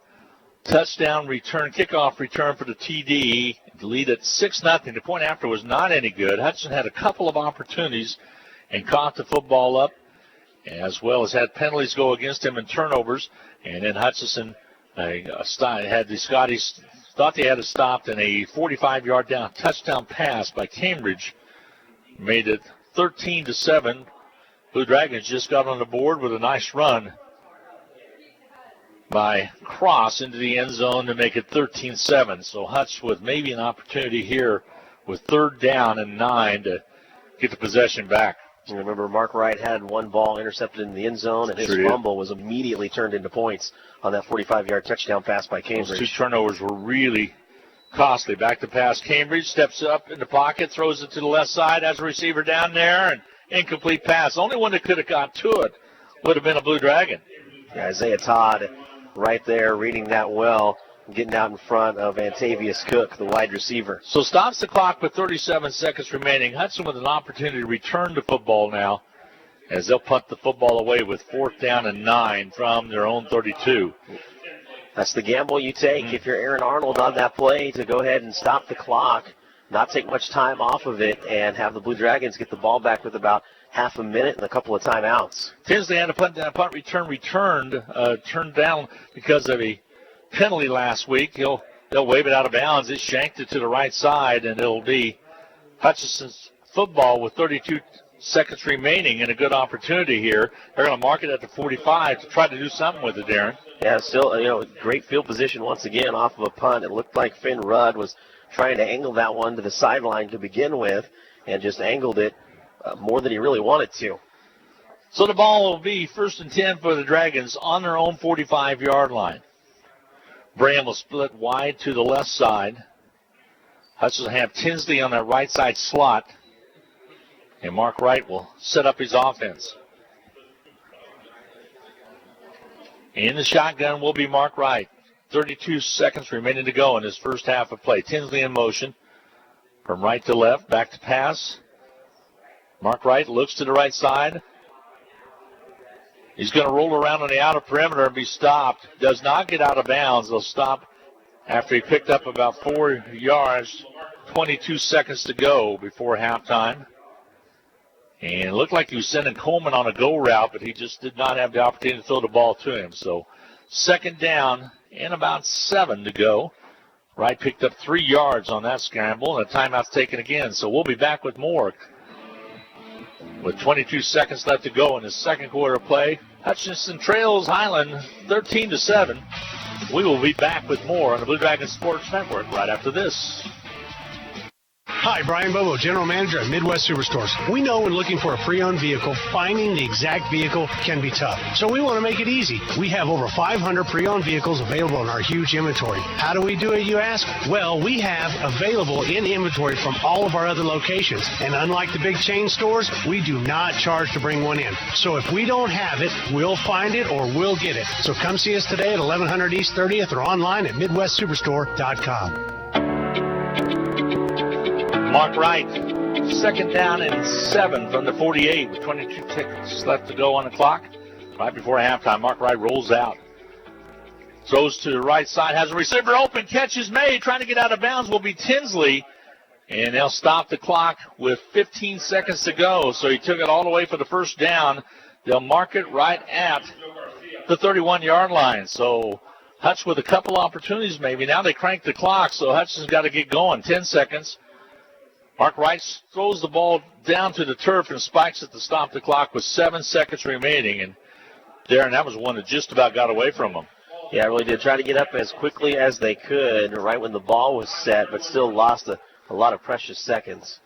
touchdown return, kickoff return for the TD. The lead at 6-0. The point after was not any good. Hutchinson had a couple of opportunities and caught the football up, as well as had penalties go against him and turnovers. And then Hutchinson Had the Scotties thought they had it stopped, and a 45-yard touchdown pass by Cambridge made it 13-7. Blue Dragons just got on the board with a nice run by Cross into the end zone to make it 13-7. So Hutch with maybe an opportunity here with 3rd down and 9 to get the possession back. You remember, Mark Wright had one ball intercepted in the end zone, and his fumble was immediately turned into points on that 45-yard touchdown pass by Cambridge. Those 2 turnovers were really costly. Back to pass. Cambridge steps up in the pocket, throws it to the left side, has a receiver down there, and incomplete pass. The only one that could have got to it would have been a Blue Dragon. Yeah, Isaiah Todd right there reading that well, getting out in front of Antavius Cook, the wide receiver. So stops the clock with 37 seconds remaining. Hudson with an opportunity to return to football now as they'll punt the football away with 4th down and 9 from their own 32. That's the gamble you take if you're Aaron Arnold on that play, to go ahead and stop the clock, not take much time off of it, and have the Blue Dragons get the ball back with about half a minute and a couple of timeouts. Tinsley had a punt return turned down because of a penalty last week. They'll wave it out of bounds. It shanked it to the right side, and it'll be Hutchinson's football with 32 seconds remaining and a good opportunity here. They're going to mark it at the 45 to try to do something with it, Darren. Yeah, still, great field position once again off of a punt. It looked like Finn Rudd was trying to angle that one to the sideline to begin with, and just angled it more than he really wanted to. So the ball will be 1st and 10 for the Dragons on their own 45-yard line. Bram will split wide to the left side. Hutchinson will have Tinsley on that right side slot. And Mark Wright will set up his offense. In the shotgun will be Mark Wright. 32 seconds remaining to go in his first half of play. Tinsley in motion. From right to left, back to pass. Mark Wright looks to the right side. He's going to roll around on the outer perimeter and be stopped. Does not get out of bounds. They'll stop after he picked up about 4 yards. 22 seconds to go before halftime. And it looked like he was sending Coleman on a go route, but he just did not have the opportunity to throw the ball to him. So 2nd down and about 7 to go. Wright picked up 3 yards on that scramble, and a timeout's taken again. So we'll be back with more. With 22 seconds left to go in the second quarter of play, Hutchinson trails Highland 13-7. We will be back with more on the Blue Dragon Sports Network right after this. Hi, Brian Bobo, General Manager at Midwest Superstores. We know when looking for a pre-owned vehicle, finding the exact vehicle can be tough. So we want to make it easy. We have over 500 pre-owned vehicles available in our huge inventory. How do we do it, you ask? Well, we have available in inventory from all of our other locations. And unlike the big chain stores, we do not charge to bring one in. So if we don't have it, we'll find it or we'll get it. So come see us today at 1100 East 30th or online at MidwestSuperstore.com. Mark Wright, 2nd down and 7 from the 48 with 22 seconds left to go on the clock. Right before halftime, Mark Wright rolls out. Throws to the right side, has a receiver open, catch is made. Trying to get out of bounds will be Tinsley. And they'll stop the clock with 15 seconds to go. So he took it all the way for the 1st down. They'll mark it right at the 31-yard line. So Hutch with a couple opportunities maybe. Now they crank the clock, so Hutchinson's got to get going. 10 seconds. Mark Wright throws the ball down to the turf and spikes it to stop the clock with 7 seconds remaining. And Darren, that was one that just about got away from him. Yeah, really did. Try to get up as quickly as they could right when the ball was set, but still lost a lot of precious seconds.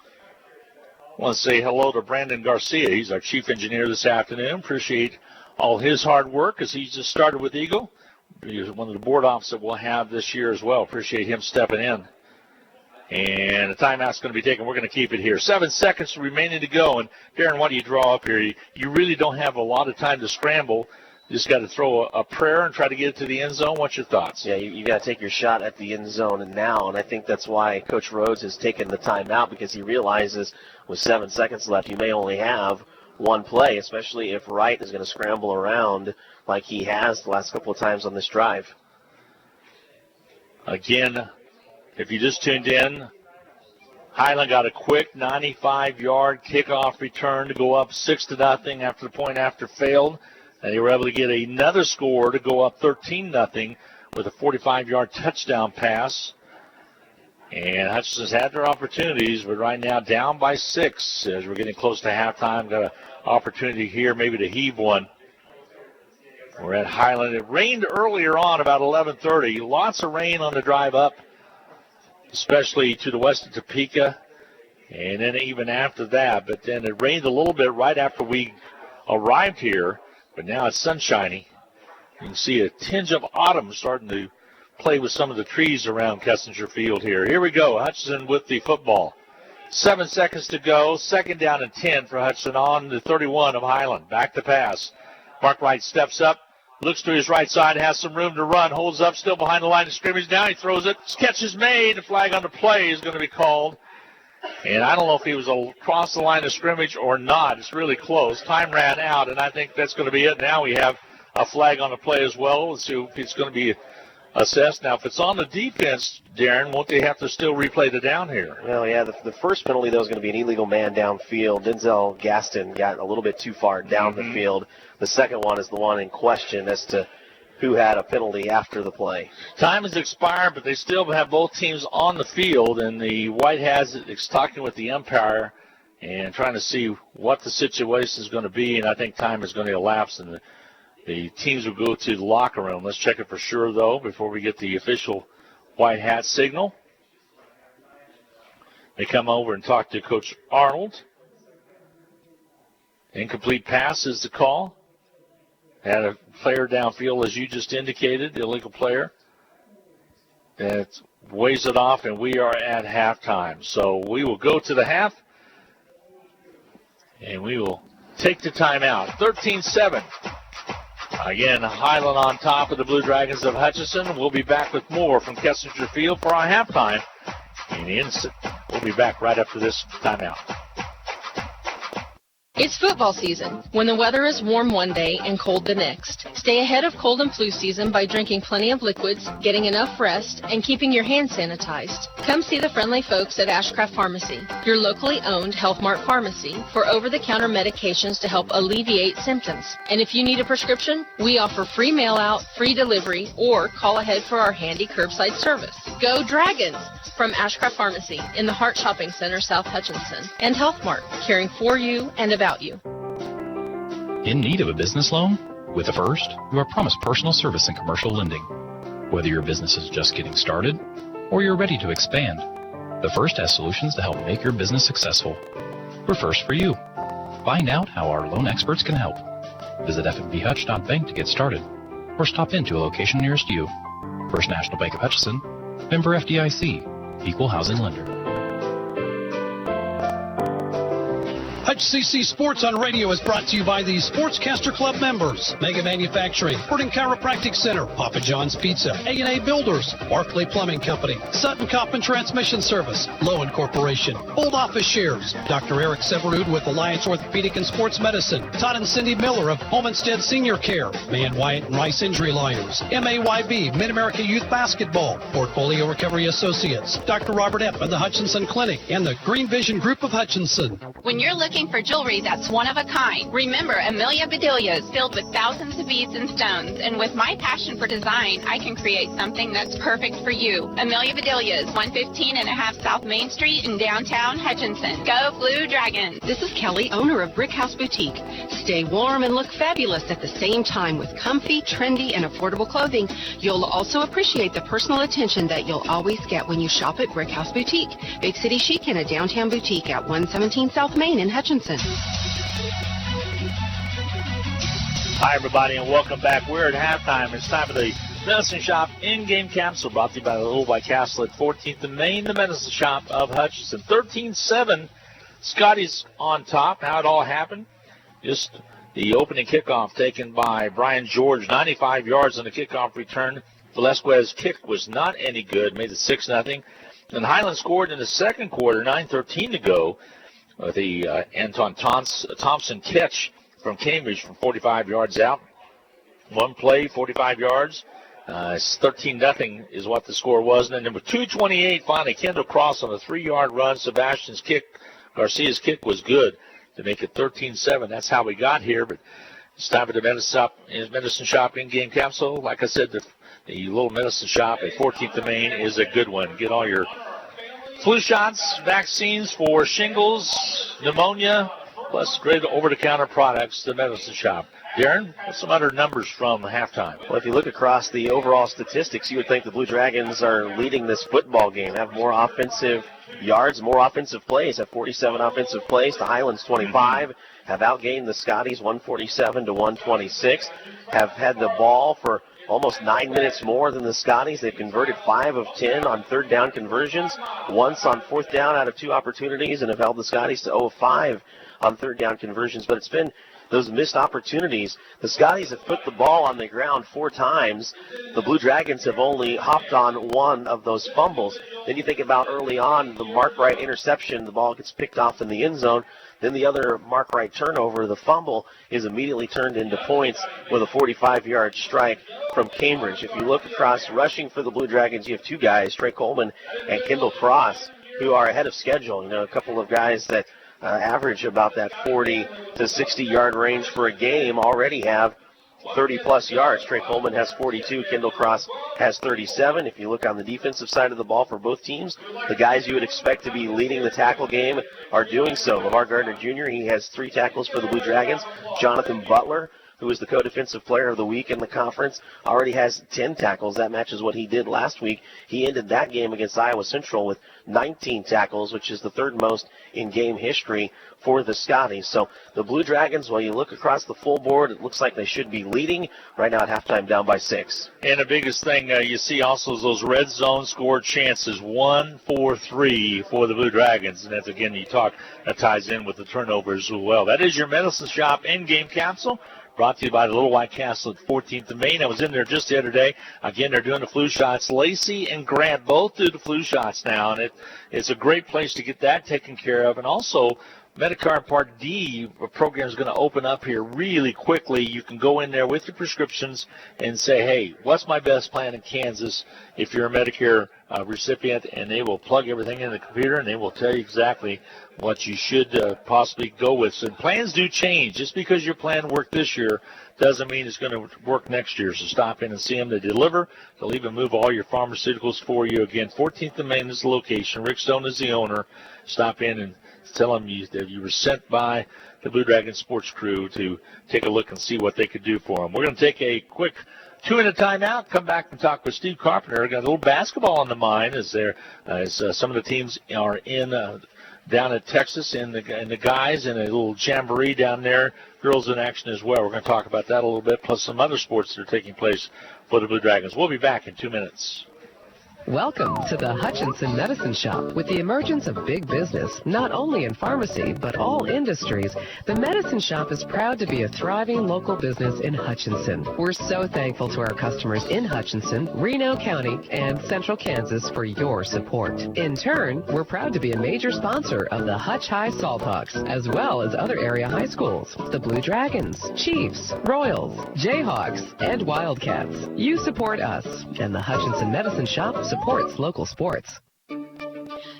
I want to say hello to Brandon Garcia. He's our chief engineer this afternoon. Appreciate all his hard work as he just started with Eagle. He's one of the board ops that we'll have this year as well. Appreciate him stepping in. And the timeout's going to be taken. We're going to keep it here. 7 seconds remaining to go. And, Darren, what do you draw up here? You really don't have a lot of time to scramble. You just got to throw a prayer and try to get it to the end zone. What's your thoughts? Yeah, you got to take your shot at the end zone and now. And I think that's why Coach Rhodes has taken the timeout, because he realizes with 7 seconds left, you may only have one play, especially if Wright is going to scramble around like he has the last couple of times on this drive. Again, if you just tuned in, Highland got a quick 95-yard kickoff return to go up 6-0 after the point after failed. And they were able to get another score to go up 13-0 with a 45-yard touchdown pass. And Hutchinson's had their opportunities, but right now down by 6 as we're getting close to halftime. Got an opportunity here maybe to heave one. We're at Highland. It rained earlier on about 11:30. Lots of rain on the drive up, especially to the west of Topeka. And then even after that. But then it rained a little bit right after we arrived here. But now it's sunshiny. You can see a tinge of autumn starting to play with some of the trees around Kessinger Field here. Here we go. Hutchinson with the football. 7 seconds to go. 2nd down and 10 for Hutchinson on the 31 of Highland. Back to pass. Mark Wright steps up, looks to his right side, has some room to run, holds up, still behind the line of scrimmage. Now he throws it. Catch is made. The flag on the play is going to be called. And I don't know if he was across the line of scrimmage or not. It's really close. Time ran out, and I think that's going to be it. Now we have a flag on the play as well. Let's see if it's going to be assessed. Now, if it's on the defense, Darren, won't they have to still replay the down here? Well, yeah, the first penalty, though, is going to be an illegal man downfield. Denzel Gaston got a little bit too far down the field. The second one is the one in question as to who had a penalty after the play. Time has expired, but they still have both teams on the field, and the White Hats is talking with the umpire and trying to see what the situation is going to be, and I think time is going to elapse, and the teams will go to the locker room. Let's check it for sure, though, before we get the official White Hat signal. They come over and talk to Coach Arnold. Incomplete pass is the call. Had a player downfield, as you just indicated, the illegal player. That weighs it off, and we are at halftime. So we will go to the half, and we will take the timeout. 13-7. Again, Highland on top of the Blue Dragons of Hutchinson. We'll be back with more from Kessinger Field for our halftime. And we'll be back right after this timeout. It's football season, when the weather is warm one day and cold the next. Stay ahead of cold and flu season by drinking plenty of liquids, getting enough rest, and keeping your hands sanitized. Come see the friendly folks at Ashcraft Pharmacy, your locally owned Health Mart pharmacy, for over-the-counter medications to help alleviate symptoms. And if you need a prescription, we offer free mail-out, free delivery, or call ahead for our handy curbside service. Go Dragons! From Ashcraft Pharmacy in the Hart Shopping Center, South Hutchinson, and Health Mart, caring for you and about you. In need of a business loan? With the First, you are promised personal service and commercial lending. Whether your business is just getting started or you're ready to expand, the First has solutions to help make your business successful. We're first for you. Find out how our loan experts can help. Visit fnbhutch.bank to get started or stop into a location nearest you. First National Bank of Hutchinson, member FDIC, equal housing lender. HCC Sports on Radio is brought to you by the Sportscaster Club members, Mega Manufacturing, Horton Chiropractic Center, Papa John's Pizza, A&A Builders, Barclay Plumbing Company, Sutton Coppin Transmission Service, Lowen Corporation, Old Office Shares, Dr. Eric Severud with Alliance Orthopedic and Sports Medicine, Todd and Cindy Miller of Homestead Senior Care, Man Wyatt and Rice Injury Lawyers, MAYB, Mid-America Youth Basketball, Portfolio Recovery Associates, Dr. Robert Epp and the Hutchinson Clinic, and the Green Vision Group of Hutchinson. When you're looking for jewelry that's one of a kind, remember Amelia Bedelia's filled with thousands of beads and stones, and with my passion for design, I can create something that's perfect for you. Amelia Bedelia's, 115.5 South Main Street in downtown Hutchinson. Go Blue Dragons! This is Kelly, owner of Brick House Boutique. Stay warm and look fabulous at the same time with comfy, trendy, and affordable clothing. You'll also appreciate the personal attention that you'll always get when you shop at Brick House Boutique. Big City Chic and a downtown boutique at 117 South Main in Hutchinson. Hi, everybody, and welcome back. We're at halftime. It's time for the Medicine Shop in-game capsule brought to you by the Little White Castle at 14th and Main, the Medicine Shop of Hutchinson. 13-7, Scotties on top. How it all happened? Just the opening kickoff taken by Brian George, 95 yards on the kickoff return. Velasquez's kick was not any good, made it 6-0. And Highland scored in the second quarter, 9:13 to go, with the Anton Thompson catch from Cambridge from 45 yards out. One play, 45 yards. 13-0 is what the score was. And then with 2:28, finally, Kendall Cross on a 3-yard run. Sebastian's kick, Garcia's kick was good to make it 13-7. That's how we got here. But It's time at the Medicine Shop in-game capsule. Like I said, the little Medicine Shop at 14th and Main is a good one. Get all your flu shots, vaccines for shingles, pneumonia, plus great over-the-counter products, the Medicine Shop. Darren, what's some other numbers from halftime? Well, if you look across the overall statistics, you would think the Blue Dragons are leading this football game, have more offensive yards, more offensive plays, have 47 offensive plays to Highland's 25, have outgained the Scotties 147 to 126, have had the ball for almost 9 minutes more than the Scotties. They've converted 5 of 10 on third down conversions, once on fourth down out of 2 opportunities, and have held the Scotties to 0 of 5 on third down conversions. But it's been those missed opportunities. The Scotties have put the ball on the ground 4 times. The Blue Dragons have only hopped on 1 of those fumbles. Then you think about early on the Mark Wright interception. The ball gets picked off in the end zone. Then the other Mark Wright turnover, the fumble, is immediately turned into points with a 45-yard strike from Cambridge. If you look across rushing for the Blue Dragons, you have 2 guys, Trey Coleman and Kendall Cross, who are ahead of schedule. You know, a couple of guys that average about that 40 to 60-yard range for a game already have 30-plus yards. Trey Coleman has 42. Kendall Cross has 37. If you look on the defensive side of the ball for both teams, the guys you would expect to be leading the tackle game are doing so. Lamar Gardner Jr., he has 3 tackles for the Blue Dragons. Jonathan Butler, who is the co-defensive player of the week in the conference, already has 10 tackles. That matches what he did last week. He ended that game against Iowa Central with 19 tackles, which is the 3rd most in game history for the Scotties. So the Blue Dragons, while you look across the full board, it looks like they should be leading. Right now at halftime, down by 6. And the biggest thing you see also is those red zone scored chances, 1-4-3 for the Blue Dragons. And that's, again, that ties in with the turnovers as well. That is your Medicine Shop in-game capsule, brought to you by the Little White Castle at 14th and Main. I was in there just the other day. Again, they're doing the flu shots. Lacey and Grant both do the flu shots now, and it's a great place to get that taken care of. And also, Medicare Part D program is going to open up here really quickly. You can go in there with your prescriptions and say, hey, what's my best plan in Kansas if you're a Medicare recipient, and they will plug everything in the computer, and they will tell you exactly what you should possibly go with. So plans do change. Just because your plan worked this year doesn't mean it's going to work next year. So stop in and see them. They deliver. They'll even move all your pharmaceuticals for you. Again, 14th and Main is the location. Rick Stone is the owner. Stop in and tell them that you were sent by the Blue Dragon Sports Crew to take a look and see what they could do for them. We're going to take a quick 2-minute timeout, come back and talk with Steve Carpenter. Got a little basketball on the mind as some of the teams are down at Texas, and the guys in a little jamboree down there, girls in action as well. We're going to talk about that a little bit, plus some other sports that are taking place for the Blue Dragons. We'll be back in 2 minutes. Welcome to the Hutchinson Medicine Shop. With the emergence of big business, not only in pharmacy, but all industries, the Medicine Shop is proud to be a thriving local business in Hutchinson. We're so thankful to our customers in Hutchinson, Reno County, and Central Kansas for your support. In turn, we're proud to be a major sponsor of the Hutch High Salthawks, as well as other area high schools, the Blue Dragons, Chiefs, Royals, Jayhawks, and Wildcats. You support us, and the Hutchinson Medicine Shop supports local sports.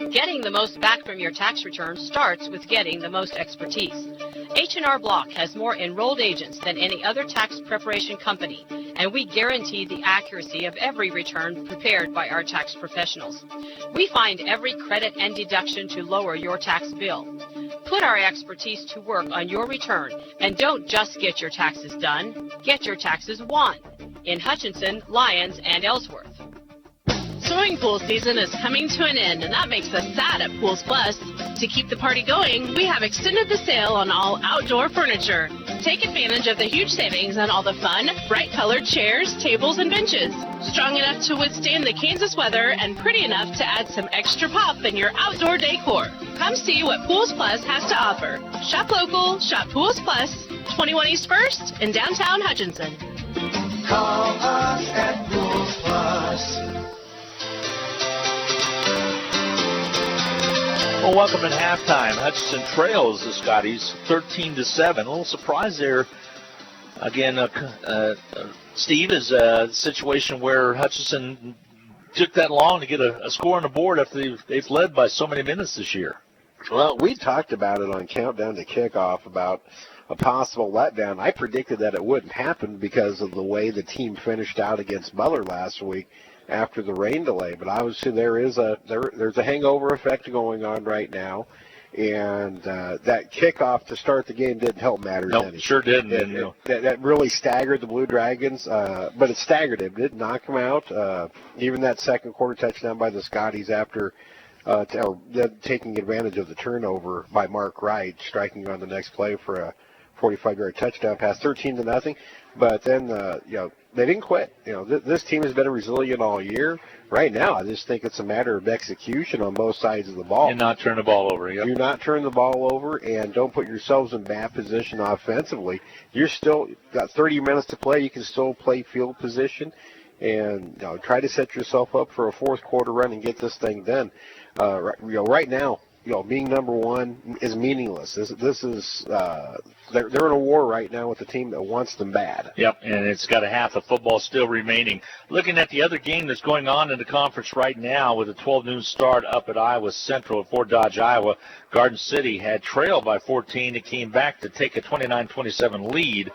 Getting the most back from your tax return starts with getting the most expertise. H&R Block has more enrolled agents than any other tax preparation company, and we guarantee the accuracy of every return prepared by our tax professionals. We find every credit and deduction to lower your tax bill. Put our expertise to work on your return, and don't just get your taxes done, get your taxes won in Hutchinson, Lyons, and Ellsworth. Swimming pool season is coming to an end, and that makes us sad at Pools Plus. To keep the party going, we have extended the sale on all outdoor furniture. Take advantage of the huge savings on all the fun, bright-colored chairs, tables, and benches. Strong enough to withstand the Kansas weather and pretty enough to add some extra pop in your outdoor decor. Come see what Pools Plus has to offer. Shop local, shop Pools Plus, 21 East 1st in downtown Hutchinson. Call us at Pools Plus. Well, welcome at halftime. Hutchinson trails the Scotties 13-7. A little surprise there. Again, Steve, is a situation where Hutchinson took that long to get a score on the board after they've led by so many minutes this year. Well, we talked about it on Countdown to Kickoff about a possible letdown. I predicted that it wouldn't happen because of the way the team finished out against Butler last week after the rain delay. But obviously there's a hangover effect going on right now. And that kickoff to start the game didn't help matters any. Sure didn't. That really staggered the Blue Dragons, but it staggered them. It didn't knock them out. Even that second quarter touchdown by the Scotties after taking advantage of the turnover by Mark Wright, striking on the next play for a 45-yard touchdown pass, 13-0. But then, they didn't quit. This team has been resilient all year. Right now, I just think it's a matter of execution on both sides of the ball. And not turn the ball over. Yep. Do not turn the ball over, and don't put yourselves in bad position offensively. You're still got 30 minutes to play. You can still play field position, and try to set yourself up for a fourth quarter run and get this thing done. Right now, being number one is meaningless. This is they're in a war right now with the team that wants them bad. Yep, and it's got a half of football still remaining. Looking at the other game that's going on in the conference right now with a 12 noon start up at Iowa Central at Fort Dodge, Iowa, Garden City had trailed by 14. It came back to take a 29-27 lead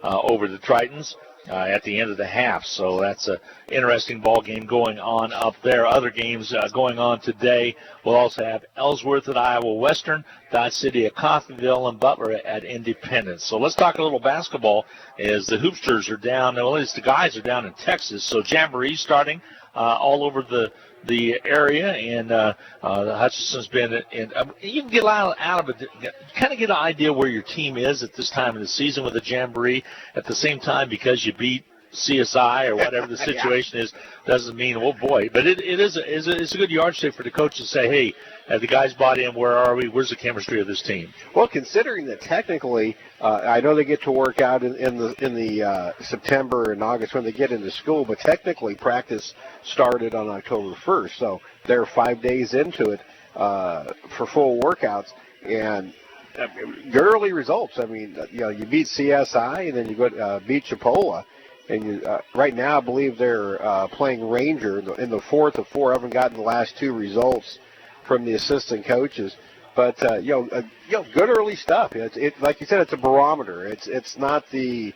over the Tritons at the end of the half. So that's an interesting ball game going on up there. Other games going on today. We'll also have Ellsworth at Iowa Western, Dodge City at Coffeyville, and Butler at Independence. So let's talk a little basketball as the Hoopsters are down. Well, at least the guys are down in Texas. So Jamboree starting all over the area, and the Hutchinson's been in. You can get out of it, kind of get an idea where your team is at this time of the season with the Jamboree. At the same time, because you beat CSI or whatever the situation is, doesn't mean, oh boy. But it's a good yardstick for the coach to say, hey, the guys bought in. Where are we? Where's the chemistry of this team? Well, considering that technically, I know they get to work out in the September and August when they get into school, but technically practice started on October 1st, so they're 5 days into it for full workouts, and good early results. I mean, you beat CSI and then you go beat Chipola. And you, right now, I believe they're playing Ranger in the fourth of four. I haven't gotten the last two results from the assistant coaches, but good early stuff. It like you said, it's a barometer. It's not the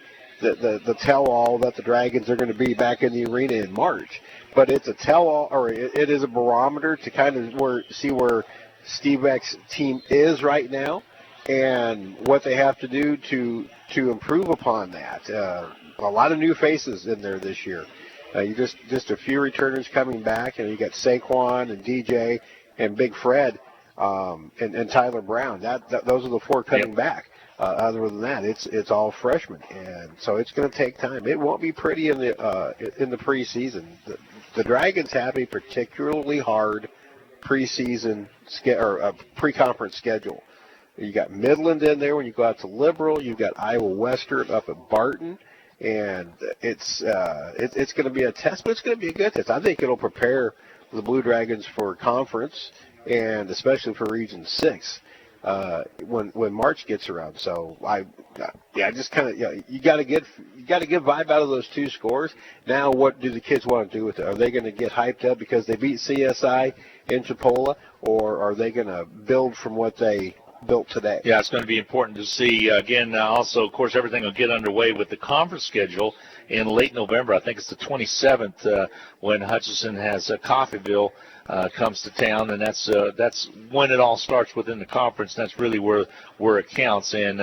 tell-all that the Dragons are going to be back in the arena in March, but it's a tell-all, or it is a barometer to kind of see where Steve Eck's team is right now and what they have to do to improve upon that. A lot of new faces in there this year. You just a few returners coming back, and you got Saquon and DJ and Big Fred and Tyler Brown. Those are the four coming back. Other than that, it's all freshmen, and so it's going to take time. It won't be pretty in the preseason. The Dragons have a particularly hard preseason pre-conference schedule. You got Midland in there when you go out to Liberal. You've got Iowa Western up at Barton. And it's going to be a test, but it's going to be a good test. I think it'll prepare the Blue Dragons for conference, and especially for Region 6 when March gets around. So just kind of you got to get vibe out of those two scores. Now, what do the kids want to do with it? Are they going to get hyped up because they beat CSI in Chipola, or are they going to build from what they built today? Yeah, it's going to be important to see. Again, also, of course, everything will get underway with the conference schedule in late November. I think it's the 27th when Hutchinson has Coffeyville comes to town, and that's when it all starts within the conference. That's really where it counts, and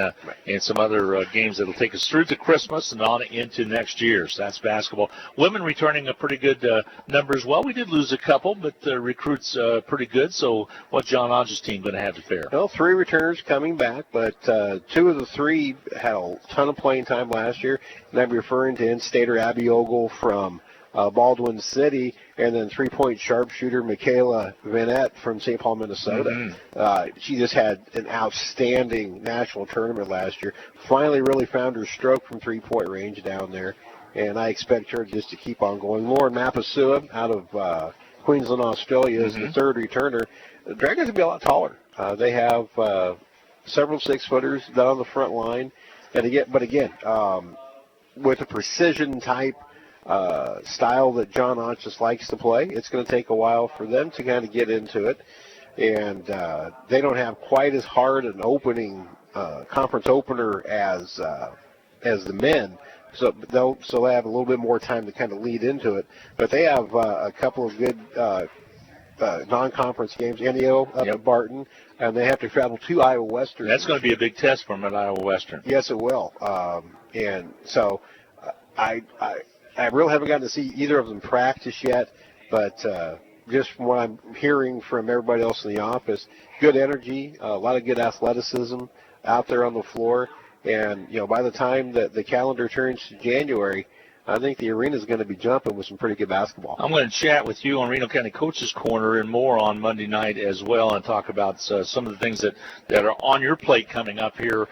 some other games that'll take us through to Christmas and on into next year. So that's basketball. Women returning a pretty good number as well. We did lose a couple, but the recruits pretty good. So what's John Hodges' team going to have to fare? Well, 3 returners coming back, but 2 of the 3 had a ton of playing time last year, and I'm referring to in-stater Abby Ogle from Baldwin City, and then 3-point sharpshooter Michaela Vanette from St. Paul, Minnesota. Mm-hmm. She just had an outstanding national tournament last year. Finally really found her stroke from 3-point range down there, and I expect her just to keep on going. Lauren Mapasua out of Queensland, Australia is the 3rd returner. The Dragons will be a lot taller. They have several 6-footers down on the front line, but again, with a precision type style that John Hodges likes to play, it's going to take a while for them to kind of get into it, and they don't have quite as hard an opening conference opener as the men. So they'll have a little bit more time to kind of lead into it. But they have a couple of good non-conference games. NEO up at Barton, and they have to travel to Iowa Western. That's going to be a big test for them at Iowa Western. Yes, it will. And so I really haven't gotten to see either of them practice yet, but just from what I'm hearing from everybody else in the office, good energy, a lot of good athleticism out there on the floor. And, by the time that the calendar turns to January, I think the arena is going to be jumping with some pretty good basketball. I'm going to chat with you on Reno County Coaches Corner and more on Monday night as well, and talk about some of the things that are on your plate coming up here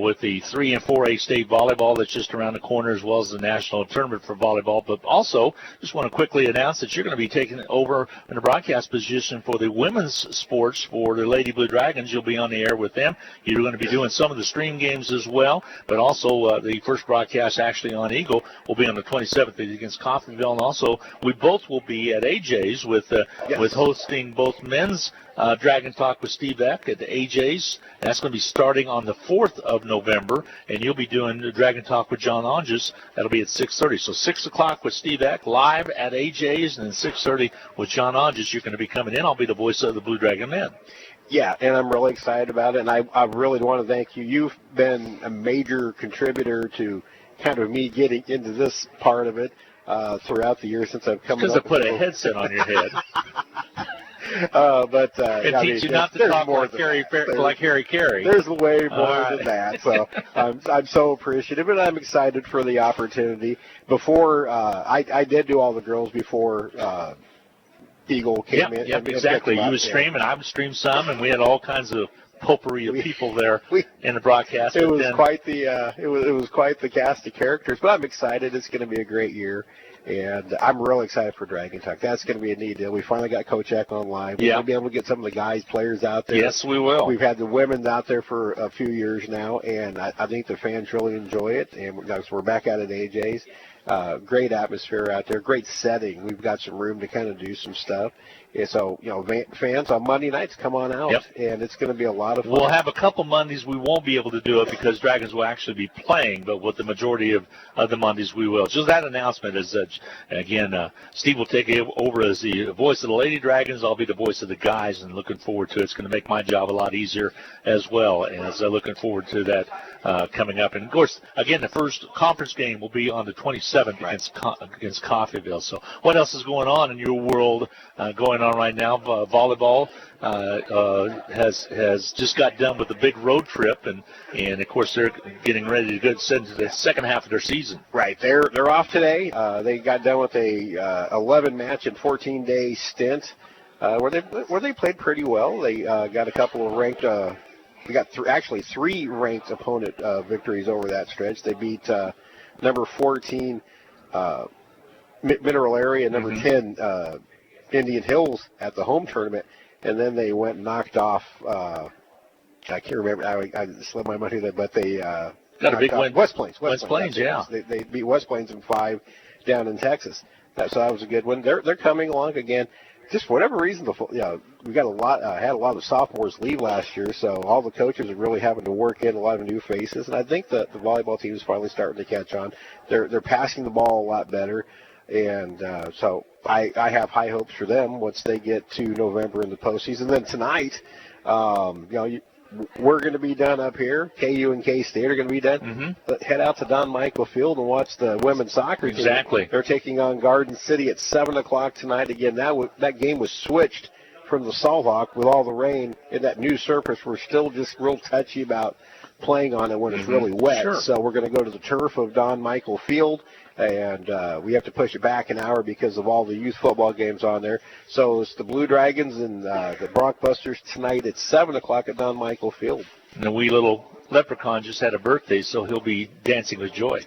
with the 3 and 4A state volleyball that's just around the corner, as well as the national tournament for volleyball. But also, just want to quickly announce that you're going to be taking over in the broadcast position for the women's sports for the Lady Blue Dragons. You'll be on the air with them. You're going to be doing some of the stream games as well, but also the first broadcast actually on Eagle will be on the 27th against Coffeyville, and also we both will be at AJ's with hosting both men's Dragon Talk with Steve Eck at the AJ's. And that's going to be starting on the 4th of November, and you'll be doing the Dragon Talk with John Onges. That'll be at 6:30. So 6 o'clock with Steve Eck live at AJ's, and then 6:30 with John Onges. You're going to be coming in. I'll be the voice of the Blue Dragon men. Yeah, and I'm really excited about it, and I really want to thank you. You've been a major contributor to kind of me getting into this part of it throughout the years since I've come. Because I put a headset on your head. It teach you not to talk like Harry Carey. There's way more than that. So I'm so appreciative, and I'm excited for the opportunity. Before I did do all the girls before Eagle came in. Yep, exactly. You would stream, and I would stream some, and we had all kinds of potpourri of people there in the broadcast. It was quite the cast of characters, but I'm excited. It's going to be a great year, and I'm really excited for Dragon Talk. That's going to be a neat deal. We finally got Coach Eck online. We'll be able to get some of the guys, players out there. Yes, we will. We've had the women out there for a few years now, and I think the fans really enjoy it. And we're back out at AJ's. Great atmosphere out there, great setting. We've got some room to kind of do some stuff. And so, fans on Monday nights, come on out, and it's going to be a lot of fun. We'll have a couple Mondays we won't be able to do it because Dragons will actually be playing, but with the majority of the Mondays we will. Just that announcement is that, again, Steve will take over as the voice of the Lady Dragons. I'll be the voice of the guys, and looking forward to it. It's going to make my job a lot easier as well, as looking forward to that coming up. And, of course, again, the first conference game will be on the 27th against Coffeyville. So what else is going on in your world going on right now? Volleyball has just got done with a big road trip, and of course they're getting ready to go into the second half of their season. Right, they're off today. They got done with a 11-match and 14-day stint where they played pretty well. They got a couple of ranked. We got three ranked opponent victories over that stretch. They beat number 14 Mineral Area, number 10 Indian Hills at the home tournament, and then they went and knocked off. I can't remember. I slipped my mind there, but they got a big win. West Plains. West Plains, yeah. They beat West Plains in 5 down in Texas. So that was a good one. They're coming along again. Just for whatever reason, we got had a lot of sophomores leave last year, so all the coaches are really having to work in a lot of new faces, and I think that the volleyball team is finally starting to catch on. They're passing the ball a lot better, and so I have high hopes for them once they get to November in the postseason. Then tonight, we're going to be done up here. KU and K-State are going to be done. Mm-hmm. Head out to Don Michael Field and watch the women's soccer team. Exactly. They're taking on Garden City at 7 o'clock tonight. Again, that game was switched from the Salthawk with all the rain in that new surface. We're still just real touchy about playing on it when it's really wet. Sure. So we're going to go to the turf of Don Michael Field, and we have to push it back an hour because of all the youth football games on there. So it's the Blue Dragons and the Brockbusters tonight at 7 o'clock at Don Michael Field. And the wee little leprechaun just had a birthday, so he'll be dancing with joy.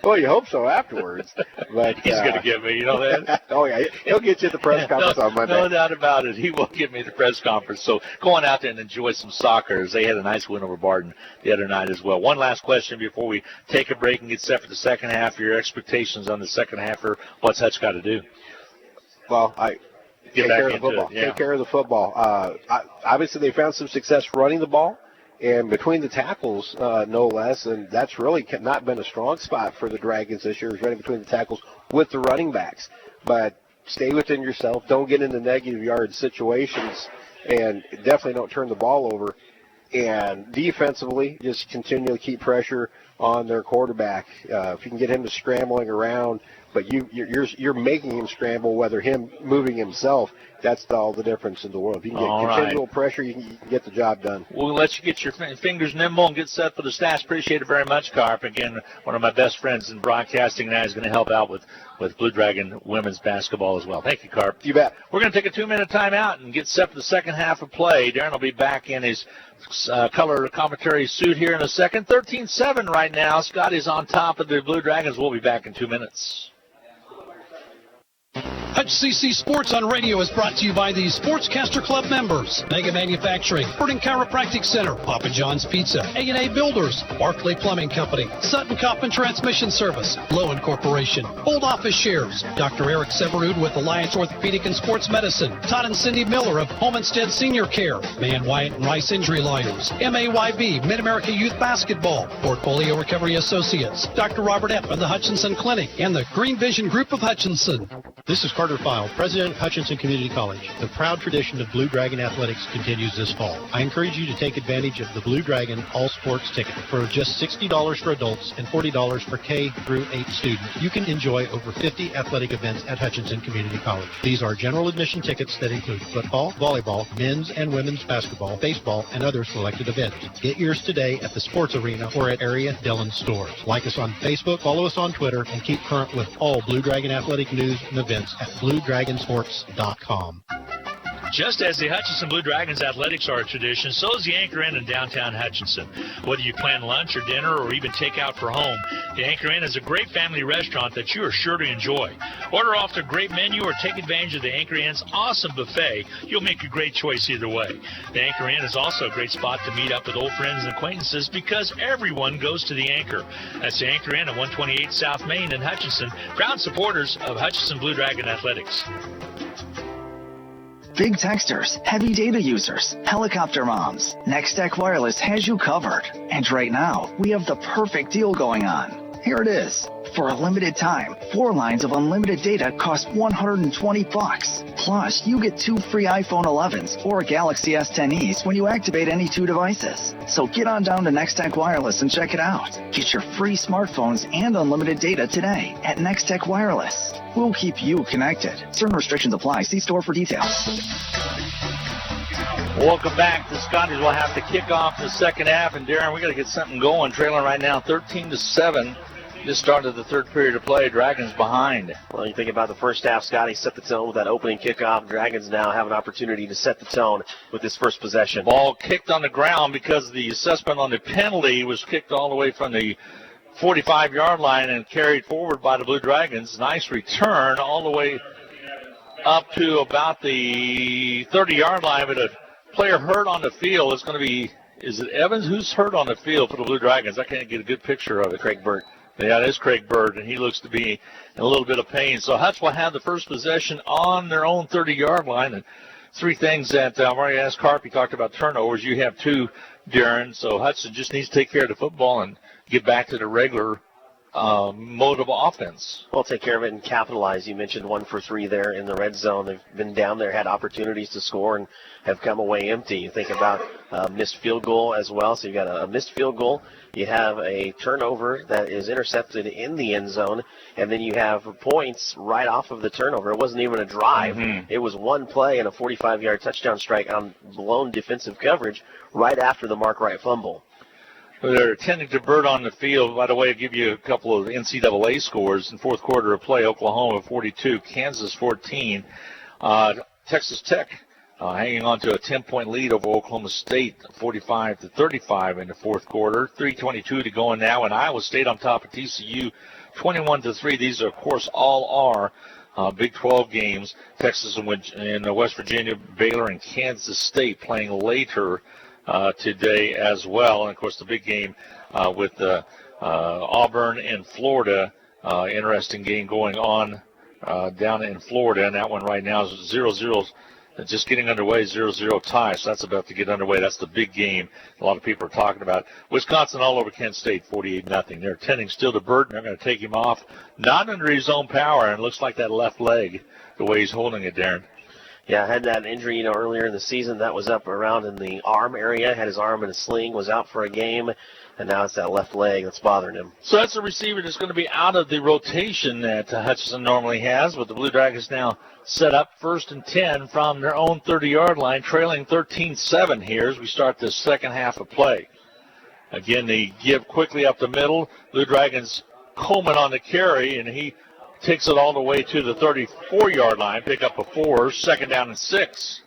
Well, you hope so afterwards. But he's going to get me, you know that? Oh, yeah. He'll get you at the press conference on Monday. No doubt about it. He will get me at the press conference. So go on out there and enjoy some soccer, as they had a nice win over Barton the other night as well. One last question before we take a break and get set for the second half. Your expectations on the second half, or what's Hutch got to do? Well, Get take back care of the into football. it, yeah. Take care of the football. Obviously, they found some success running the ball, and between the tackles, no less, and that's really not been a strong spot for the Dragons this year, is running between the tackles with the running backs. But stay within yourself. Don't get into negative yard situations, and definitely don't turn the ball over. And defensively, just continue to keep pressure on their quarterback. If you can get him to scrambling around, but you're making him scramble, whether him moving himself, that's all the difference in the world. If you can get continual pressure, you can get the job done. We'll let you get your fingers nimble and get set for the stats. Appreciate it very much, Carp. Again, one of my best friends in broadcasting now is going to help out with Blue Dragon women's basketball as well. Thank you, Carp. You bet. We're going to take a 2-minute timeout and get set for the second half of play. Darren will be back in his color commentary suit here in a second. 13-7 right now. Scotty's on top of the Blue Dragons. We'll be back in 2 minutes. HCC Sports on Radio is brought to you by the Sportscaster Club members, Mega Manufacturing, Burton Chiropractic Center, Papa John's Pizza, A&A Builders, Barclay Plumbing Company, Sutton Coffin Transmission Service, Lowen Corporation, Old Office Shares, Dr. Eric Severud with Alliance Orthopedic and Sports Medicine, Todd and Cindy Miller of Homestead Senior Care, Man Wyatt and Rice Injury Lawyers, MAYB, Mid-America Youth Basketball, Portfolio Recovery Associates, Dr. Robert Epp of the Hutchinson Clinic, and the Green Vision Group of Hutchinson. This is Carter File, President of Hutchinson Community College. The proud tradition of Blue Dragon athletics continues this fall. I encourage you to take advantage of the Blue Dragon All Sports Ticket. For just $60 for adults and $40 for K through 8 students, you can enjoy over 50 athletic events at Hutchinson Community College. These are general admission tickets that include football, volleyball, men's and women's basketball, baseball, and other selected events. Get yours today at the sports arena or at area Dillon stores. Like us on Facebook, follow us on Twitter, and keep current with all Blue Dragon athletic news and events at BlueDragonSports.com. Just as the Hutchinson Blue Dragons athletics are a tradition, so is the Anchor Inn in downtown Hutchinson. Whether you plan lunch or dinner or even take out for home, the Anchor Inn is a great family restaurant that you are sure to enjoy. Order off their great menu or take advantage of the Anchor Inn's awesome buffet. You'll make a great choice either way. The Anchor Inn is also a great spot to meet up with old friends and acquaintances because everyone goes to the Anchor. That's the Anchor Inn at 128 South Main in Hutchinson, proud supporters of Hutchinson Blue Dragon athletics. Big texters, heavy data users, helicopter moms, Nextech Wireless has you covered. And right now, we have the perfect deal going on. Here it is. For a limited time, 4 lines of unlimited data cost $120. Plus, you get 2 free iPhone 11s or Galaxy S10es when you activate any 2 devices. So get on down to Nextech Wireless and check it out. Get your free smartphones and unlimited data today at Nextech Wireless. We'll keep you connected. Certain restrictions apply. See store for details. Welcome back. The Scotties will have to kick off the second half. And Darren, we got to get something going. Trailing right now 13-7. Just started the third period of play. Dragons behind. Well, you think about the first half, Scotty set the tone with that opening kickoff. Dragons now have an opportunity to set the tone with this first possession. Ball kicked on the ground because the assessment on the penalty was kicked all the way from the 45-yard line and carried forward by the Blue Dragons. Nice return all the way up to about the 30-yard line, but a player hurt on the field. It's going to be, is it Evans? Who's hurt on the field for the Blue Dragons? I can't get a good picture of it. Craig Burt. Yeah, it is Craig Bird, and he looks to be in a little bit of pain. So Hutch will have the first possession on their own 30-yard line. And 3 things that I've already asked Carp. He talked about turnovers. You have 2, Darren. So Hudson just needs to take care of the football and get back to the regular mode of offense. Well, take care of it and capitalize. You mentioned 1 for 3 there in the red zone. They've been down there, had opportunities to score, and have come away empty. You think about missed field goal as well. So you've got a missed field goal. You have a turnover that is intercepted in the end zone, and then you have points right off of the turnover. It wasn't even a drive. It was 1 play and a 45-yard touchdown strike on blown defensive coverage right after the Mark Wright fumble. They're tending to bird on the field. By the way, I'll give you a couple of NCAA scores. In fourth quarter of play, Oklahoma 42, Kansas 14. Texas Tech hanging on to a 10-point lead over Oklahoma State, 45-35 in the fourth quarter. 3:22 to go now, and Iowa State on top of TCU, 21-3. These, of course, all are Big 12 games. Texas and West Virginia, Baylor, and Kansas State playing later today as well. And, of course, the big game with Auburn and Florida. Interesting game going on down in Florida. And that one right now is 0-0 just getting underway, 0-0 tie, so that's about to get underway. That's the big game a lot of people are talking about. Wisconsin all over Kent State, 48-0. They're tending still to Burton. They're going to take him off, not under his own power, and it looks like that left leg, the way he's holding it, Darren. Yeah, had that injury, earlier in the season. That was up around in the arm area. Had his arm in a sling, was out for a game, and now it's that left leg that's bothering him. So that's a receiver that's going to be out of the rotation that Hutchinson normally has, but the Blue Dragons now set up 1st and 10 from their own 30-yard line, trailing 13-7 here as we start the second half of play. Again, they give quickly up the middle. Blue Dragons, Coleman on the carry, and he takes it all the way to the 34-yard line, pick up a 4, 2nd down and 6.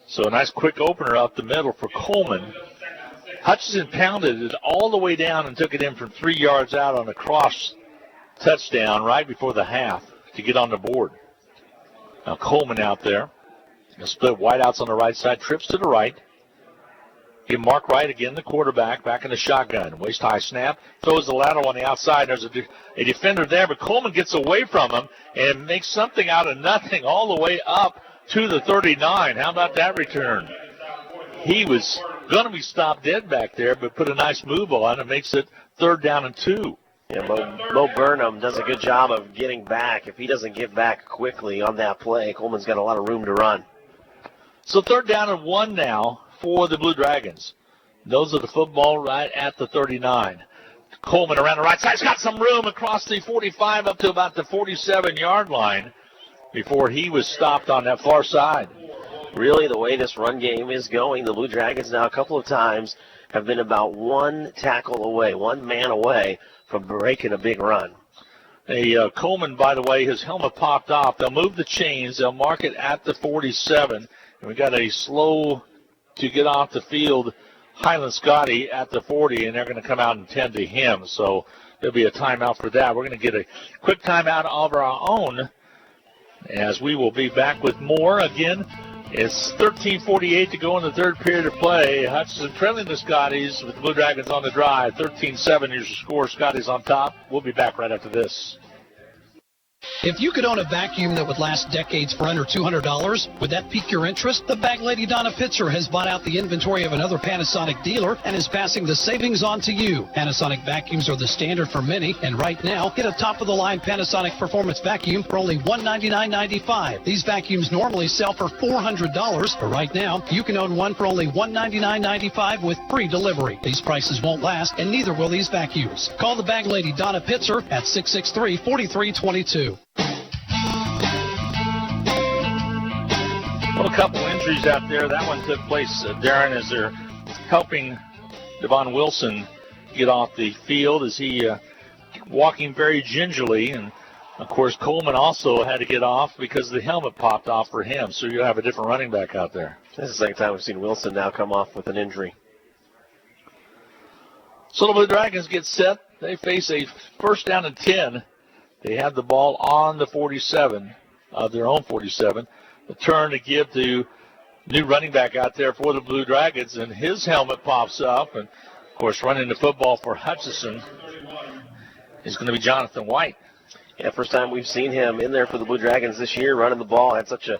So a nice quick opener up the middle for Coleman. Hutchinson pounded it all the way down and took it in from 3 yards out on a cross touchdown right before the half to get on the board. Now Coleman out there. He'll split wideouts on the right side, trips to the right. Give Mark Wright again, the quarterback, back in the shotgun. Waist-high snap, throws the lateral on the outside. There's a defender there, but Coleman gets away from him and makes something out of nothing all the way up to the 39. How about that return? He was going to be stopped dead back there, but put a nice move on and makes it 3rd down and 2. Yeah, Mo Burnham does a good job of getting back. If he doesn't get back quickly on that play, Coleman's got a lot of room to run. So 3rd down and 1 now for the Blue Dragons. Those are the football right at the 39. Coleman around the right side. He's got some room across the 45 up to about the 47-yard line before he was stopped on that far side. Really, the way this run game is going, the Blue Dragons now a couple of times have been about 1 tackle away, 1 man away from breaking a big run. Coleman, by the way, his helmet popped off. They'll move the chains. They'll mark it at the 47. And we got a slow to get off the field Highland Scotty at the 40, and they're going to come out and tend to him. So there'll be a timeout for that. We're going to get a quick timeout of our own as we will be back with more. Again, it's 13:48 to go in the 3rd period of play. Hutchinson trailing the Scotties with the Blue Dragons on the drive. 13-7 is the score. Scotties on top. We'll be back right after this. If you could own a vacuum that would last decades for under $200, would that pique your interest? The bag lady Donna Pitzer has bought out the inventory of another Panasonic dealer and is passing the savings on to you. Panasonic vacuums are the standard for many, and right now, get a top-of-the-line Panasonic Performance vacuum for only $199.95. These vacuums normally sell for $400, but right now, you can own one for only $199.95 with free delivery. These prices won't last, and neither will these vacuums. Call the bag lady Donna Pitzer at 663-4322. Well, a couple injuries out there. That one took place, Darren, as they're helping Devon Wilson get off the field as he walking very gingerly. And, of course, Coleman also had to get off because the helmet popped off for him. So you'll have a different running back out there. This is the second time we've seen Wilson now come off with an injury. So the Blue Dragons get set. They face a 1st down and 10. They have the ball on the 47, of their own 47. The turn to give to new running back out there for the Blue Dragons, and his helmet pops up. And, of course, running the football for Hutchinson is going to be Jonathan White. Yeah, first time we've seen him in there for the Blue Dragons this year, running the ball. Had such a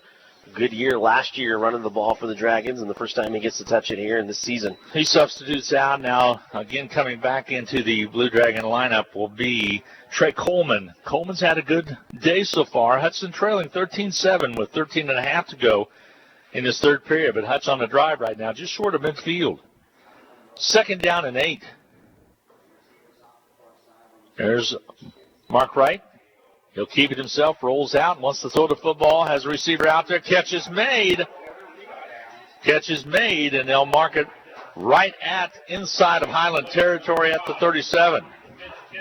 good year last year running the ball for the Dragons, and the first time he gets to touch it here in this season. He substitutes out now. Again, coming back into the Blue Dragon lineup will be Trey Coleman. Coleman's had a good day so far. Hutchinson trailing 13-7 with 13.5 to go in this 3rd period, but Hutch on the drive right now, just short of midfield. 2nd down and 8. There's Mark Wright. He'll keep it himself, rolls out, wants to throw the football, has a receiver out there, catch is made. Catch is made, and they'll mark it right at inside of Highland territory at the 37.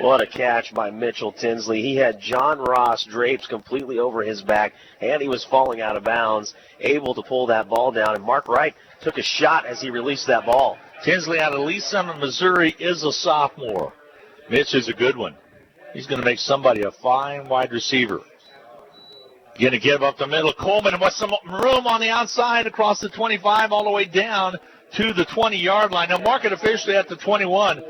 What a catch by Mitchell Tinsley. He had John Ross drapes completely over his back, and he was falling out of bounds, able to pull that ball down, and Mark Wright took a shot as he released that ball. Tinsley out of Lee Summit, Missouri, is a sophomore. Mitch is a good one. He's going to make somebody a fine wide receiver. Going to give up the middle. Coleman with some room on the outside across the 25 all the way down to the 20-yard line. Now mark it officially at the 21.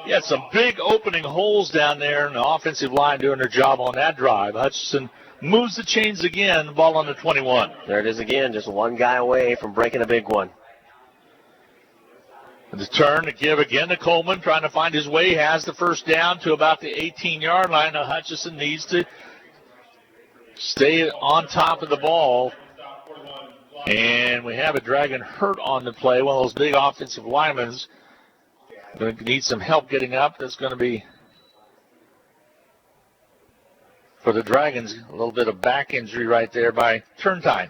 He had some big opening holes down there, and the offensive line doing their job on that drive. Hutchinson moves the chains again, ball on the 21. There it is again, just one guy away from breaking a big one. The turn to give again to Coleman, trying to find his way. He has the first down to about the 18-yard line. Now Hutchinson needs to stay on top of the ball. And we have a Dragon hurt on the play. One of those big offensive linemen going to need some help getting up. That's going to be, for the Dragons, a little bit of back injury right there by Turntine.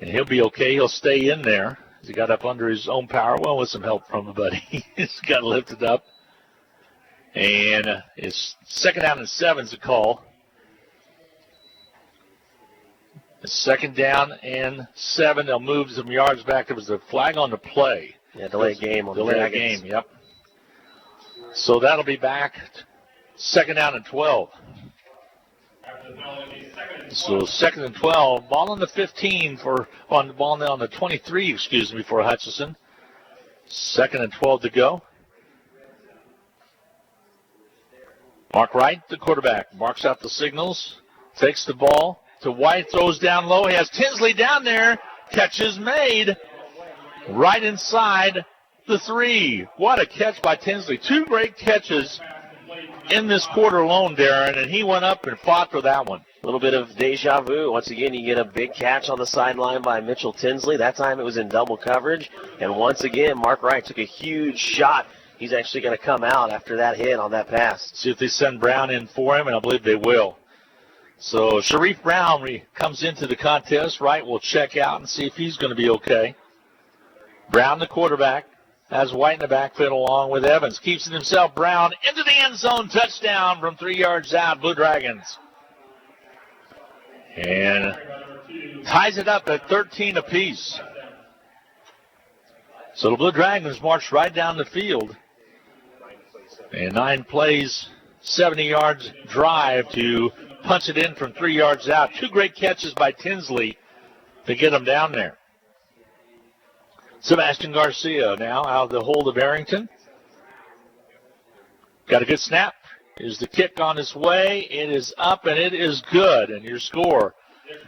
And he'll be okay. He'll stay in there. He got up under his own power. Well, with some help from the buddy. He's got lifted up. And it's 2nd down and 7 is the call. It's 2nd down and 7. They'll move some yards back. There was a flag on the play. Yeah, delay game on the Dragons. Delay game, yep. So that'll be back 2nd down and 12. So 2nd and 12, ball on the 15 on the 23, for Hutchinson. 2nd and 12 to go. Mark Wright, the quarterback, marks out the signals, takes the ball to White, throws down low. He has Tinsley down there. Catch is made right inside the 3. What a catch by Tinsley. 2 great catches in this quarter alone, Darren, and he went up and fought for that one. A little bit of deja vu. Once again, you get a big catch on the sideline by Mitchell Tinsley. That time it was in double coverage. And once again, Mark Wright took a huge shot. He's actually going to come out after that hit on that pass. See if they send Brown in for him, and I believe they will. So Sharif Brown comes into the contest. Wright will check out and see if he's going to be okay. Brown, the quarterback, has White in the backfield along with Evans. Keeps it himself. Brown into the end zone. Touchdown from 3 yards out. Blue Dragons. And ties it up at 13 apiece. So the Blue Dragons march right down the field. And 9 plays, 70 yards drive to punch it in from 3 yards out. 2 great catches by Tinsley to get them down there. Sebastian Garcia now out of the hold of Arrington. Got a good snap. Is the kick on its way. It is up, and it is good. And your score,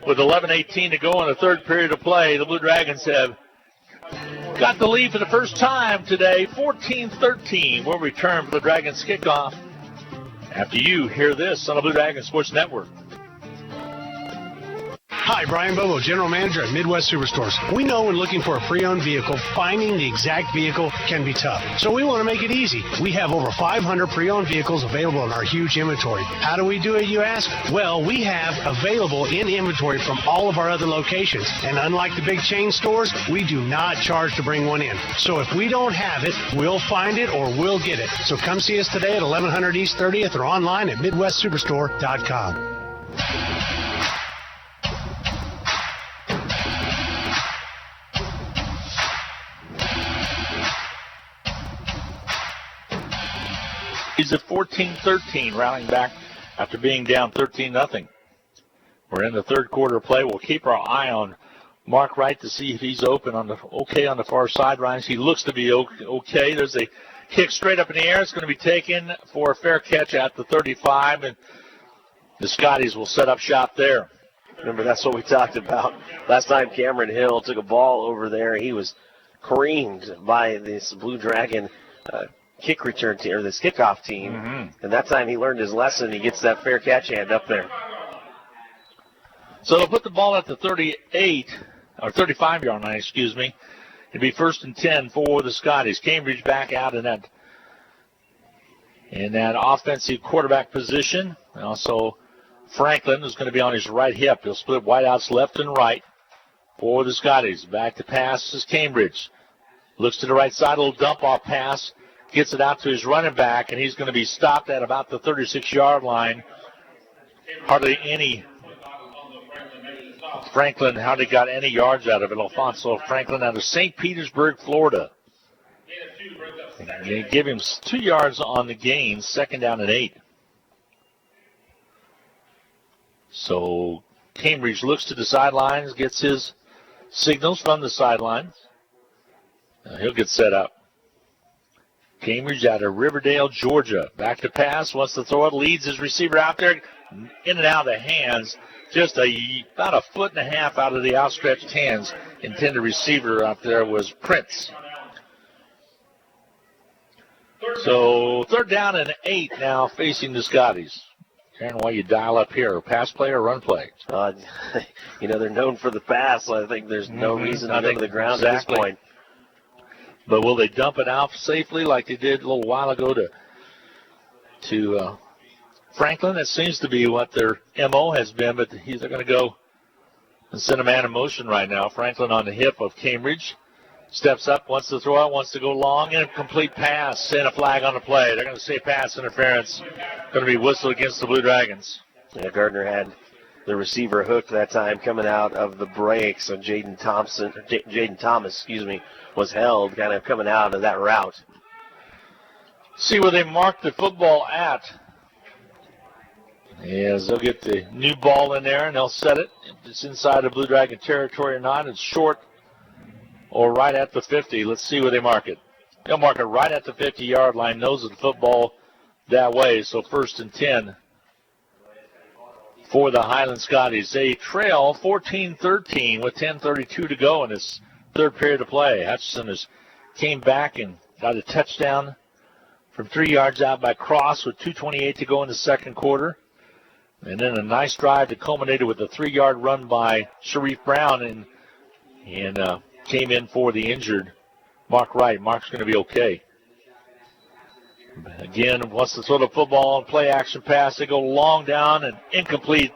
with 11:18 to go in the third period of play, the Blue Dragons have got the lead for the first time today, 14-13. We'll return for the Dragons kickoff after you hear this on the Blue Dragons Sports Network. Hi, Brian Bobo, General Manager at Midwest Superstores. We know when looking for a pre-owned vehicle, finding the exact vehicle can be tough. So we want to make it easy. We have over 500 pre-owned vehicles available in our huge inventory. How do we do it, you ask? Well, we have available in inventory from all of our other locations. And unlike the big chain stores, we do not charge to bring one in. So if we don't have it, we'll find it or we'll get it. So come see us today at 1100 East 30th or online at MidwestSuperstore.com. He's at 14-13, rallying back after being down 13-0. We're in the third quarter of play. We'll keep our eye on Mark Wright to see if he's open on the far sideline. He looks to be okay. There's a kick straight up in the air. It's going to be taken for a fair catch at the 35, and the Scotties will set up shop there. Remember, that's what we talked about. Last time Cameron Hill took a ball over there, he was creamed by this Blue Dragon kick return team, or this kickoff team. And that time he learned his lesson. He gets that fair catch hand up there. So they'll put the ball at the 38, or 35-yard line, excuse me. It'll be 1st and 10 for the Scotties. Cambridge back out in that offensive quarterback position. And also Franklin is going to be on his right hip. He'll split wideouts left and right for the Scotties. Back to pass is Cambridge. Looks to the right side, a little dump-off pass. Gets it out to his running back, and he's going to be stopped at about the 36-yard line. Hardly Franklin got any yards out of it. Alfonso Franklin out of St. Petersburg, Florida. They give him 2 yards on the gain, 2nd down and 8. So Cambridge looks to the sidelines, gets his signals from the sidelines. He'll get set up. Cambridge out of Riverdale, Georgia. Back to pass, wants to throw it, leads his receiver out there, in and out of the hands. Just about a foot and a half out of the outstretched hands. Intended receiver out there was Prince. So 3rd down and 8 now facing the Scotties. Karen, why you dial up here? Pass play or run play? They're known for the pass. So I think there's no reason to go to the ground at this point. But will they dump it out safely like they did a little while ago to Franklin? That seems to be what their MO has been, but they're going to go and send a man in motion right now. Franklin on the hip of Cambridge. Steps up, wants to throw out, wants to go long, incomplete pass, and a flag on the play. They're going to say pass interference. Going to be whistled against the Blue Dragons. Yeah, Gardner had the receiver hooked that time coming out of the break, so Jaden Thomas, was held kind of coming out of that route. See where they mark the football at. As they'll get the new ball in there, and they'll set it. If it's inside the Blue Dragon territory or not, it's short or right at the 50. Let's see where they mark it. They'll mark it right at the 50-yard line. Nose of the football that way. So 1st and 10 for the Highland Scotties. They trail 14-13 with 10:32 to go in this 3rd period of play. Hutchinson came back and got a touchdown from 3 yards out by Cross with 2:28 to go in the 2nd quarter. And then a nice drive that culminated with a 3-yard run by Sharif Brown and came in for the injured Mark Wright. Mark's going to be okay. Again, wants to throw the football and play action pass. They go long down and incomplete.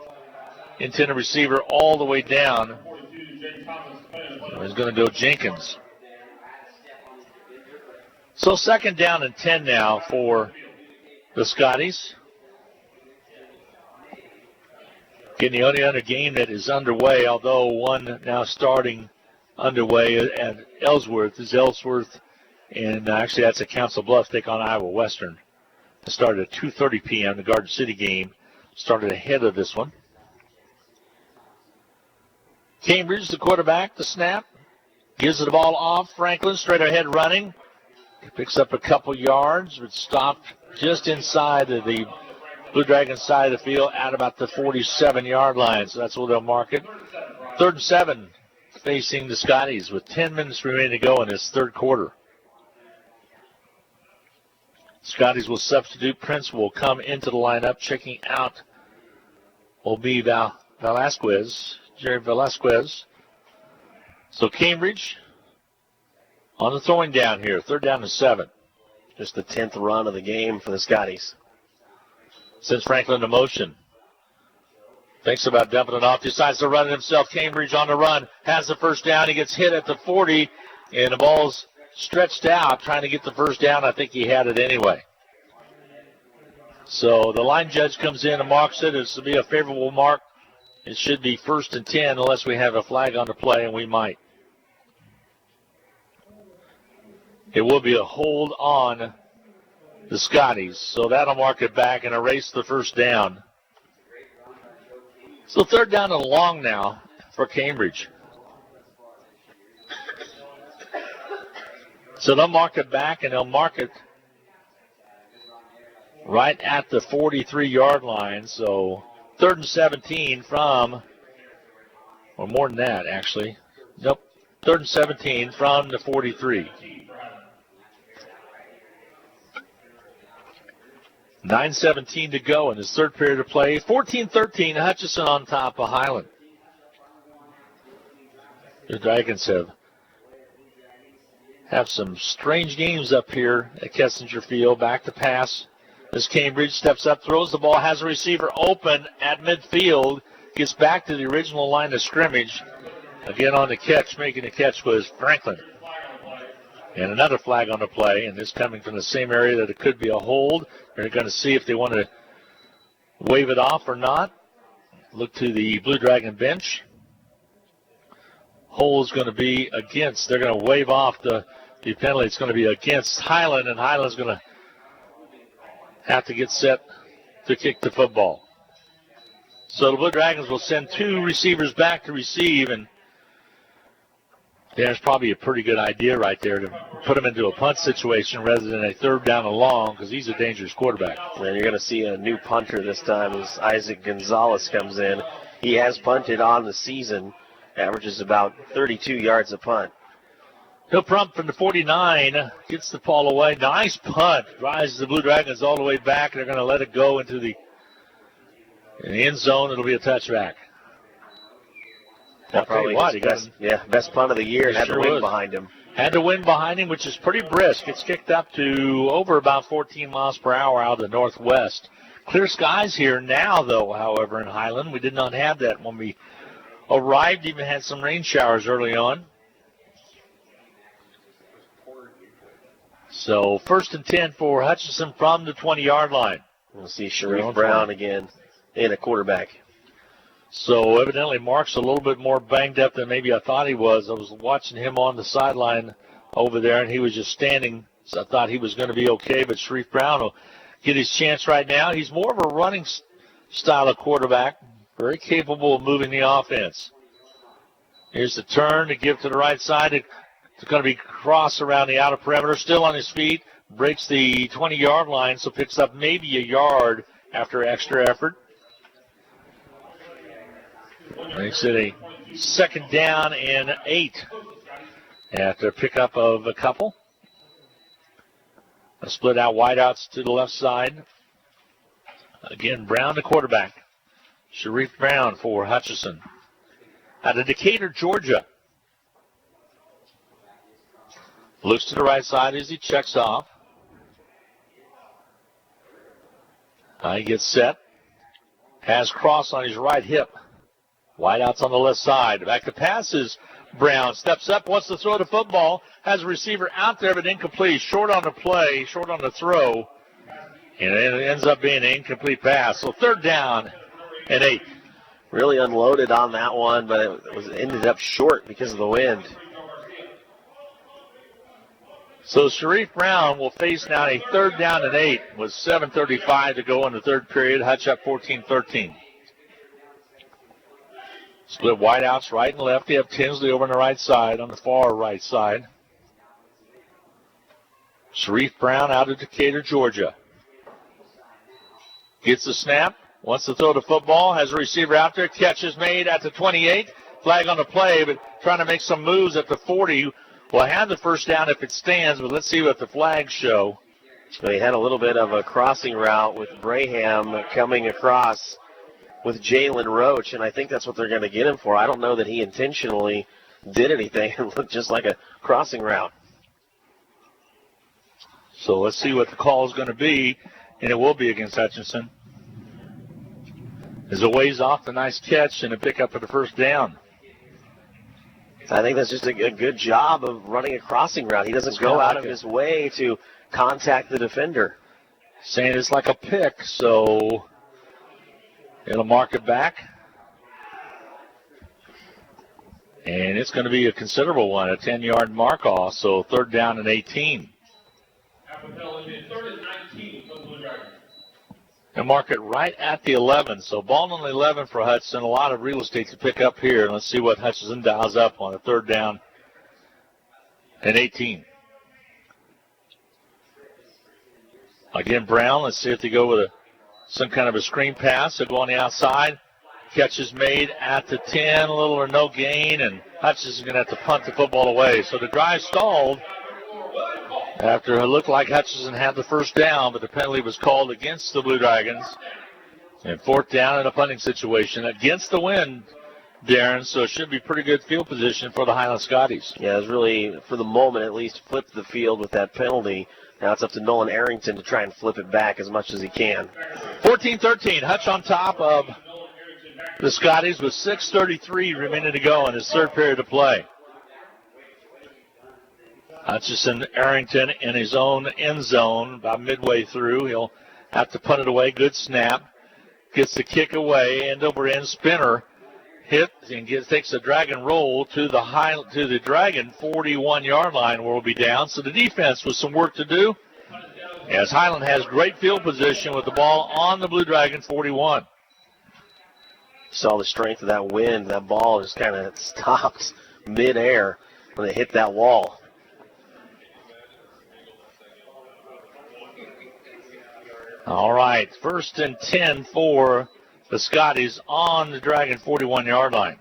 Intended receiver all the way down. He's going to go Jenkins. So 2nd down and 10 now for the Scotties. Getting the only other game that is underway, although one now starting underway at Ellsworth is Ellsworth, and actually that's a Council Bluffs take on Iowa Western. It started at 2:30 p.m. The Garden City game started ahead of this one. Cambridge, the quarterback, the snap, gives the ball off. Franklin straight ahead running. He picks up a couple yards, but stopped just inside of the Blue Dragons side of the field at about the 47-yard line. So that's where they'll mark it. 3rd and 7. Facing the Scotties with 10 minutes remaining to go in this 3rd quarter. Scotties will substitute. Prince will come into the lineup. Checking out will be Jerry Velasquez. So Cambridge on the throwing down here. 3rd down and 7. Just the 10th run of the game for the Scotties. Sends Franklin to motion. Thinks about dumping it off. Decides to run it himself. Cambridge on the run. Has the 1st down. He gets hit at the 40. And the ball's stretched out trying to get the 1st down. I think he had it anyway. So the line judge comes in and marks it. It's to be a favorable mark. It should be 1st and 10 unless we have a flag on the play, and we might. It will be a hold on the Scotties. So that'll mark it back and erase the 1st down. So 3rd down and long now for Cambridge. So they'll mark it back, and they'll mark it right at the 43-yard line. So 3rd and 17 from, or more than that, actually. Nope. 3rd and 17 from the 43. 9:17 to go in this 3rd period of play. 14-13, Hutchinson on top of Highland. The Dragons have some strange games up here at Kessinger Field. Back to pass as Cambridge steps up, throws the ball, has a receiver open at midfield, gets back to the original line of scrimmage. Again on the catch, making the catch was Franklin. And another flag on the play, and this coming from the same area that it could be a hold. They're going to see if they want to wave it off or not. Look to the Blue Dragon bench. Hold is going to be against. They're going to wave off the penalty. It's going to be against Highland, and Highland's going to have to get set to kick the football. So the Blue Dragons will send 2 receivers back to receive, and Yeah, it's probably a pretty good idea right there to put him into a punt situation rather than a third down and long, because he's a dangerous quarterback. And you're going to see a new punter this time as Isaac Gonzalez comes in. He has punted on the season, averages about 32 yards a punt. He'll punt from the 49, gets the ball away. Nice punt. Drives the Blue Dragons all the way back. They're going to let it go into the end zone. It'll be a touchback. That probably best punt of the year. Had the wind behind him. Had the wind behind him, which is pretty brisk. It's kicked up to over about 14 miles per hour out of the northwest. Clear skies here now, though, however, in Highland. We did not have that when we arrived. Even had some rain showers early on. So 1st and 10 for Hutchinson from the 20-yard line. We'll see Sharif Brown again in a quarterback. So evidently Mark's a little bit more banged up than maybe I thought he was. I was watching him on the sideline over there, and he was just standing. So I thought he was going to be okay, but Sharif Brown will get his chance right now. He's more of a running style of quarterback, very capable of moving the offense. Here's the turn to give to the right side. It's going to be cross around the outer perimeter, still on his feet, breaks the 20-yard line, so picks up maybe a yard after extra effort. Makes it a 2nd down and 8 after a pickup of a couple. A split out wideouts to the left side. Again, Brown the quarterback. Sharif Brown for Hutchinson. Out of Decatur, Georgia. Looks to the right side as he checks off. He gets set. Has cross on his right hip. Wideouts on the left side. Back to passes. Brown steps up, wants to throw the football. Has a receiver out there, but incomplete. Short on the play, short on the throw. And it ends up being an incomplete pass. So 3rd down and 8. Really unloaded on that one, but it ended up short because of the wind. So Sharif Brown will face now a 3rd down and 8 with 7:35 to go in the third period. Hutch up 14-13. Split wideouts right and left. You have Tinsley over on the right side, on the far right side. Sharif Brown out of Decatur, Georgia. Gets the snap. Wants to throw the football. Has a receiver out there. Catch is made at the 28. Flag on the play, but trying to make some moves at the 40. Will have the 1st down if it stands, but let's see what the flags show. So he had a little bit of a crossing route with Braham coming across with Jalen Roach, and I think that's what they're going to get him for. I don't know that he intentionally did anything. It looked just like a crossing route. So let's see what the call is going to be, and it will be against Hutchinson. As a ways off, the nice catch and a pickup for the 1st down. I think that's just a good job of running a crossing route. He doesn't go out of his way to contact the defender. Saying it's like a pick, so it'll mark it back. And it's going to be a considerable one, a 10-yard mark off, so 3rd down and 18. And mark it right at the 11. So ball on the 11 for Hutchinson. A lot of real estate to pick up here. And let's see what Hutchinson dials up on a 3rd down and 18. Again, Brown. Let's see if they go with some kind of a screen pass. They'll go on the outside. Catch is made at the 10. Little or no gain. And Hutchinson's going to have to punt the football away. So the drive stalled after it looked like Hutchinson had the 1st down, but the penalty was called against the Blue Dragons. And 4th down in a punting situation against the wind, Darren, so it should be pretty good field position for the Highland Scotties. Yeah, it was really, for the moment at least, flipped the field with that penalty. Now it's up to Nolan Arrington to try and flip it back as much as he can. 14-13, Hutch on top of the Scotties with 6:33 remaining to go in his 3rd period of play. Hutchinson Arrington in his own end zone about midway through. He'll have to punt it away. Good snap. Gets the kick away. End over end spinner. Hit and takes a Dragon roll to the Dragon 41-yard line where we'll be down. So the defense with some work to do as Highland has great field position with the ball on the Blue Dragon 41. Saw the strength of that wind. That ball just kind of stopped midair. when they hit that wall. All right, 1st and 10 for the Scotties on the Dragon 41-yard line.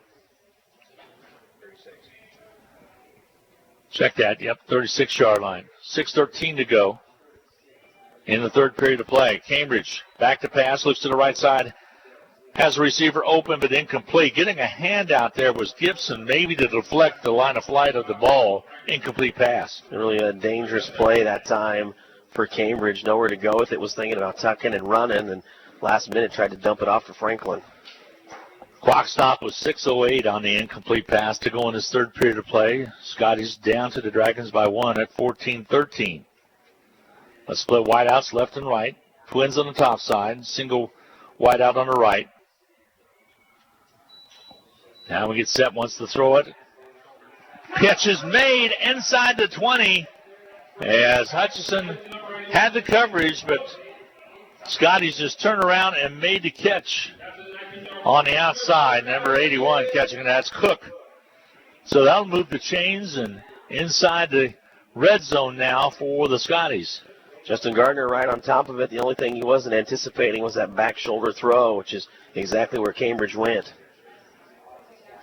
Check that, yep, 36-yard line. 6:13 to go in the third period of play. Cambridge back to pass, looks to the right side, has a receiver open but incomplete. Getting a hand out there was Gibson, maybe to deflect the line of flight of the ball. Incomplete pass. Really a dangerous play that time for Cambridge. Nowhere to go with it. Was thinking about tucking and running, and last minute tried to dump it off to Franklin. Clock stop was 6:08 on the incomplete pass to go in this third period of play. Scotties down to the Dragons by 1 at 14-13. Let's split wideouts left and right. Twins on the top side. Single wideout on the right. Now we get set, wants to throw it. Pitch is made inside the 20 as Hutchinson had the coverage, but Scotties just turned around and made the catch on the outside. Number 81 catching it. That's Cook. So that'll move the chains and inside the red zone now for the Scotties. Justin Gardner right on top of it. The only thing he wasn't anticipating was that back shoulder throw, which is exactly where Cambridge went.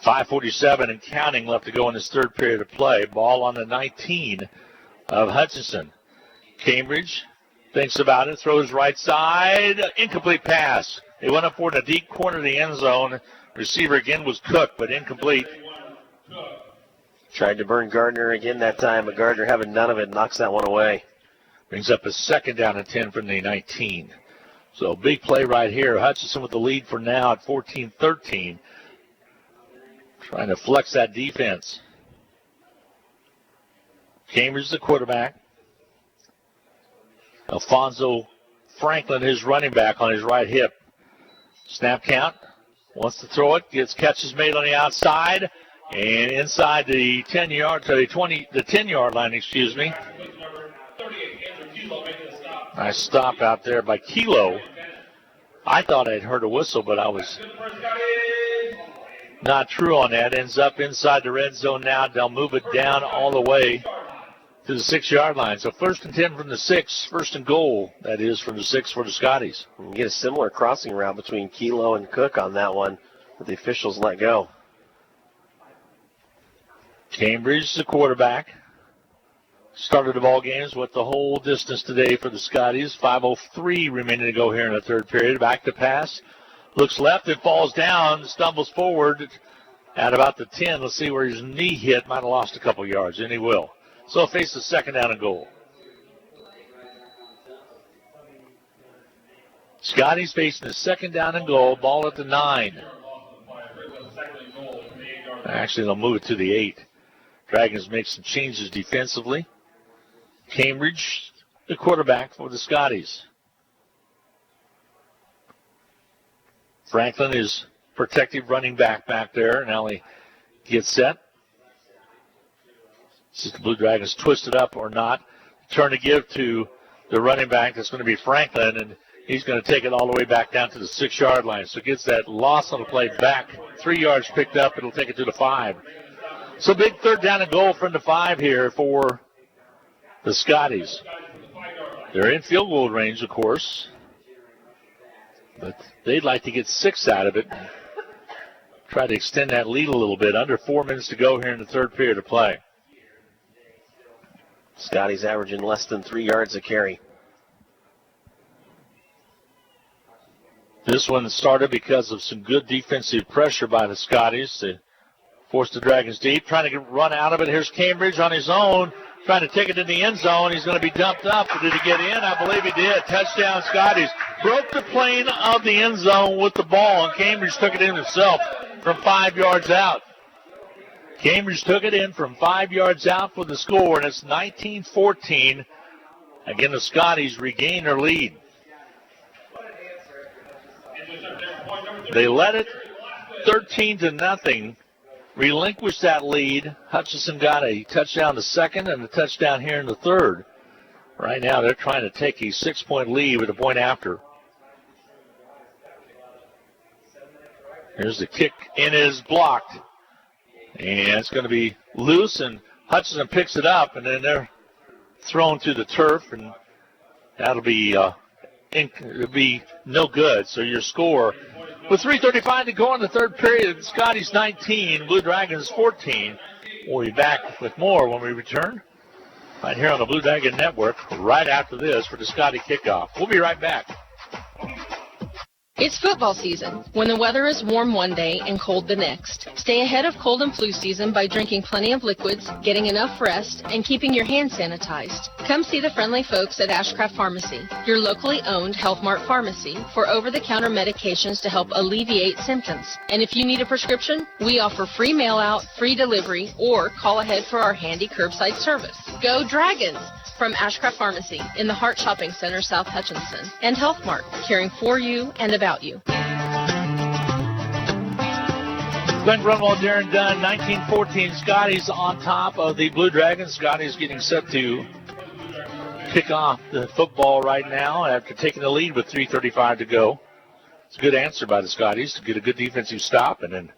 5:47 and counting left to go in this third period of play. Ball on the 19 of Hutchinson. Cambridge thinks about it, throws right side. Incomplete pass. They went up for it in the deep corner of the end zone. Receiver again was Cook, but incomplete. Tried to burn Gardner again that time, but Gardner having none of it, knocks that one away. Brings up a 2nd down and 10 from the 19. So big play right here. Hutchinson with the lead for now at 14-13. Trying to flex that defense. Cambridge the quarterback. Alfonso Franklin, his running back, on his right hip. Snap count. Wants to throw it. Gets catches made on the outside. And inside the 10-yard line, excuse me. Nice stop out there by Kilo. I thought I'd heard a whistle, but I was not true on that. Ends up inside the red zone now. They'll move it down all the way to the 6-yard line. So 1st and 10 from the 6. 1st and goal, that is, from the 6 for the Scotties. You get a similar crossing route between Kilo and Cook on that one, but the officials let go. Cambridge, the quarterback. Started the ball games with the whole distance today for the Scotties. 5:03 remaining to go here in the third period. Back to pass. Looks left. It falls down. Stumbles forward at about the 10. Let's see where his knee hit. Might have lost a couple yards, and he will. So he'll face the 2nd down and goal. Scotties facing the 2nd down and goal. Ball at the 9. Actually, they'll move it to the 8. Dragons make some changes defensively. Cambridge, the quarterback for the Scotties. Franklin is protective running back there. Now he gets set. See if the Blue Dragons twist it up or not. Turn to give to the running back. That's going to be Franklin, and he's going to take it all the way back down to the 6-yard line. So gets that loss on the play back. 3 yards picked up. It'll take it to the 5. So big 3rd down and goal from the 5 here for the Scotties. They're in field goal range, of course, but they'd like to get 6 out of it. Try to extend that lead a little bit. Under 4 minutes to go here in the third period of play. Scotties averaging less than 3 yards a carry. This one started because of some good defensive pressure by the Scotties. They forced the Dragons deep, trying to get run out of it. Here's Cambridge on his own, trying to take it in the end zone. He's going to be dumped up. Did he get in? I believe he did. Touchdown, Scotties. Broke the plane of the end zone with the ball, and Cambridge took it in himself from 5 yards out. Cambridge took it in from 5 yards out for the score, and it's 19-14. Again, the Scotties regain their lead. They led it 13-0. Relinquished that lead. Hutchinson got a touchdown the 2nd and a touchdown here in the 3rd. Right now they're trying to take a 6-point lead with a point after. Here's the kick. It is blocked. And it's going to be loose, and Hutchinson picks it up, and then they're thrown to the turf, and that'll be it'll be no good. So your score, with 3:35 to go in the third period, Scotties 19, Blue Dragons 14. We'll be back with more when we return right here on the Blue Dragon Network right after this for the Scotty Kickoff. We'll be right back. It's football season, when the weather is warm one day and cold the next. Stay ahead of cold and flu season by drinking plenty of liquids, getting enough rest, and keeping your hands sanitized. Come see the friendly folks at Ashcraft Pharmacy, your locally owned Health Mart pharmacy, for over-the-counter medications to help alleviate symptoms. And if you need a prescription, we offer free mail-out, free delivery, or call ahead for our handy curbside service. Go Dragons! From Ashcraft Pharmacy in the Hart Shopping Center, South Hutchinson, and Health Mart, caring for you and about you. Glenn Grunwald, Darren Dunn, 19-14. Scotties on top of the Blue Dragons. Scotties getting set to kick off the football right now after taking the lead with 3:35 to go. It's a good answer by the Scotties to get a good defensive stop and then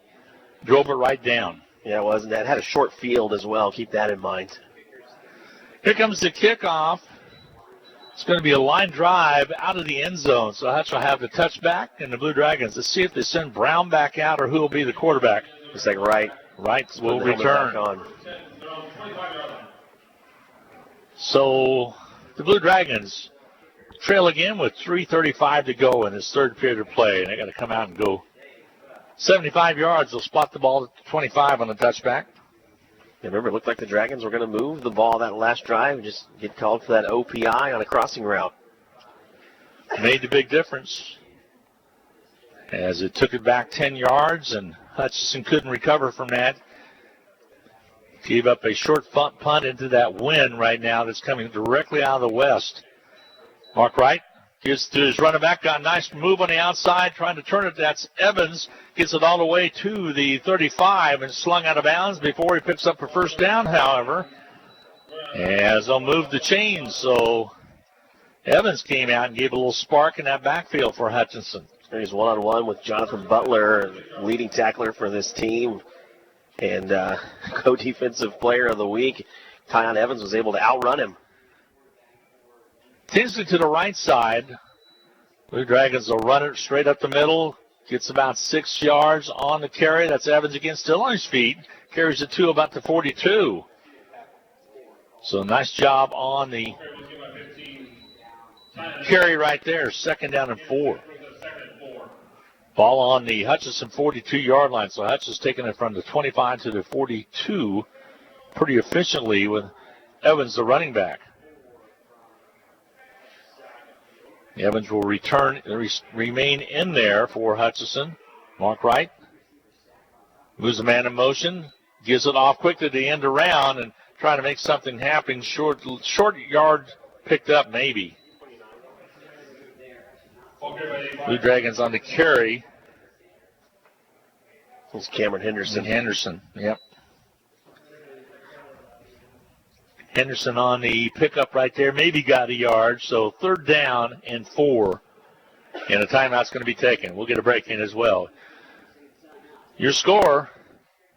drove it right down. Yeah, it was. And that had a short field as well. Keep that in mind. Here comes the kickoff. It's going to be a line drive out of the end zone. So Hutch will have the touchback and the Blue Dragons. Let's see if they send Brown back out or who will be the quarterback. Looks like Wright. Wright will return. So the Blue Dragons trail again with 3:35 to go in this third period of play. And they got to come out and go 75 yards. They'll spot the ball at 25 on the touchback. Yeah, remember, it looked like the Dragons were going to move the ball that last drive and just get called for that OPI on a crossing route. Made the big difference as it took it back 10 yards, and Hutchinson couldn't recover from that. Gave up a short punt into that wind right now that's coming directly out of the west. Mark Wright gives to his running back, got a nice move on the outside, trying to turn it. That's Evans. Gets it all the way to the 35 and slung out of bounds before he picks up a first down, however. As they'll move the chains, so Evans came out and gave a little spark in that backfield for Hutchinson. He's one-on-one with Jonathan Butler, leading tackler for this team, and co-defensive player of the week. Tyon Evans was able to outrun him. Tinsley to the right side. Blue Dragons will run it straight up the middle. Gets about 6 yards on the carry. That's Evans again, still on his feet. Carries it to about the 42. So nice job on the carry right there. 2nd down and 4. Ball on the Hutchinson 42-yard line. So Hutchinson's taking it from the 25 to the 42 pretty efficiently with Evans, the running back. Evans will remain in there for Hutchinson. Mark Wright moves the man in motion, gives it off quickly to the end around and trying to make something happen. Short yard picked up maybe. Blue Dragons on the carry. It's Cameron Henderson. Yep. Henderson on the pickup right there, maybe got a yard, so 3rd down and 4. And a timeout's going to be taken. We'll get a break in as well. Your score,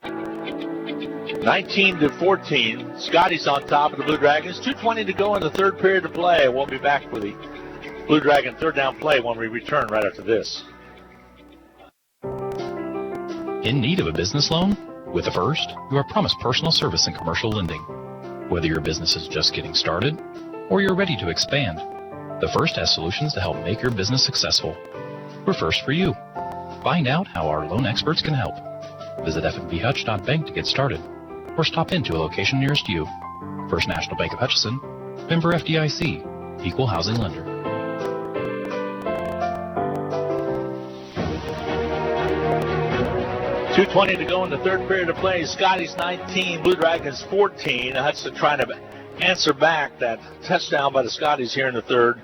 19-14. Scotties on top of the Blue Dragons. 2:20 to go in the third period of play. We'll be back with the Blue Dragon 3rd down play when we return right after this. In need of a business loan? With the First, you are promised personal service and commercial lending. Whether your business is just getting started or you're ready to expand, the First has solutions to help make your business successful. We're first for you. Find out how our loan experts can help. Visit fnbhutch.bank to get started or stop into a location nearest you. First National Bank of Hutchinson, member FDIC, equal housing lender. .220 to go in the third period of play. Scotties 19, Blue Dragons 14. Hudson trying to answer back that touchdown by the Scotties here in the third.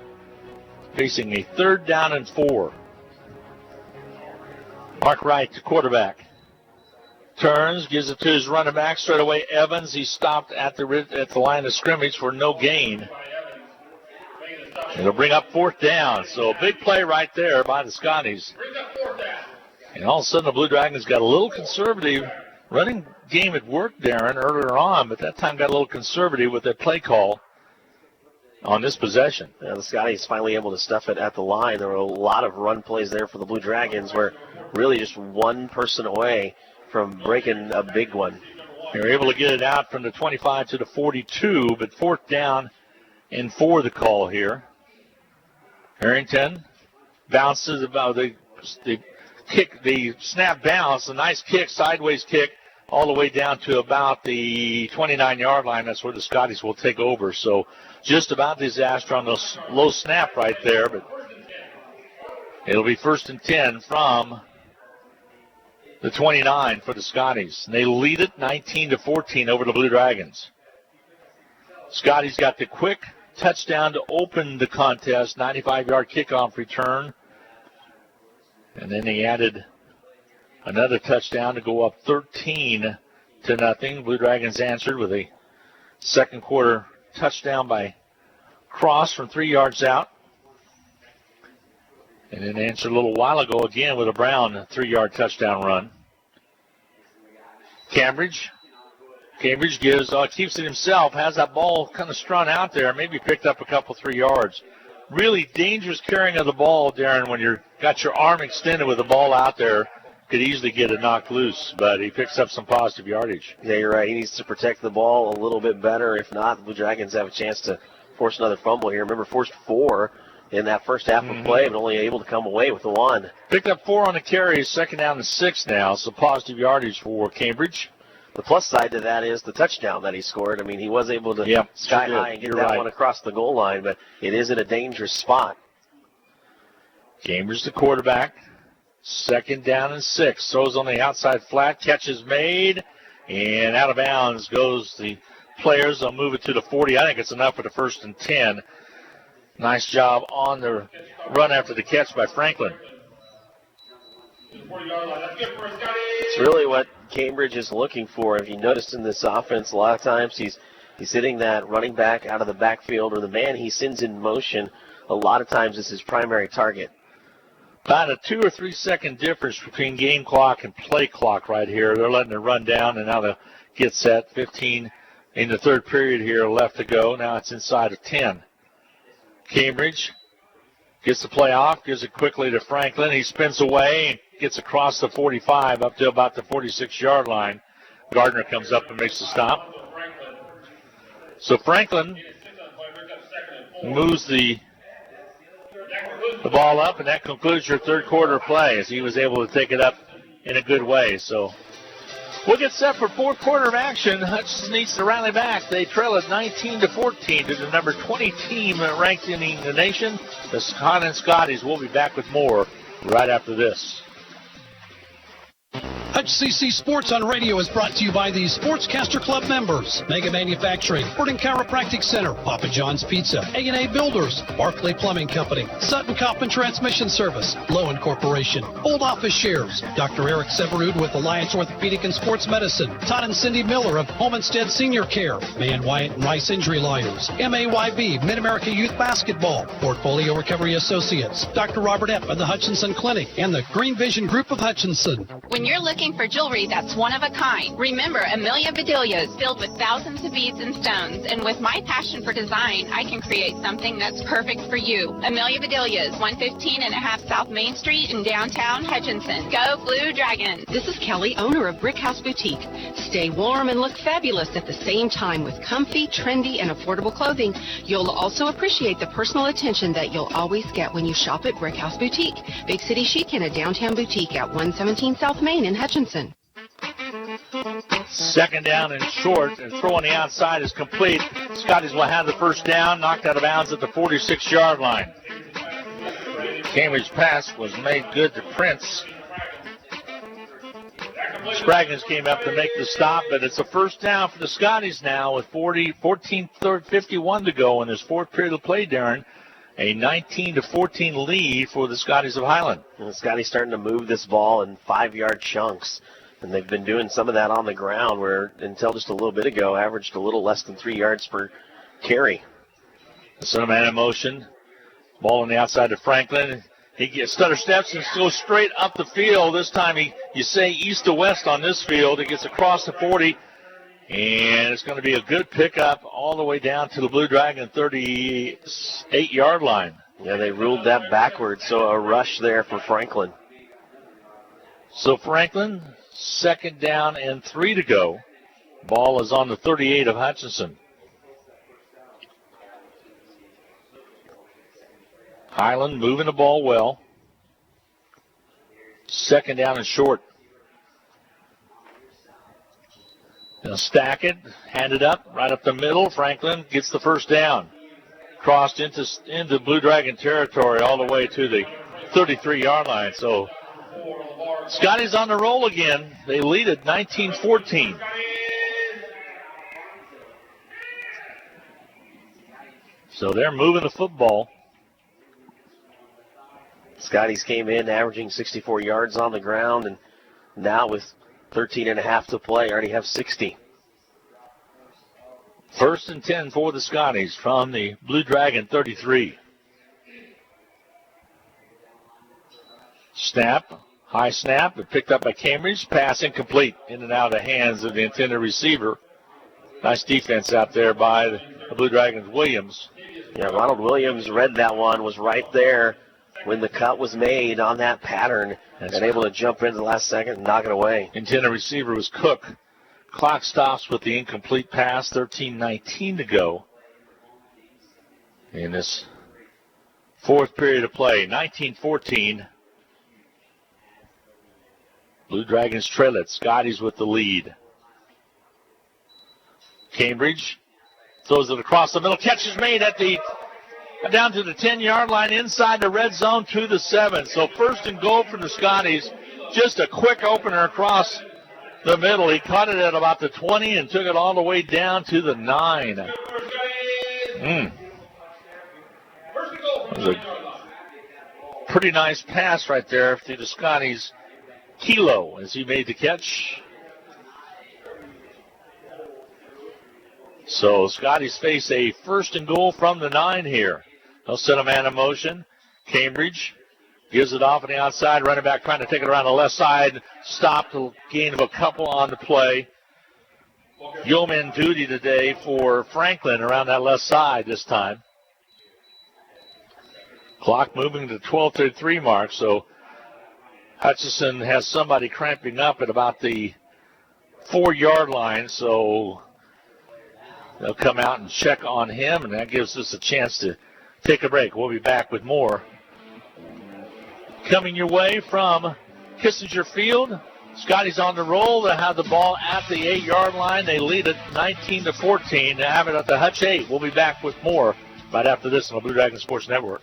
Facing a 3rd down and 4. Mark Wright, the quarterback. Turns, gives it to his running back. Straight away, Evans. He stopped at the line of scrimmage for no gain. It'll bring up 4th down. So a big play right there by the Scotties. And all of a sudden, the Blue Dragons got a little conservative running game had worked, Darren, earlier on, but that time got a little conservative with that play call on this possession. Yeah, the Scotties finally able to stuff it at the line. There were a lot of run plays there for the Blue Dragons where really just one person away from breaking a big one. They were able to get it out from the 25 to the 42, but fourth down and 4 the call here. Harrington bounces about the kick, the snap bounce, a nice kick, sideways kick, all the way down to about the 29-yard line. That's where the Scotties will take over. So just about disaster on the low snap right there, but it'll be 1st and 10 from the 29 for the Scotties. And they lead it 19-14 over the Blue Dragons. Scotties got the quick touchdown to open the contest, 95-yard kickoff return. And then they added another touchdown to go up 13-0. Blue Dragons answered with a second quarter touchdown by Cross from 3 yards out. And then answered a little while ago again with a Brown 3-yard touchdown run. Cambridge gives, keeps it himself, has that ball kind of strung out there, maybe picked up a couple 3 yards. Really dangerous carrying of the ball, Darren, when you've got your arm extended with the ball out there. Could easily get it knocked loose, but he picks up some positive yardage. Yeah, you're right. He needs to protect the ball a little bit better. If not, the Blue Dragons have a chance to force another fumble here. Remember, forced 4 in that first half of play, but only able to come away with the 1. Picked up 4 on the carry, 2nd down and 6 now, so positive yardage for Cambridge. The plus side to that is the touchdown that he scored. I mean, he was able to sky high and get that one across the goal line, but it is at a dangerous spot. Cambridge the quarterback. 2nd down and 6. Throws on the outside flat. Catch is made. And out of bounds goes the players. They'll move it to the 40. I think it's enough for the 1st and 10. Nice job on the run after the catch by Franklin. It's really what Cambridge is looking for. If you noticed in this offense, a lot of times he's hitting that running back out of the backfield, or the man he sends in motion a lot of times is his primary target. About a 2 or 3 second difference between game clock and play clock right here. They're letting it run down, and now they'll get set. 15 in the third period here left to go. Now it's inside of 10. Cambridge gets the play off, gives it quickly to Franklin. He spins away and gets across the 45 up to about the 46-yard line. Gardner comes up and makes the stop. So Franklin moves the ball up, and that concludes your third quarter play as he was able to take it up in a good way. So we'll get set for fourth quarter of action. Hutchinson needs to rally back. They trail at 19-14 to the number 20 team ranked in the nation. The Highland Scotties will be back with more right after this. HCC Sports on Radio is brought to you by the Sportscaster Club members: Mega Manufacturing, Burton Chiropractic Center, Papa John's Pizza, A&A Builders, Barclay Plumbing Company, Sutton Kaufman Transmission Service, Lowen Corporation, Old Office Shares, Dr. Eric Severud with Alliance Orthopedic and Sports Medicine, Todd and Cindy Miller of Homestead Senior Care, Man Wyatt and Rice Injury Lawyers, MAYB, Mid-America Youth Basketball, Portfolio Recovery Associates, Dr. Robert Epp of the Hutchinson Clinic, and the Green Vision Group of Hutchinson. When you're looking for jewelry that's one of a kind, remember Amelia Bedelia's, filled with thousands of beads and stones. And with my passion for design, I can create something that's perfect for you. Amelia Bedelia's, 115 and a half South Main Street in downtown Hutchinson. Go Blue Dragons. This is Kelly, owner of Brick House Boutique. Stay warm and look fabulous at the same time with comfy, trendy, and affordable clothing. You'll also appreciate the personal attention that you'll always get when you shop at Brick House Boutique. Big City Chic and a downtown boutique at 117 South Main in Hutchinson. 2nd down and short, and throw on the outside is complete. Scotties will have the first down, knocked out of bounds at the 46-yard line. Cambridge pass was made good to Prince. Spraggins came up to make the stop, but it's a first down for the Scotties now with 51 to go in this fourth period of play, Darren. A 19-14 lead for the Scotties of Highland. And the Scotties starting to move this ball in 5-yard chunks. And they've been doing some of that on the ground, where until just a little bit ago averaged a little less than 3 yards per carry. The center man in motion. Ball on the outside to Franklin. He stutter steps and goes straight up the field. This time you say east to west on this field. It gets across the 40, and it's going to be a good pickup all the way down to the Blue Dragon 38-yard line. Yeah, they ruled that backwards, so a rush there for Franklin. So Franklin, 2nd down and 3 to go. Ball is on the 38 of Hutchinson. Highland moving the ball well. 2nd down and short. They'll stack it, hand it up, right up the middle. Franklin gets the 1st down. Crossed into Blue Dragon territory all the way to the 33-yard line. So Scotties on the roll again. They lead at 19-14. So they're moving the football. Scotties came in averaging 64 yards on the ground, and now with 13 and a half to play, already have 60. 1st and 10 for the Scotties from the Blue Dragon 33. Snap, high snap, but picked up by Cambridge. Pass incomplete, in and out of the hands of the intended receiver. Nice defense out there by the Blue Dragons. Williams. Yeah, Ronald Williams read that one, was right there when the cut was made on that pattern, and able to jump in the last second and knock it away. Intended receiver was Cook. Clock stops with the incomplete pass, 13:19 to go in this 4th period of play. 19-14. Blue Dragons trail it. Scotties with the lead. Cambridge throws it across the middle. Catch is made at the down to the 10-yard line, inside the red zone to the 7. So 1st and goal for the Scotties. Just a quick opener across the middle. He caught it at about the 20 and took it all the way down to the 9. That was a pretty nice pass right there to the Scotties. Kilo as he made the catch. So Scotties face a 1st and goal from the 9 here. They'll set a man in motion. Cambridge gives it off on the outside. Running back trying to take it around the left side. Stopped, a gain of a couple on the play. Yeoman duty today for Franklin around that left side this time. Clock moving to the 12:33 mark. So Hutchinson has somebody cramping up at about the 4-yard line. So they'll come out and check on him, and that gives us a chance to take a break. We'll be back with more. Coming your way from Kessinger Field. Scotties on the roll. They have the ball at the 8-yard line. They lead it 19-14. They have it at the Hutch 8. We'll be back with more right after this on the Blue Dragon Sports Network.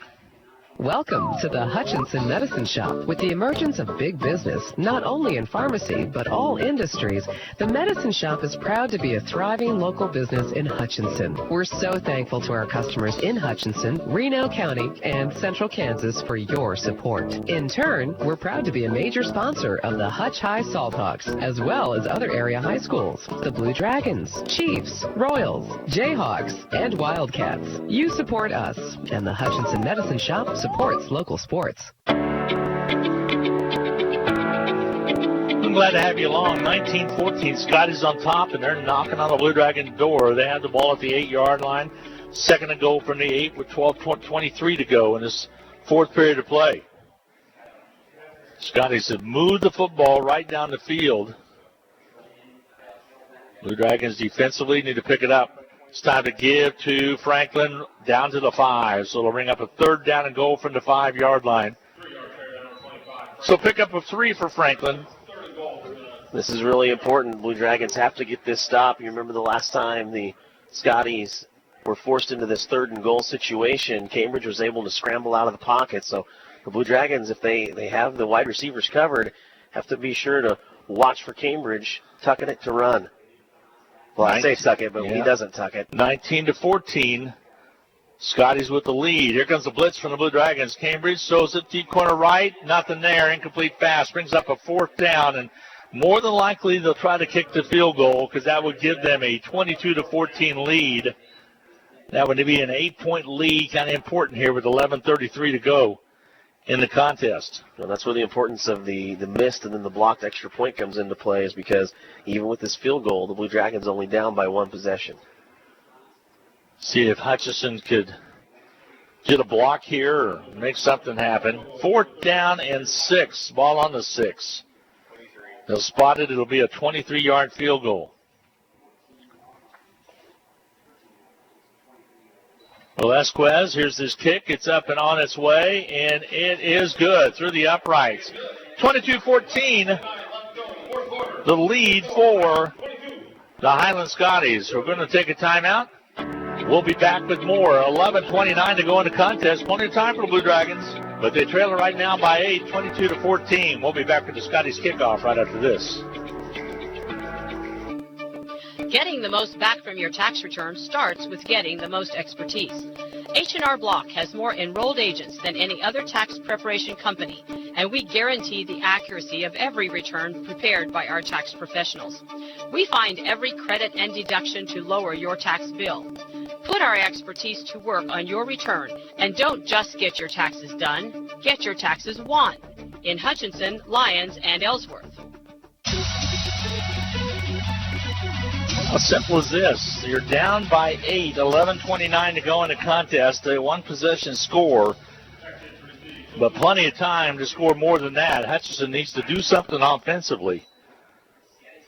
Welcome to the Hutchinson Medicine Shop. With the emergence of big business, not only in pharmacy, but all industries, the Medicine Shop is proud to be a thriving local business in Hutchinson. We're so thankful to our customers in Hutchinson, Reno County, and Central Kansas for your support. In turn, we're proud to be a major sponsor of the Hutch High Salthawks, as well as other area high schools, the Blue Dragons, Chiefs, Royals, Jayhawks, and Wildcats. You support us, and the Hutchinson Medicine Shop supports local sports. I'm glad to have you along. 19-14, Scotties on top, and they're knocking on the Blue Dragon door. They have the ball at the 8-yard line. 2nd and goal from the 8 with 12:23 to go in this 4th period of play. Scotties have moved the football right down the field. Blue Dragons defensively need to pick it up. It's time to give to Franklin down to the 5. So they'll bring up a 3rd down and goal from the 5-yard line. So pick up a 3 for Franklin. This is really important. Blue Dragons have to get this stop. You remember the last time the Scotties were forced into this 3rd and goal situation, Cambridge was able to scramble out of the pocket. So the Blue Dragons, if they have the wide receivers covered, have to be sure to watch for Cambridge tucking it to run. Well, I say tuck it, but he doesn't tuck it. 19-14. Scotties with the lead. Here comes the blitz from the Blue Dragons. Cambridge throws it deep corner right. Nothing there. Incomplete pass. Brings up a 4th down, and more than likely they'll try to kick the field goal because that would give them a 22-14 lead. That would be an 8-point lead, kind of important here with 11:33 to go in the contest. Well, that's where the importance of the missed and then the blocked extra point comes into play, is because even with this field goal, the Blue Dragons only down by 1 possession. See if Hutchinson could get a block here or make something happen. 4th down and 6. Ball on the 6. They'll spot it. It'll be a 23-yard field goal. Velasquez, here's his kick. It's up and on its way, and it is good through the uprights. 22-14, the lead for the Highland Scotties. We're going to take a timeout. We'll be back with more. 11:29 to go in the contest. Plenty of time for the Blue Dragons, but they trail it right now by 8, 22-14. We'll be back with the Scotties kickoff right after this. Getting the most back from your tax return starts with getting the most expertise. H&R Block has more enrolled agents than any other tax preparation company, and we guarantee the accuracy of every return prepared by our tax professionals. We find every credit and deduction to lower your tax bill. Put our expertise to work on your return, and don't just get your taxes done, get your taxes won. In Hutchinson, Lyons, and Ellsworth. How simple as this? You're down by 8, 11:29 to go in the contest. A 1-possession score, but plenty of time to score more than that. Hutchinson needs to do something offensively.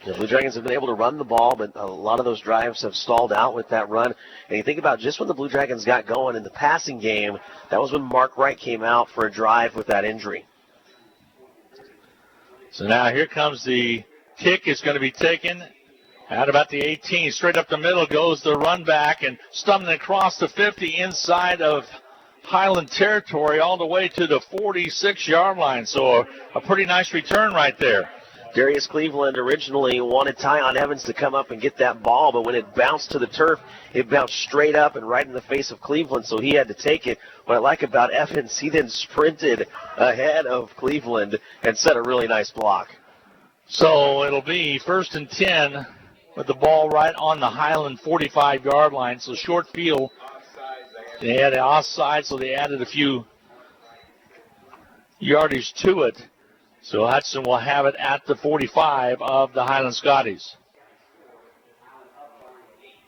The Blue Dragons have been able to run the ball, but a lot of those drives have stalled out with that run. And you think about just when the Blue Dragons got going in the passing game, that was when Mark Wright came out for a drive with that injury. So now here comes the kick. It's going to be taken out about the 18. Straight up the middle goes the run back and stumbling across the 50 inside of Highland territory all the way to the 46-yard line. So a pretty nice return right there. Darius Cleveland originally wanted Tyon Evans to come up and get that ball, but when it bounced to the turf, it bounced straight up and right in the face of Cleveland, so he had to take it. What I like about Evans, he then sprinted ahead of Cleveland and set a really nice block. So it'll be 1st and 10 with the ball right on the Highland 45-yard line. So short field. They had an offside, so they added a few yardage to it. So Hudson will have it at the 45 of the Highland Scotties.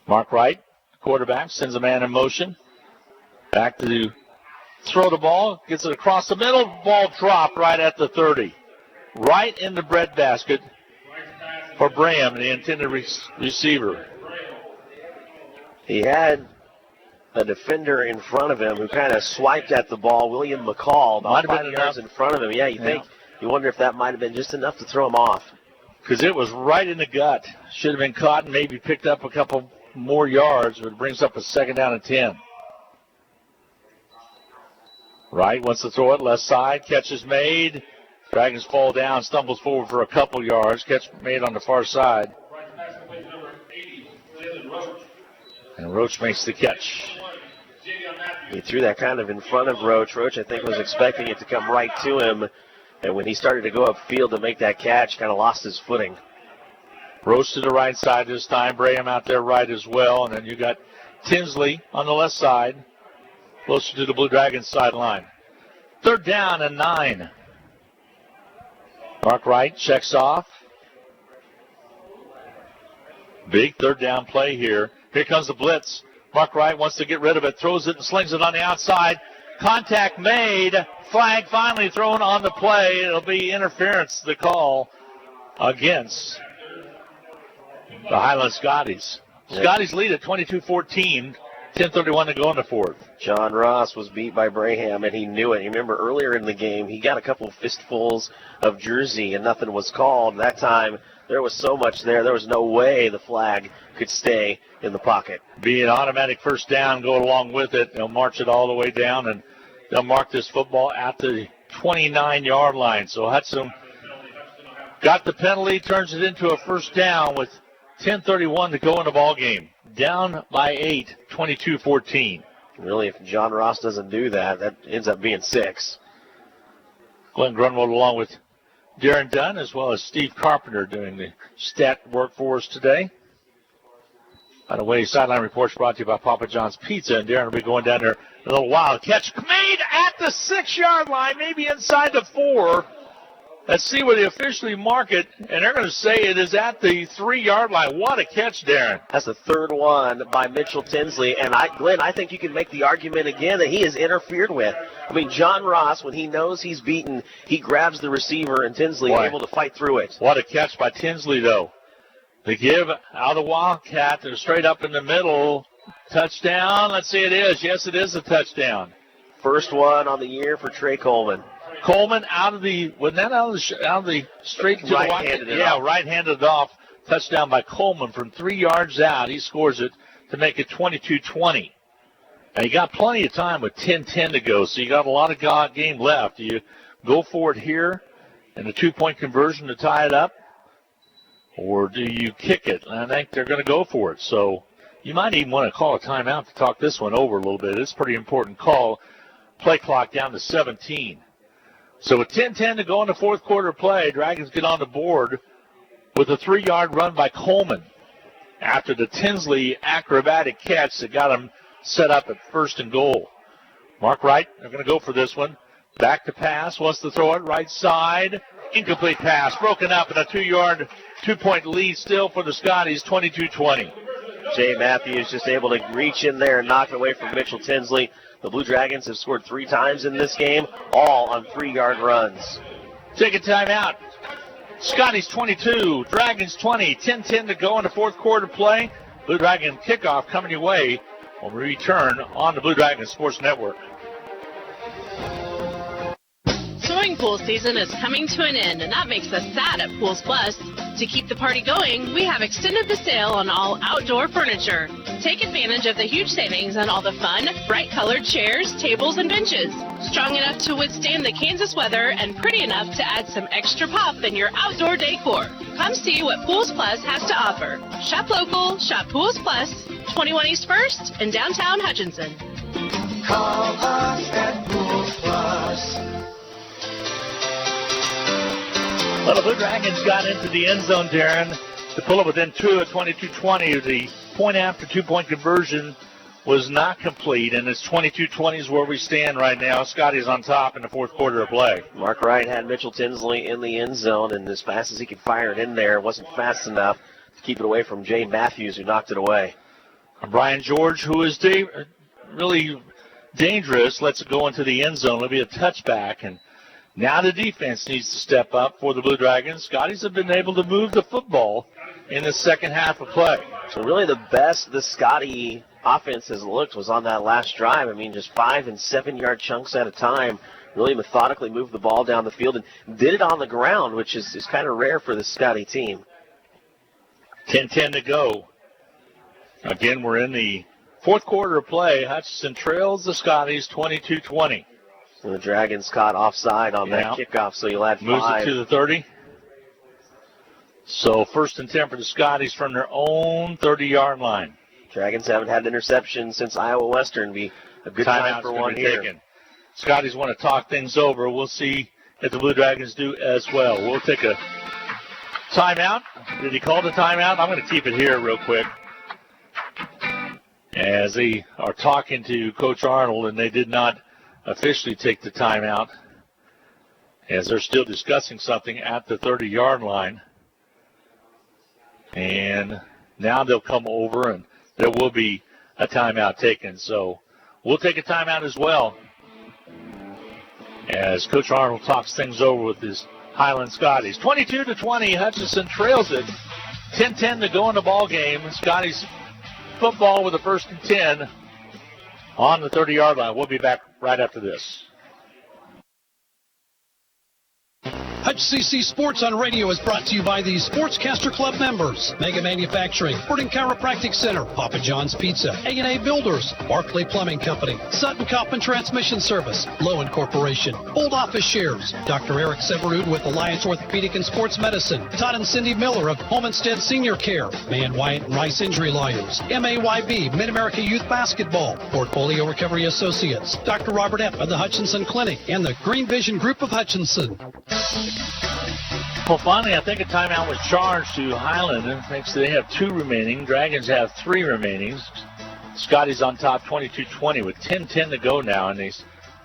Mark Wright, quarterback, sends a man in motion. Back to throw the ball, gets it across the middle, ball dropped right at the 30. Right in the breadbasket for Bram, the intended receiver. He had a defender in front of him who kind of swiped at the ball, William McCall, about 5 yards in front of him. Yeah, you wonder if that might have been just enough to throw him off. Because it was right in the gut. Should have been caught and maybe picked up a couple more yards, but it brings up a 2nd down and 10. Wright wants to throw it left side. Catch is made. Dragons fall down, stumbles forward for a couple yards. Catch made on the far side. And Roach makes the catch. He threw that kind of in front of Roach. Roach, I think, was expecting it to come right to him. And when he started to go upfield to make that catch, kind of lost his footing. Roach to the right side this time. Braham out there right as well. And then you got Tinsley on the left side, closer to the Blue Dragons sideline. 3rd down and 9. Mark Wright checks off. Big 3rd down play here. Here comes the blitz. Mark Wright wants to get rid of it, throws it and slings it on the outside. Contact made. Flag finally thrown on the play. It'll be interference, the call against the Highland Scotties. Scotties lead at 22-14. 10:31 to go in the 4th. John Ross was beat by Braham, and he knew it. You remember earlier in the game, he got a couple fistfuls of jersey, and nothing was called. That time, there was so much there. There was no way the flag could stay in the pocket. Be an automatic 1st down, go along with it. They'll march it all the way down, and they'll mark this football at the 29-yard line. So Hudson got the penalty, turns it into a 1st down with 10:31 to go in the ball game. Down by 8, 22-14. Really, if John Ross doesn't do that, that ends up being 6. Glenn Grunwald along with Darren Dunn as well as Steve Carpenter doing the stat work for us today. By the way, Sideline Reports brought to you by Papa John's Pizza, and Darren will be going down there A little wild catch made at the 6-yard line, maybe inside the 4. Let's see where they officially mark it, and they're going to say it is at the 3-yard line. What a catch, Darren. That's the third one by Mitchell Tinsley. And, Glenn, I think you can make the argument again that he is interfered with. I mean, John Ross, when he knows he's beaten, he grabs the receiver, and Tinsley is able to fight through it. What a catch by Tinsley, though. They give out of Wildcat. They're straight up in the middle. Touchdown. Let's see, it is. Yes, it is a touchdown. First one on the year for Trey Coleman. Coleman out of the straight to the right-handed right-handed off. Touchdown by Coleman from 3 yards out. He scores it to make it 22-20. And you got plenty of time with 10-10 to go, so you got a lot of game left. Do you go for it here in a 2-point conversion to tie it up, or do you kick it? And I think they're going to go for it. So you might even want to call a timeout to talk this one over a little bit. It's a pretty important call. Play clock down to 17. So with 10-10 to go in the fourth quarter play, Dragons get on the board with a 3-yard run by Coleman after the Tinsley acrobatic catch that got him set up at 1st and goal. Mark Wright, they're going to go for this one. Back to pass, wants to throw it right side. Incomplete pass, broken up, and a 2-point lead still for the Scotties, 22-20. Jay Matthews just able to reach in there and knock it away from Mitchell Tinsley. The Blue Dragons have scored 3 times in this game, all on 3-yard runs. Take a timeout. Scotties 22, Dragons 20, 10-10 to go in the fourth quarter play. Blue Dragon kickoff coming your way when we return on the Blue Dragon Sports Network. Swimming pool season is coming to an end, and that makes us sad at Pools Plus. To keep the party going, we have extended the sale on all outdoor furniture. Take advantage of the huge savings on all the fun, bright-colored chairs, tables, and benches. Strong enough to withstand the Kansas weather and pretty enough to add some extra pop in your outdoor decor. Come see what Pools Plus has to offer. Shop local, shop Pools Plus, 21 East 1st in downtown Hutchinson. Call us at Pools Plus. Well, the Blue Dragons got into the end zone, Darren, to pull it within 2 at 22-20. The point after 2-point conversion was not complete, and it's 22-20 is where we stand right now. Scotty's on top in the fourth quarter of play. Mark Wright had Mitchell Tinsley in the end zone, and as fast as he could fire it in there, it wasn't fast enough to keep it away from Jay Matthews, who knocked it away. Brian George, who is really dangerous, lets it go into the end zone. It'll be a touchback, and now the defense needs to step up for the Blue Dragons. Scotties have been able to move the football in the second half of play. So really the best the Scotty offense has looked was on that last drive. I mean, just 5- and 7-yard chunks at a time. Really methodically moved the ball down the field and did it on the ground, which is kind of rare for the Scotty team. 10-10 to go. Again, we're in the fourth quarter of play. Hutchinson trails the Scotties 22-20. And the Dragons caught offside on that kickoff, so you'll add 5. Moves it to the 30. So 1st and 10 for the Scotties from their own 30-yard line. Dragons haven't had an interception since Iowa Western. Be a good time for one here. Taken. Scotties want to talk things over. We'll see if the Blue Dragons do as well. We'll take a timeout. Did he call the timeout? I'm going to keep it here real quick. As they are talking to Coach Arnold, and they did not officially take the timeout, as they're still discussing something at the 30-yard line. And now they'll come over, and there will be a timeout taken. So we'll take a timeout as well, as Coach Arnold talks things over with his Highland Scotties. 22-20, Hutchinson trails it. 10-10 to go in the ball game. Scotties football with a 1st and 10 on the 30-yard line. We'll be back right after this. HCC Sports on Radio is brought to you by the Sportscaster Club members: Mega Manufacturing, Burton Chiropractic Center, Papa John's Pizza, A&A Builders, Barclay Plumbing Company, Sutton Kaufman Transmission Service, Lowen Corporation, Old Office Shares, Dr. Eric Severud with Alliance Orthopedic and Sports Medicine, Todd and Cindy Miller of Homestead Senior Care, Man Wyatt and Rice Injury Lawyers, MAYB, Mid-America Youth Basketball, Portfolio Recovery Associates, Dr. Robert F. of the Hutchinson Clinic, and the Green Vision Group of Hutchinson. Well, finally, I think a timeout was charged to Highland. Thanks to they have 2 remaining. Dragons have 3 remaining. Scotties on top 22-20 with 10:10 to go now in the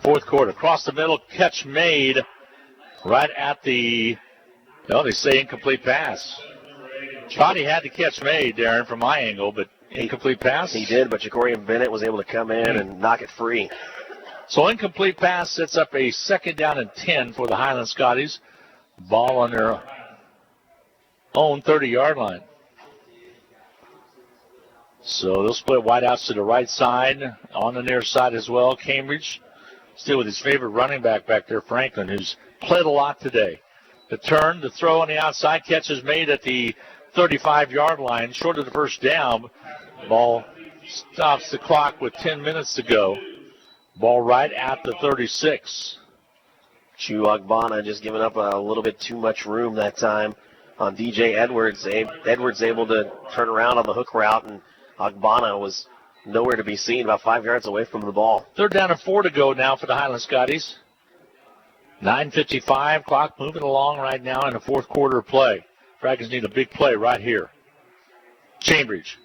fourth quarter. Across the middle, catch made right at the, they say incomplete pass. Thought he had the catch made, Darren, from my angle, but incomplete pass? He did, but Jacorian Bennett was able to come in and knock it free. So incomplete pass sets up a 2nd down and 10 for the Highland Scotties. Ball on their own 30-yard line. So they'll split wideouts to the right side, on the near side as well. Cambridge still with his favorite running back there, Franklin, who's played a lot today. The turn, the throw on the outside, catch is made at the 35-yard line, short of the first down. Ball stops the clock with 10 minutes to go. Ball right at the 36. Chuagbana just giving up a little bit too much room that time on DJ Edwards. Edwards able to turn around on the hook route, and Agbana was nowhere to be seen, about 5 yards away from the ball. 3rd down and 4 to go now for the Highland Scotties. 9:55, clock moving along right now in the fourth quarter of play. Dragons need a big play right here. Chambridge.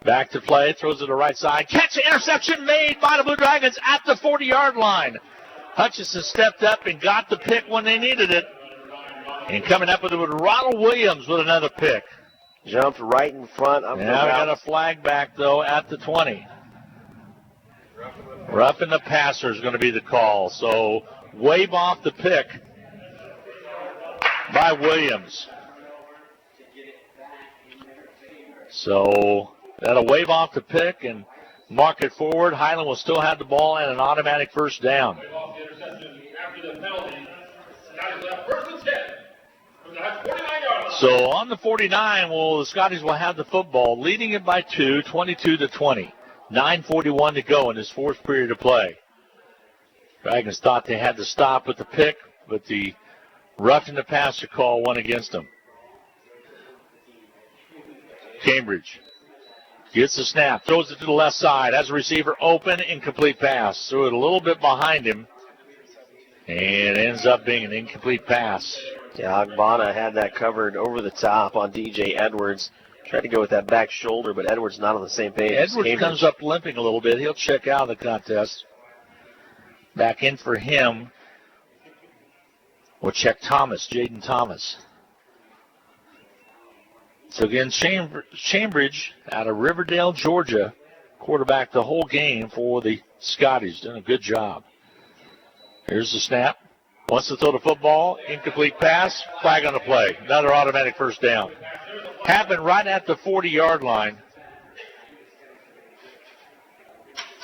Back to play, throws to the right side. Catch, interception made by the Blue Dragons at the 40-yard line. Hutchinson stepped up and got the pick when they needed it. And coming up with it with Ronald Williams with another pick. Jumped right in front of the route. Now we got a flag back, though, at the 20. Roughing the passer is going to be the call. So wave off the pick by Williams. So that'll wave off the pick and mark it forward. Highland will still have the ball and an automatic first down. So on the 49, the Scotties will have the football, leading it by 2, 22-20. 9:41 to go in this fourth period of play. Dragons thought they had to stop with the pick, but the roughing the passer call went against them. Cambridge gets the snap, throws it to the left side, has a receiver open, incomplete pass. Threw it a little bit behind him, and ends up being an incomplete pass. Yeah, Agbana had that covered over the top on DJ Edwards. Tried to go with that back shoulder, but Edwards not on the same page. Edwards comes up limping a little bit. He'll check out of the contest. Back in for him. We'll check Thomas, Jaden Thomas. So again, Chambridge out of Riverdale, Georgia, quarterback the whole game for the Scotties. Doing a good job. Here's the snap. Wants to throw the football. Incomplete pass. Flag on the play. Another automatic first down. Happened right at the 40-yard line.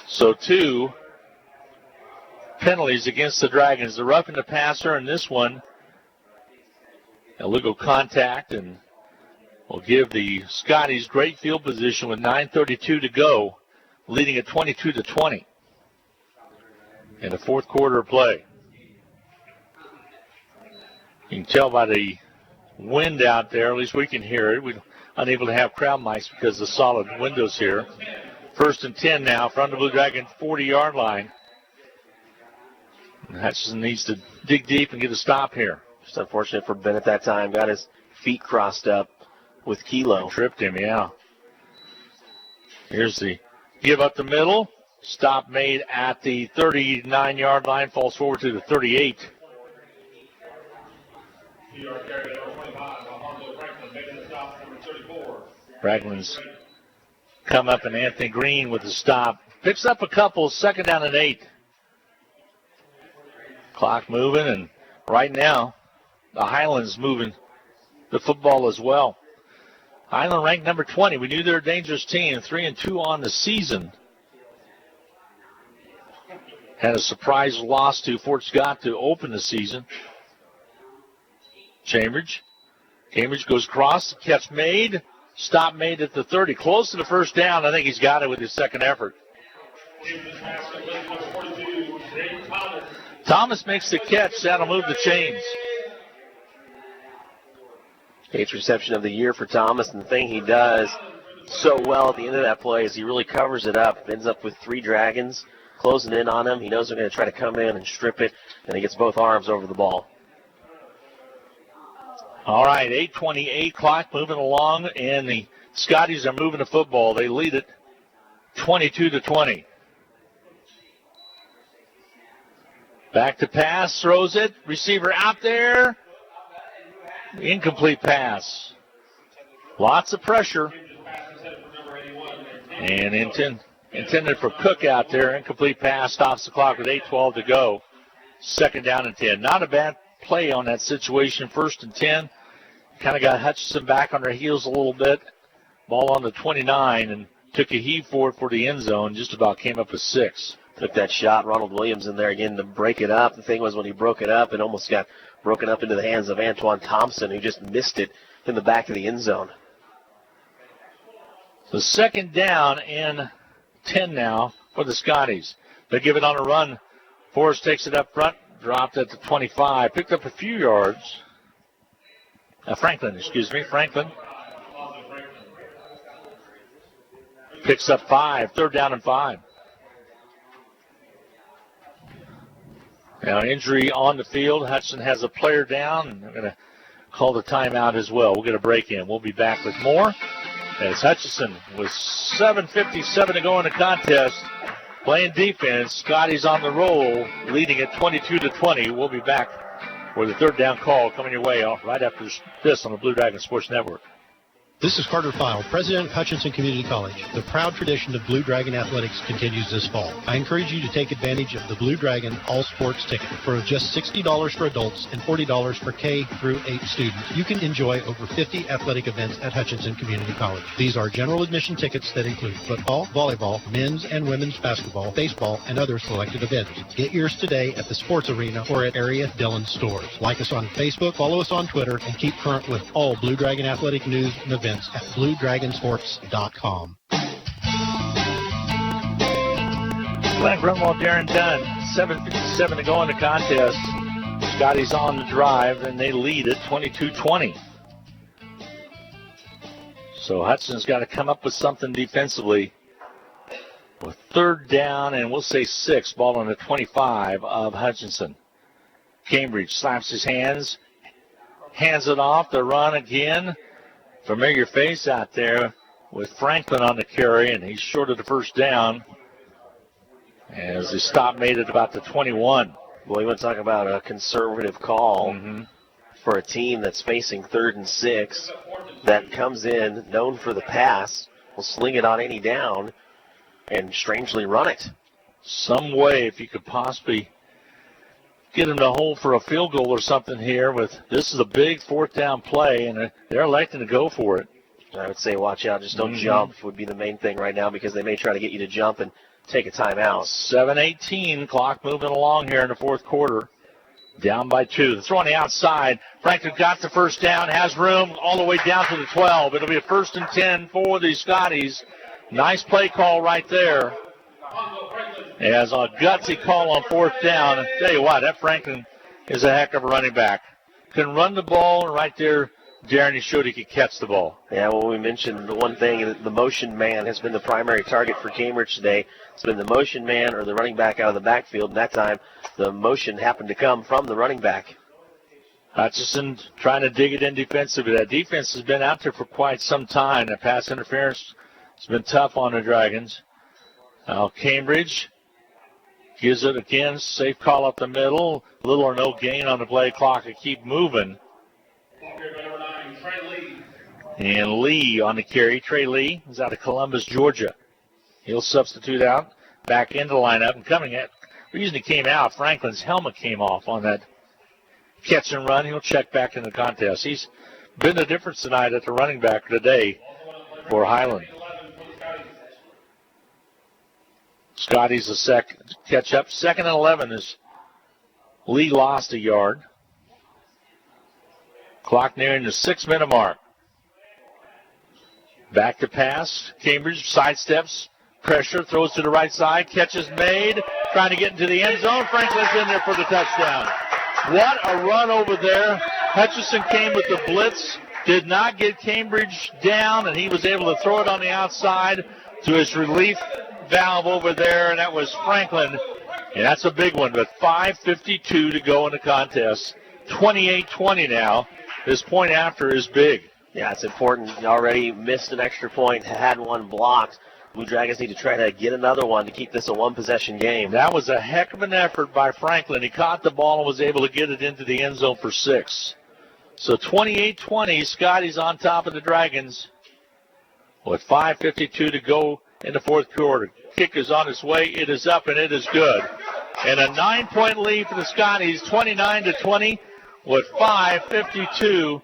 So 2 penalties against the Dragons. The roughing the passer and this one, illegal contact, and will give the Scotties great field position with 9:32 to go, leading at 22-20 in the fourth quarter of play. You can tell by the wind out there, at least we can hear it. We're unable to have crowd mics because of the solid windows here. 1st and 10 now from the Blue Dragon 40-yard line. Hutchinson needs to dig deep and get a stop here. Just unfortunate for Bennett that time. Got his feet crossed up with Kilo. And tripped him, yeah. Here's the give up the middle. Stop made at the 39-yard line. Falls forward to the 38. Franklin's come up, and Anthony Green with the stop. Picks up a couple, 2nd down and 8. Clock moving, and right now, the Highlands moving the football as well. Highland ranked number 20. We knew they were a dangerous team, 3-2 on the season. Had a surprise loss to Fort Scott to open the season. Cambridge goes across, catch made, stop made at the 30. Close to the first down. I think he's got it with his second effort. Thomas makes the catch. That'll move the chains. 8th reception of the year for Thomas, and the thing he does so well at the end of that play is he really covers it up. Ends up with 3 Dragons closing in on him. He knows they're going to try to come in and strip it, and he gets both arms over the ball. All right, 8:28 clock moving along, and the Scotties are moving the football. They lead it 22-20. Back to pass, throws it. Receiver out there. Incomplete pass. Lots of pressure. And intended for Cook out there. Incomplete pass, stops the clock with 8:12 to go. 2nd down and 10. Not a bad play on that situation. 1st and 10. Kind of got Hutchinson back on their heels a little bit. Ball on the 29 and took a heave for it for the end zone. Just about came up with 6. Took that shot, Ronald Williams in there again to break it up. The thing was when he broke it up, it almost got broken up into the hands of Antoine Thompson, who just missed it in the back of the end zone. So 2nd down and 10 now for the Scotties. They give it on a run. Forrest takes it up front, dropped at the 25, picked up a few yards. Franklin picks up 5, 3rd down and 5. Now injury on the field. Hutchinson has a player down, and they're going to call the timeout as well. We'll get a break in. We'll be back with more as Hutchinson with 7:57 to go in the contest. Playing defense. Scotty's on the roll, leading at 22-20. We'll be back for the 3rd down call coming your way right after this on the Blue Dragon Sports Network. This is Carter File, President, Hutchinson Community College. The proud tradition of Blue Dragon athletics continues this fall. I encourage you to take advantage of the Blue Dragon all-sports ticket. For just $60 for adults and $40 for K through 8 students, you can enjoy over 50 athletic events at Hutchinson Community College. These are general admission tickets that include football, volleyball, men's and women's basketball, baseball, and other selected events. Get yours today at the sports arena or at area Dillon stores. Like us on Facebook, follow us on Twitter, and keep current with all Blue Dragon athletic news and events at BlueDragonSports.com. Glenn Grunwald, Darren Dunn, 7:57 to go in the contest. Scotty's on the drive, and they lead at 22-20. So Hudson's got to come up with something defensively. With 3rd down, and we'll say 6, ball on the 25 of Hutchinson. Cambridge slaps his hands it off, the run again. Familiar face out there with Franklin on the carry, and he's short of the 1st down as the stop made it about the 21. Well, you want to talk about a conservative call for a team that's facing 3rd and 6 that comes in known for the pass, will sling it on any down, and strangely run it. Some way, if you could possibly get them to hold for a field goal or something here. This is a big 4th down play, and they're electing to go for it. I would say watch out. Just don't jump would be the main thing right now, because they may try to get you to jump and take a timeout. 7:18, clock moving along here in the 4th quarter. Down by 2. The throw on the outside. Franklin got the 1st down, has room all the way down to the 12. It'll be a 1st and 10 for the Scotties. Nice play call right there. As a gutsy call on 4th down. I tell you what, that Franklin is a heck of a running back. Can run the ball, and right there, Darren, he showed he could catch the ball. Yeah, well, we mentioned the one thing, the motion man has been the primary target for Cambridge today. It's been the motion man or the running back out of the backfield, and that time the motion happened to come from the running back. Hutchinson trying to dig it in defensively. That defense has been out there for quite some time. That pass interference has been tough on the Dragons. Now Cambridge gives it again. Safe call up the middle. Little or no gain on the play clock to keep moving. And Lee on the carry. Trey Lee is out of Columbus, Georgia. He'll substitute out. Back into the lineup. And coming at the reason he came out, Franklin's helmet came off on that catch and run. He'll check back in the contest. He's been the difference tonight at the running back today for Highland. Scotty's a catch up. 2nd and 11 is Lee lost a yard. Clock nearing the 6-minute mark. Back to pass. Cambridge sidesteps. Pressure. Throws to the right side. Catch is made. Trying to get into the end zone. Franklin's in there for the touchdown. What a run over there. Hutchinson came with the blitz. Did not get Cambridge down, and he was able to throw it on the outside to his relief valve over there, and that was Franklin. And that's a big one, but 5:52 to go in the contest. 28-20 now. This point after is big. Yeah, it's important. You already missed an extra point, had one blocked. Blue Dragons need to try to get another one to keep this a one-possession game. That was a heck of an effort by Franklin. He caught the ball and was able to get it into the end zone for 6. So 28-20, Scotties on top of the Dragons with 5:52 to go in the fourth quarter. Kick is on its way. It is up, and it is good. And a 9-point lead for the Scotties, 29-20, with 5:52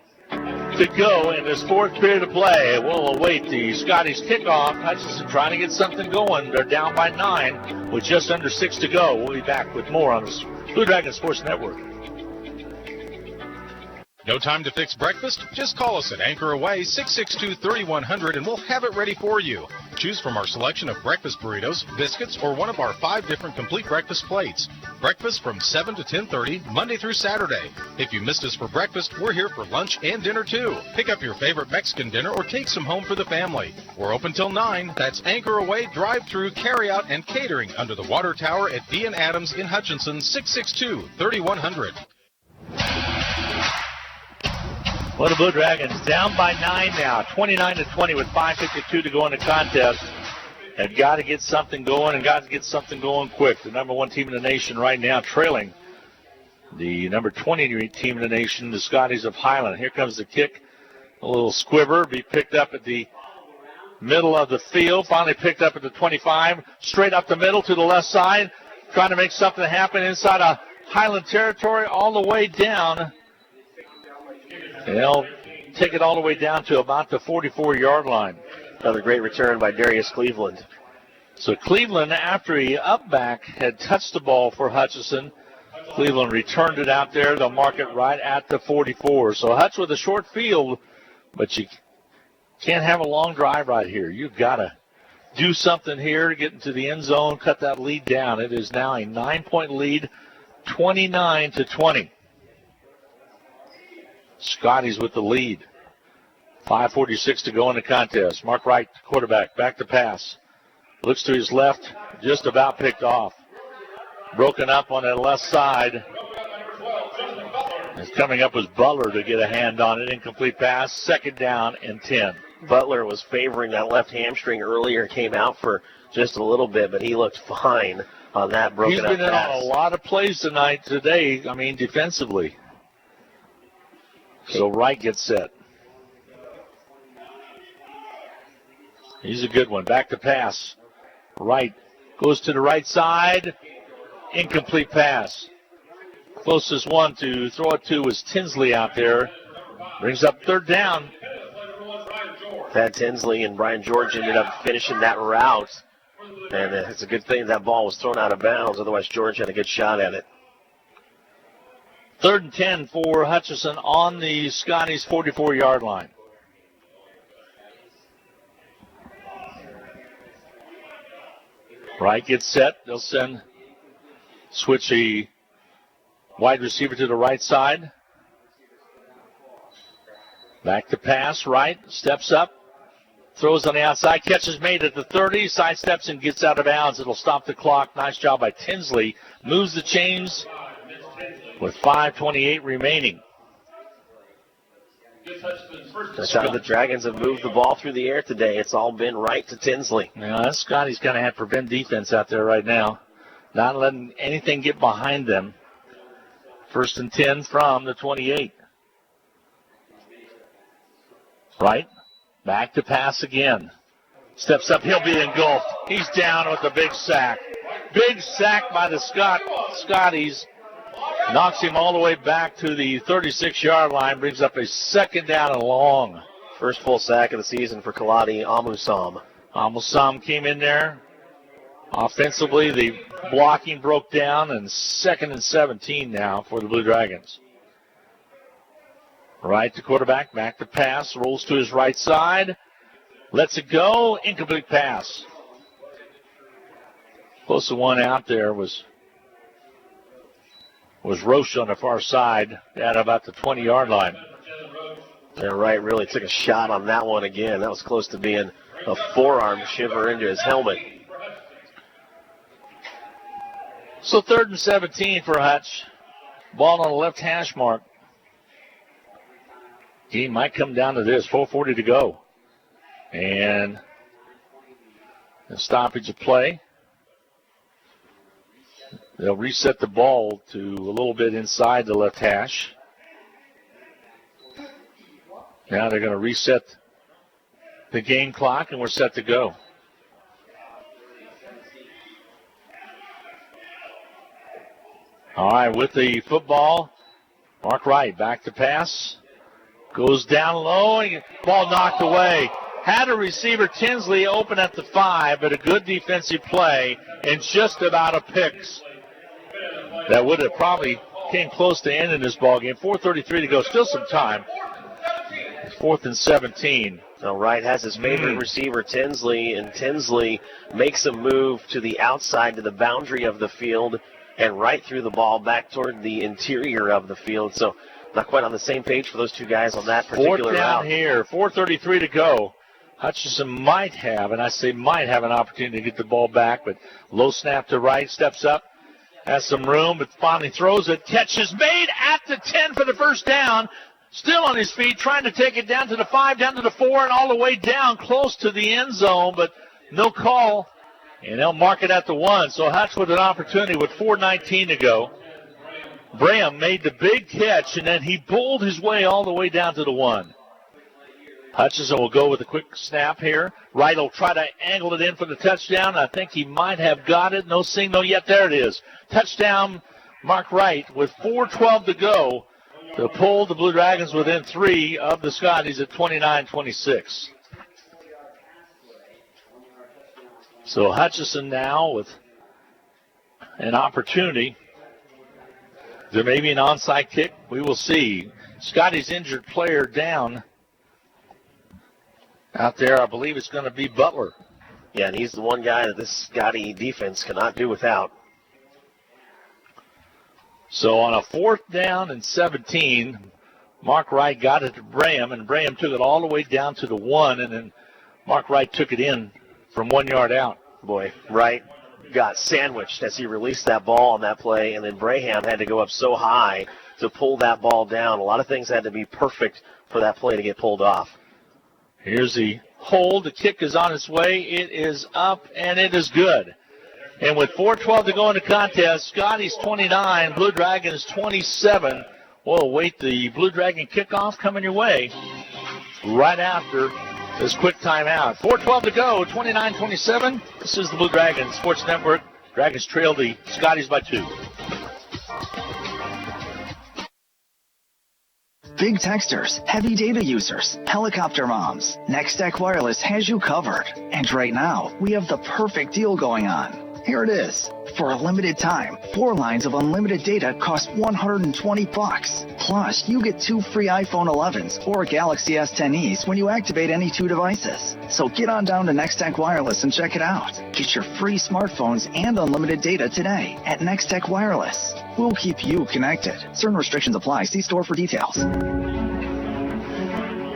to go in this fourth period of play. We'll await the Scotties kickoff. Hutchinson trying to get something going. They're down by 9 with just under 6 to go. We'll be back with more on the Blue Dragon Sports Network. No time to fix breakfast? Just call us at Anchor Away 662-3100 and we'll have it ready for you. Choose from our selection of breakfast burritos, biscuits, or one of our 5 different complete breakfast plates. Breakfast from 7 to 10:30, Monday through Saturday. If you missed us for breakfast, we're here for lunch and dinner too. Pick up your favorite Mexican dinner or take some home for the family. We're open till 9. That's Anchor Away, drive-through, carry-out, and catering under the water tower at D&. Adams in Hutchinson, 662-3100. Well, the Blue Dragons down by 9 now, 29-20 with 5:52 to go in the contest. Have got to get something going and got to get something going quick. The number 1 team in the nation right now trailing the number 20 team in the nation, the Scotties of Highland. Here comes the kick. A little squibber, be picked up at the middle of the field. Finally picked up at the 25. Straight up the middle to the left side. Trying to make something happen inside of Highland territory all the way down. And they'll take it all the way down to about the 44-yard line. Another great return by Darius Cleveland. So Cleveland, after he up back, had touched the ball for Hutchinson. Cleveland returned it out there. They'll mark it right at the 44. So Hutch with a short field, but you can't have a long drive right here. You've got to do something here to get into the end zone, cut that lead down. It is now a 9-point lead, 29-20. Scotties with the lead. 5:46 to go in the contest. Mark Wright, quarterback, back to pass. Looks to his left, just about picked off. Broken up on that left side. And coming up was Butler to get a hand on it. Incomplete pass, 2nd down and 10. Butler was favoring that left hamstring earlier, came out for just a little bit, but he looked fine on that broken up pass. He's been in on a lot of plays today, defensively. So Wright gets set. He's a good one. Back to pass. Wright goes to the right side. Incomplete pass. Closest one to throw it to was Tinsley out there. Brings up 3rd down. Thad Tinsley and Brian George ended up finishing that route. And it's a good thing that ball was thrown out of bounds. Otherwise, George had a good shot at it. 3rd and 10 for Hutchinson on the Scotties 44-yard line. Wright gets set. They'll switch the wide receiver to the right side. Back to pass. Wright steps up. Throws on the outside. Catch is made at the 30. Sidesteps and gets out of bounds. It'll stop the clock. Nice job by Tinsley. Moves the chains with 5:28 remaining. That's how the Dragons have moved the ball through the air today. It's all been right to Tinsley. Yeah, Scotty's going to have to prevent defense out there right now. Not letting anything get behind them. 1st and 10 from the 28. Right. Back to pass again. Steps up. He'll be engulfed. He's down with a big sack. Big sack by the Scotties. Knocks him all the way back to the 36-yard line. Brings up a 2nd down and long. First full sack of the season for Kaladi Amusam. Amusam came in there. Offensively, the blocking broke down, and 2nd and 17 now for the Blue Dragons. Right to quarterback, back to pass, rolls to his right side. Lets it go. Incomplete pass. Closest one out there was Roche on the far side at about the 20-yard line. Yeah, Wright really took a shot on that one again. That was close to being a forearm shiver into his helmet. So 3rd and 17 for Hutch. Ball on the left hash mark. Game might come down to this. 4:40 to go. And A stoppage of play. They'll reset the ball to a little bit inside the left hash. Now they're going to reset the game clock, and we're set to go. All right, with the football, Mark Wright back to pass. Goes down low, and ball knocked away. Had a receiver, Tinsley, open at the 5, but a good defensive play and just about a pick. That would have probably came close to ending this ball game. 4:33 to go, still some time. 4th and 17. So Wright has his favorite receiver, Tinsley, and Tinsley makes a move to the outside, to the boundary of the field, and right threw the ball back toward the interior of the field. So not quite on the same page for those two guys on that particular route. 4th down here, 4:33 to go. Hutchinson might have, and I say might have, an opportunity to get the ball back, but low snap to Wright, steps up, has some room, but finally throws it. Catch is made at the 10 for the first down. Still on his feet, trying to take it down to the 5, down to the 4, and all the way down close to the end zone, but no call, and they'll mark it at the 1. So Hutch with an opportunity with 4:19 to go. Braham made the big catch, and then he bowled his way all the way down to the 1. Hutchinson will go with a quick snap here. Wright will try to angle it in for the touchdown. I think he might have got it. No signal yet. There it is. Touchdown, Mark Wright, with 4:12 to go to pull the Blue Dragons within 3 of the Scotties at 29-26. So Hutchinson now with an opportunity. There may be an onside kick. We will see. Scotty's injured player down out there. I believe it's going to be Butler. Yeah, and he's the one guy that this Scotty defense cannot do without. So on a 4th down and 17, Mark Wright got it to Braham, and Braham took it all the way down to the 1, and then Mark Wright took it in from 1 yard out. Boy, Wright got sandwiched as he released that ball on that play, and then Braham had to go up so high to pull that ball down. A lot of things had to be perfect for that play to get pulled off. Here's the hold. The kick is on its way. It is up, and it is good. And with 4:12 to go in the contest, Scotty's 29, Blue Dragons 27. We'll await the Blue Dragon kickoff coming your way right after this quick timeout. 4:12 to go, 29-27. This is the Blue Dragons Sports Network. Dragons trail the Scotties by 2. Big texters, heavy data users, helicopter moms, Nextech Wireless has you covered. And right now, we have the perfect deal going on. Here it is. For a limited time, 4 lines of unlimited data cost $120. Plus, you get 2 free iPhone 11s or Galaxy S10es when you activate any 2 devices. So get on down to Nextech Wireless and check it out. Get your free smartphones and unlimited data today at Nextech Wireless. We'll keep you connected. Certain restrictions apply. See store for details.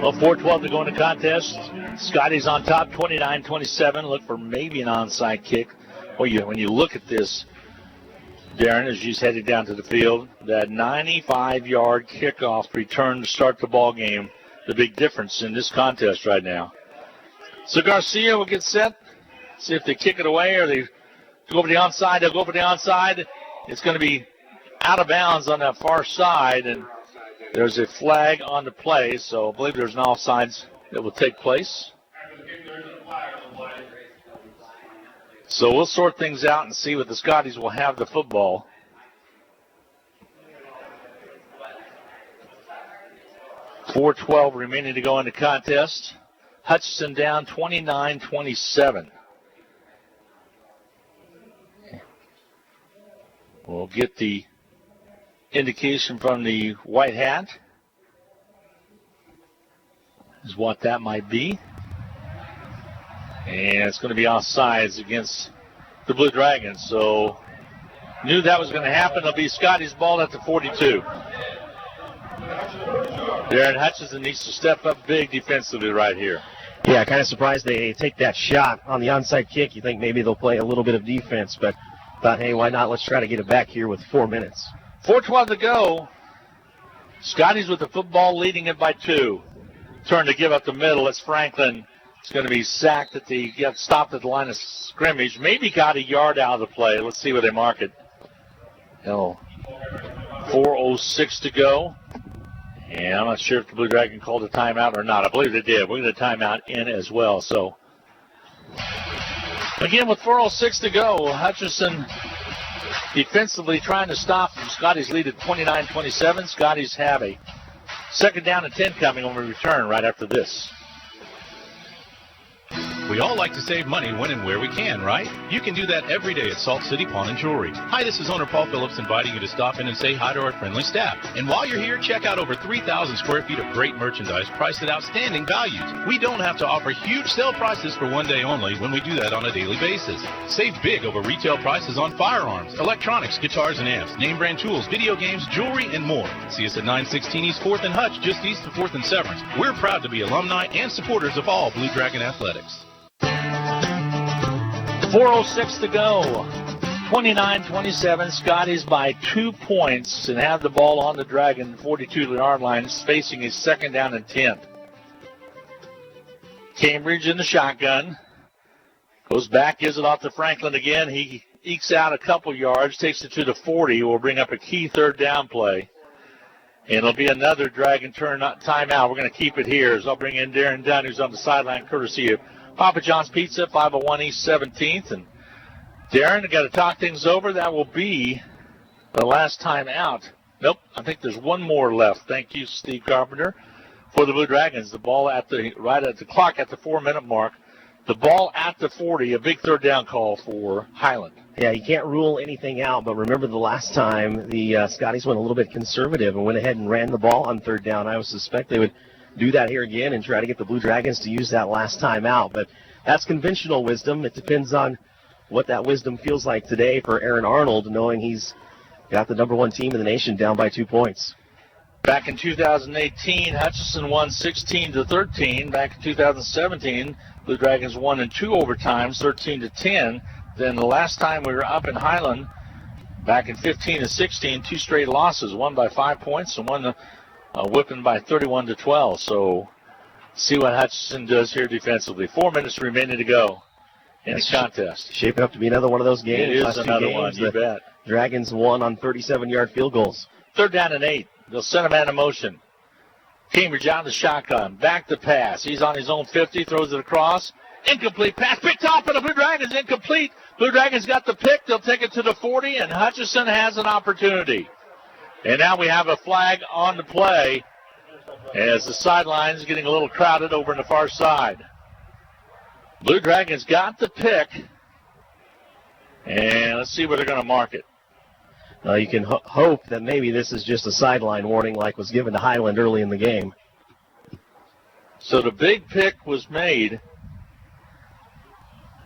Well, 4:12 to go in the contest. Scotty's on top, 29-27. Look for maybe an onside kick. Well, when you look at this, Darren, as he's headed down to the field, that 95-yard kickoff return to start the ball game, the big difference in this contest right now. So Garcia will get set, see if they kick it away or they go for the onside. They'll go for the onside. It's going to be out of bounds on that far side, and there's a flag on the play, so I believe there's an offsides that will take place. So we'll sort things out and see what the Scotties will have the football. .412 remaining to go in the contest. Hutchinson down 29-27. We'll get the indication from the white hat is what that might be. And it's going to be offsides against the Blue Dragons. So knew that was going to happen. It'll be Scotty's ball at the 42. Darren Hutchinson needs to step up big defensively right here. Yeah, kind of surprised they take that shot on the onside kick. You think maybe they'll play a little bit of defense, but thought, hey, why not? Let's try to get it back here with 4 minutes. 4:12 to go. Scotty's with the football, leading it by 2. Turn to give up the middle. It's Franklin. It's going to be sacked got stopped at the line of scrimmage. Maybe got a yard out of the play. Let's see where they mark it. 4:06 to go. And I'm not sure if the Blue Dragon called a timeout or not. I believe they did. We're going to timeout in as well. So, again, with 4:06 to go, Hutchinson defensively trying to stop them. Scotties lead at 29-27. Scotties have a second down and 10 coming when we return right after this. We all like to save money when and where we can, right? You can do that every day at Salt City Pawn and Jewelry. Hi, this is owner Paul Phillips inviting you to stop in and say hi to our friendly staff. And while you're here, check out over 3,000 square feet of great merchandise priced at outstanding values. We don't have to offer huge sale prices for one day only when we do that on a daily basis. Save big over retail prices on firearms, electronics, guitars and amps, name brand tools, video games, jewelry, and more. See us at 916 East 4th and Hutch, just east of 4th and Severance. We're proud to be alumni and supporters of all Blue Dragon athletics. 4:06 to go. 29-27. Scotties by 2 points and have the ball on the Dragon 42-yard line, facing a second down and 10. Cambridge in the shotgun. Goes back, gives it off to Franklin again. He ekes out a couple yards, takes it to the 40. Will bring up a key third down play. And it'll be another Dragon turn timeout. We're going to keep it here as I'll bring in Darren Dunn, who's on the sideline, courtesy of Papa John's Pizza, 501 East 17th. And Darren, I got to talk things over. That will be the last time out. Nope, I think there's one more left. Thank you, Steve Carpenter, for the Blue Dragons. The ball right at the clock at the 4-minute mark. The ball at the 40, a big third down call for Highland. Yeah, you can't rule anything out, but remember the last time the Scotties went a little bit conservative and went ahead and ran the ball on third down. I would suspect they would do that here again and try to get the Blue Dragons to use that last time out. But that's conventional wisdom. It depends on what that wisdom feels like today for Aaron Arnold, knowing he's got the number 1 team in the nation down by 2 points. Back in 2018, Hutchinson won 16-13. Back in 2017, Blue Dragons won in 2 overtimes, 13-10. Then the last time we were up in Highland, back in 15 and 16, 2 straight losses, one by 5 points and one whipping by 31-12. So see what Hutchinson does here defensively. 4 minutes remaining to go in the contest. Shaping up to be another one of those games. It is last another 2 games, one, you bet. Dragons won on 37-yard field goals. Third down and 8. They'll send a man in motion. Cambridge out in the shotgun. Back to pass. He's on his own 50. Throws it across. Incomplete pass. Picked off by the Blue Dragons. Incomplete. Blue Dragons got the pick. They'll take it to the 40, and Hutchinson has an opportunity. And now we have a flag on the play as the sideline is getting a little crowded over on the far side. Blue Dragons got the pick. And let's see where they're going to mark it. You can hope that maybe this is just a sideline warning like was given to Highland early in the game. So the big pick was made.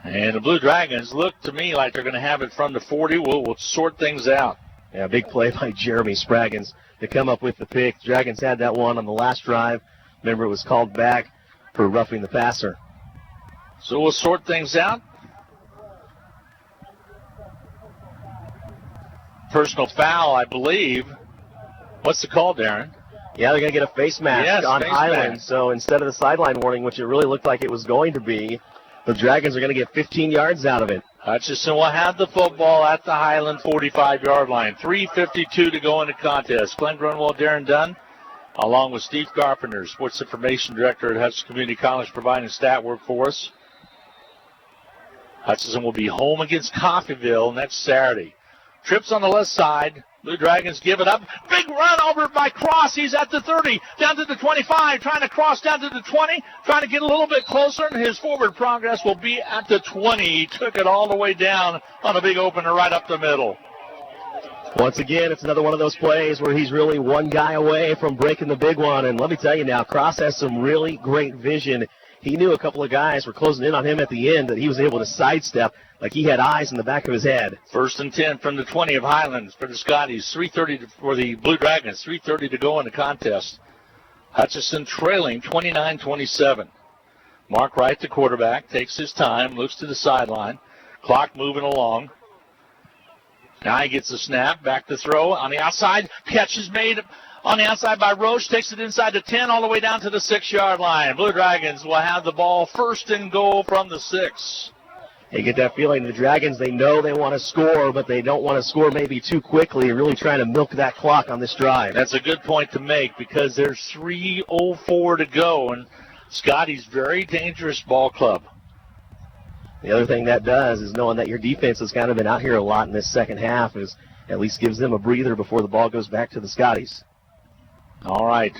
And the Blue Dragons look to me like they're going to have it from the 40. We'll sort things out. Yeah, big play by Jeremy Spraggins to come up with the pick. Dragons had that one on the last drive. Remember, it was called back for roughing the passer. So we'll sort things out. Personal foul, I believe. What's the call, Darren? Yeah, they're going to get a face mask on Highland. Mask. So instead of the sideline warning, which it really looked like it was going to be, the Dragons are going to get 15 yards out of it. Hutchinson will have the football at the Highland 45-yard line. 3:52 to go in the contest. Glenn Grunwald, Darren Dunn, along with Steve Carpenter, Sports Information Director at Hutchinson Community College, providing stat work for us. Hutchinson will be home against Coffeyville next Saturday. Trips on the left side. Blue Dragons give it up. Big run over by Cross. He's at the 30, down to the 25, trying to cross down to the 20, trying to get a little bit closer, and his forward progress will be at the 20. He took it all the way down on a big opener right up the middle. Once again, it's another one of those plays where he's really one guy away from breaking the big one. And let me tell you now, Cross has some really great vision. He knew a couple of guys were closing in on him at the end that he was able to sidestep like he had eyes in the back of his head. 1st and 10 from the 20 of Highlands for the Scotties. 3:30 for the Blue Dragons. 3:30 to go in the contest. Hutchinson trailing 29-27. Mark Wright, the quarterback, takes his time, looks to the sideline. Clock moving along. Now he gets the snap, back to throw on the outside. Catch is made on the outside by Roche, takes it inside the 10 all the way down to the 6-yard line. Blue Dragons will have the ball first and goal from the 6. You get that feeling the Dragons, they know they want to score, but they don't want to score maybe too quickly, really trying to milk that clock on this drive. That's a good point to make because there's 3:04 to go, and Scotty's very dangerous ball club. The other thing that does is knowing that your defense has kind of been out here a lot in this second half is at least gives them a breather before the ball goes back to the Scotties. All right.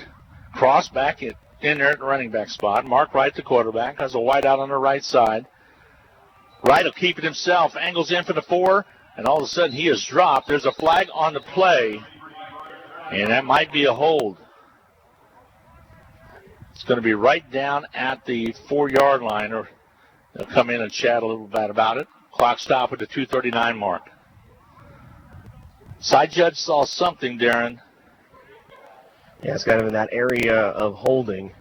Cross back in there at the running back spot. Mark Wright, the quarterback, has a wide out on the right side. Wright will keep it himself. Angles in for the 4, and all of a sudden he is dropped. There's a flag on the play, and that might be a hold. It's going to be right down at the 4-yard line, or they'll come in and chat a little bit about it. Clock stop at the 2:39 mark. Side judge saw something, Darren. Yeah, it's kind of in that area of holding.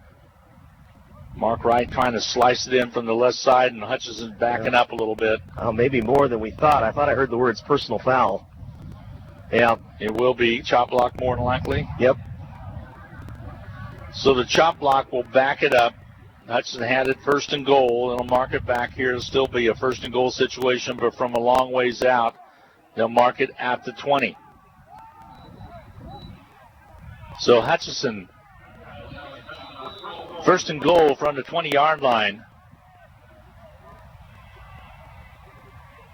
Mark Wright trying to slice it in from the left side, and Hutchinson backing up a little bit. Maybe more than we thought. I thought I heard the words personal foul. Yeah. It will be chop block more than likely. Yep. So the chop block will back it up. Hutchinson had it first and goal. It'll mark it back here. It'll still be a first and goal situation, but from a long ways out, they'll mark it at the 20. So Hutchinson, first and goal from the 20-yard line.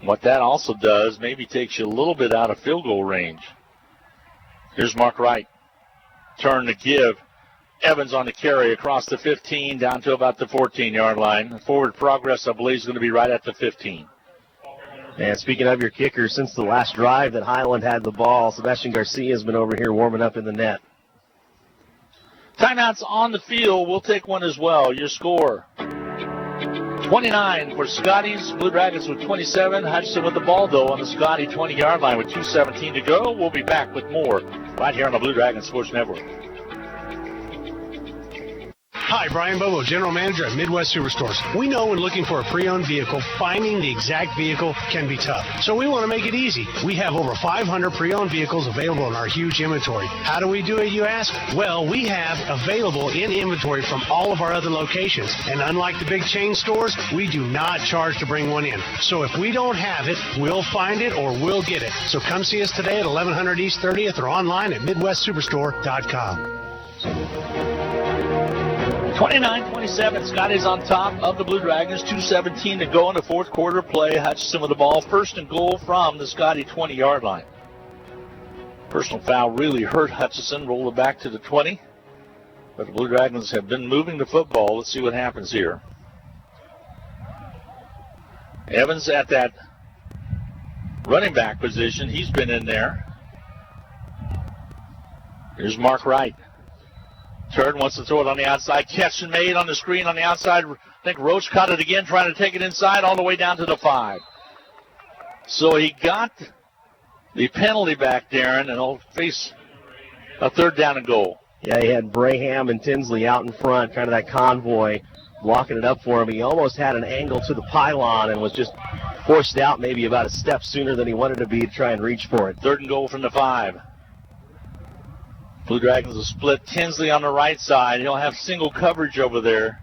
What that also does, maybe takes you a little bit out of field goal range. Here's Mark Wright. Turn to give. Evans on the carry across the 15 down to about the 14-yard line. Forward progress, I believe, is going to be right at the 15. And speaking of your kicker, since the last drive that Highland had the ball, Sebastian Garcia has been over here warming up in the net. Timeouts on the field. We'll take one as well. Your score: 29 for Scotties. Blue Dragons with 27. Hutchinson with the ball, though, on the Scotty 20-yard line with 2:17 to go. We'll be back with more right here on the Blue Dragons Sports Network. Hi, Brian Bobo, General Manager at Midwest Superstores. We know when looking for a pre-owned vehicle, finding the exact vehicle can be tough. So we want to make it easy. We have over 500 pre-owned vehicles available in our huge inventory. How do we do it, you ask? Well, we have available in inventory from all of our other locations. And unlike the big chain stores, we do not charge to bring one in. So if we don't have it, we'll find it or we'll get it. So come see us today at 1100 East 30th or online at MidwestSuperstore.com. 29-27, Scotty's on top of the Blue Dragons. 2:17 to go in the fourth quarter play. Hutchinson with the ball, first and goal from the Scotty 20-yard line. Personal foul really hurt Hutchinson. Rolled it back to the 20. But the Blue Dragons have been moving the football. Let's see what happens here. Evans at that running back position. He's been in there. Here's Mark Wright. Turn wants to throw it on the outside. Catch and made on the screen on the outside. I think Roach caught it again, trying to take it inside all the way down to the 5. So he got the penalty back, Darren, and he'll face a third down and goal. Yeah, he had Braham and Tinsley out in front, kind of that convoy, blocking it up for him. He almost had an angle to the pylon and was just forced out maybe about a step sooner than he wanted to be to try and reach for it. Third and goal from the 5. Blue Dragons will split Tinsley on the right side. He'll have single coverage over there.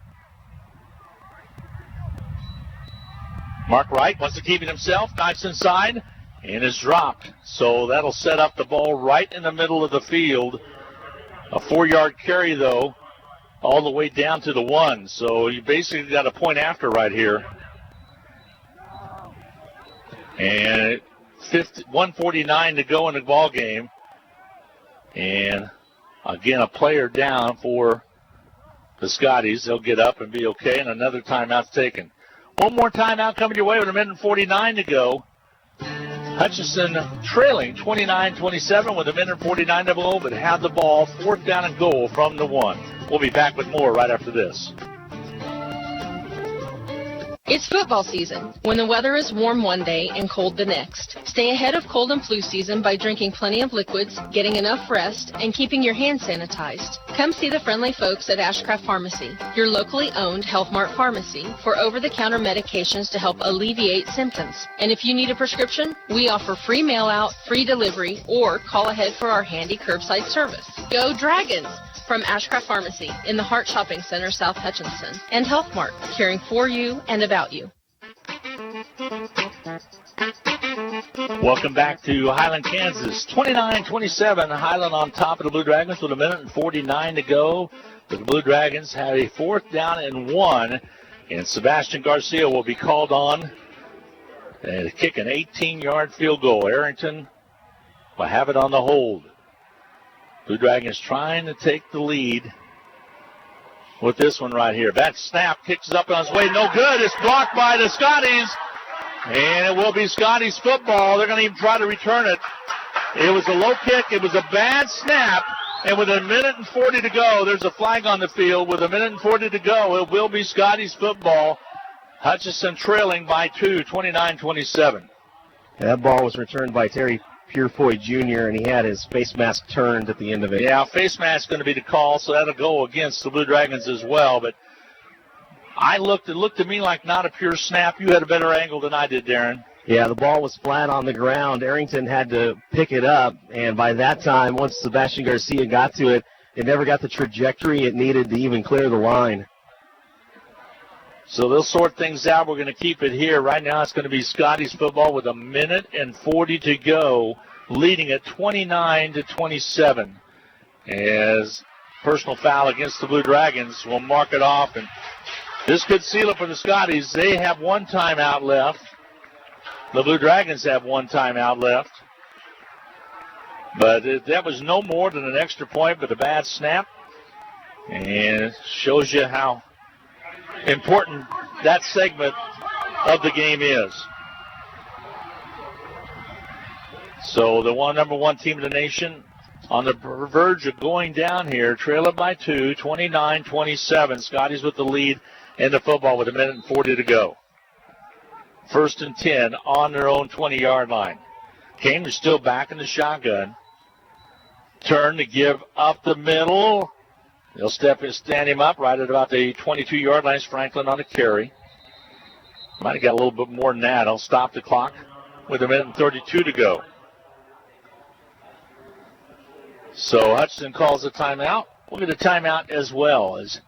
Mark Wright wants to keep it himself. Dives inside and is dropped. So that'll set up the ball right in the middle of the field. A 4-yard carry, though, all the way down to the 1. So you basically got a point after right here. And 1:49 to go in the ball game. And, again, a player down for the Scotties. They'll get up and be okay, and another timeout's taken. One more timeout coming your way with 1:49 to go. Hutchinson trailing 29-27 with 1:49 to go, but have the ball, fourth down and goal from the 1. We'll be back with more right after this. It's football season, when the weather is warm one day and cold the next. Stay ahead of cold and flu season by drinking plenty of liquids, getting enough rest, and keeping your hands sanitized. Come see the friendly folks at Ashcraft Pharmacy, your locally owned Health Mart pharmacy, for over-the-counter medications to help alleviate symptoms. And if you need a prescription, we offer free mail-out, free delivery, or call ahead for our handy curbside service. Go Dragons! From Ashcraft Pharmacy in the Hart Shopping Center, South Hutchinson, and Health Mart, caring for you and about you. Welcome back to Highland, Kansas. 29-27, Highland on top of the Blue Dragons with 1:49 to go. The Blue Dragons have a 4th down and 1, and Sebastian Garcia will be called on to kick an 18-yard field goal. Arrington will have it on the hold. Blue Dragons trying to take the lead with this one right here. That snap kicks up on its way. No good. It's blocked by the Scotties. And it will be Scotties football. They're going to even try to return it. It was a low kick. It was a bad snap. And with 1:40 to go, there's a flag on the field. With 1:40 to go, it will be Scotties football. Hutchinson trailing by 2, 29-27. That ball was returned by Terry Purefoy Jr., and he had his face mask turned at the end of it. Yeah, face mask going to be the call, so that'll go against the Blue Dragons as well. But it looked to me like not a pure snap. You had a better angle than I did, Darren. Yeah, the ball was flat on the ground. Arrington had to pick it up, and by that time, once Sebastian Garcia got to it, it never got the trajectory it needed to even clear the line. So they'll sort things out. We're going to keep it here. Right now it's going to be Scotties football with 1:40 to go, leading at 29-27. As personal foul against the Blue Dragons will mark it off. And this could seal it for the Scotties. They have one timeout left. The Blue Dragons have one timeout left. But that was no more than an extra point, but a bad snap. And it shows you how important that segment of the game is. So the number one team in the nation on the verge of going down here, trailing by 2, 29-27. Scotties with the lead in the football with 1:40 to go. 1st and 10 on their own 20-yard line. Cambridge still back in the shotgun. Turn to give up the middle. They'll stand him up right at about the 22-yard line. Franklin on a carry. Might have got a little bit more than that. I'll stop the clock with 1:32 to go. So Hutchinson calls a timeout. We'll get a timeout as well. As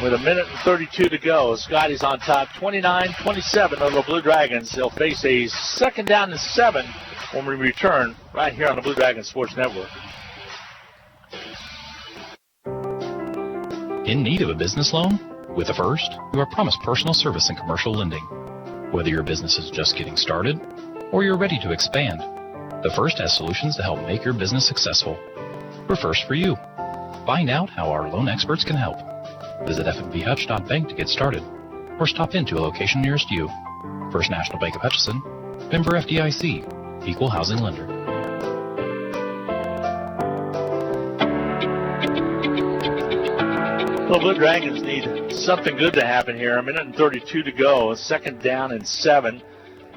with 1:32 to go, Scotties on top, 29-27 over the Blue Dragons. They'll face a 2nd down and 7 when we return right here on the Blue Dragons Sports Network. In need of a business loan? With the First, you are promised personal service and commercial lending. Whether your business is just getting started or you're ready to expand, the First has solutions to help make your business successful. We're first for you. Find out how our loan experts can help. Visit fnbhutch.bank to get started or stop into a location nearest you. First National Bank of Hutchinson, member FDIC, equal housing lender. The Blue Dragons need something good to happen here. 1:32 to go. 2nd down and 7.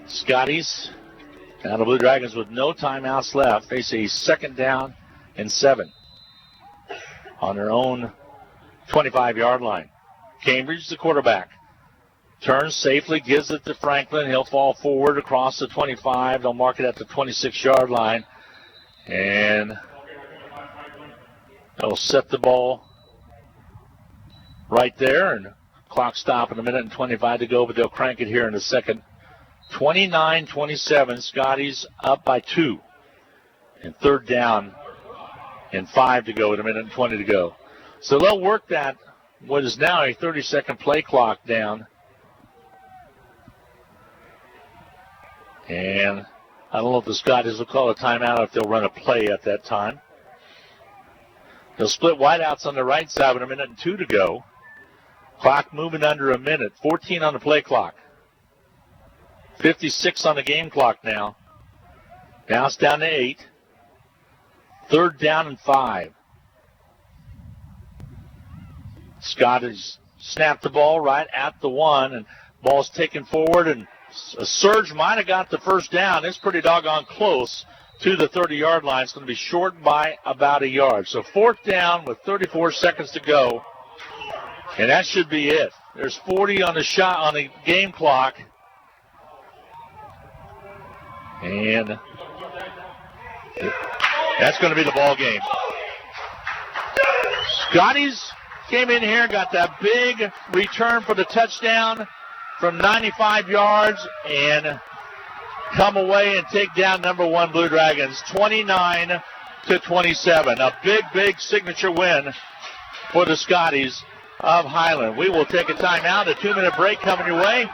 Scotties, now the Blue Dragons with no timeouts left, face a 2nd down and 7 on their own 25-yard line. Cambridge, the quarterback, turns safely, gives it to Franklin. He'll fall forward across the 25. They'll mark it at the 26-yard line. And they'll set the ball right there, and clock stop at 1:25 to go, but they'll crank it here in a second. 29-27, Scotties up by 2. And 3rd down and 5 to go with 1:20 to go. So they'll work that, what is now a 30-second play clock down. And I don't know if the Scotties will call a timeout or if they'll run a play at that time. They'll split wideouts on the right side with 1:02 to go. Clock moving under a minute. 14 on the play clock. 56 on the game clock now. Now it's down to 8. 3rd down and 5. Scotties snapped the ball right at the 1, and Ball's taken forward, and Surge might have got the first down. It's pretty doggone close to the 30-yard line. It's going to be short by about a yard. So 4th down with 34 seconds to go, and that should be it. There's 40 on the game clock, and that's going to be the ball game. Scotties came in here, got that big return for the touchdown from 95 yards, and come away and take down number 1 Blue Dragons 29-27. A big signature win for the Scotties of Highland. We will take a timeout, a 2-minute break coming your way.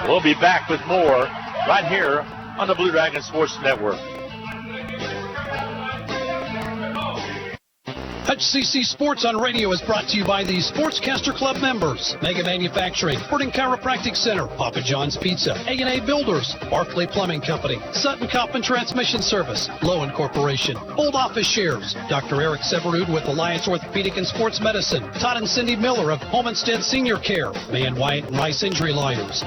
We'll be back with more right here on the Blue Dragon Sports Network. HCC Sports on Radio is brought to you by the Sportscaster Club members: Mega Manufacturing, Sporting Chiropractic Center, Papa John's Pizza, A&A Builders, Barclay Plumbing Company, Sutton Kaufman Transmission Service, Lowen Corporation, Old Office Shares, Dr. Eric Severud with Alliance Orthopedic and Sports Medicine, Todd and Cindy Miller of Homestead Senior Care, Van Wyatt and Rice Injury Lawyers,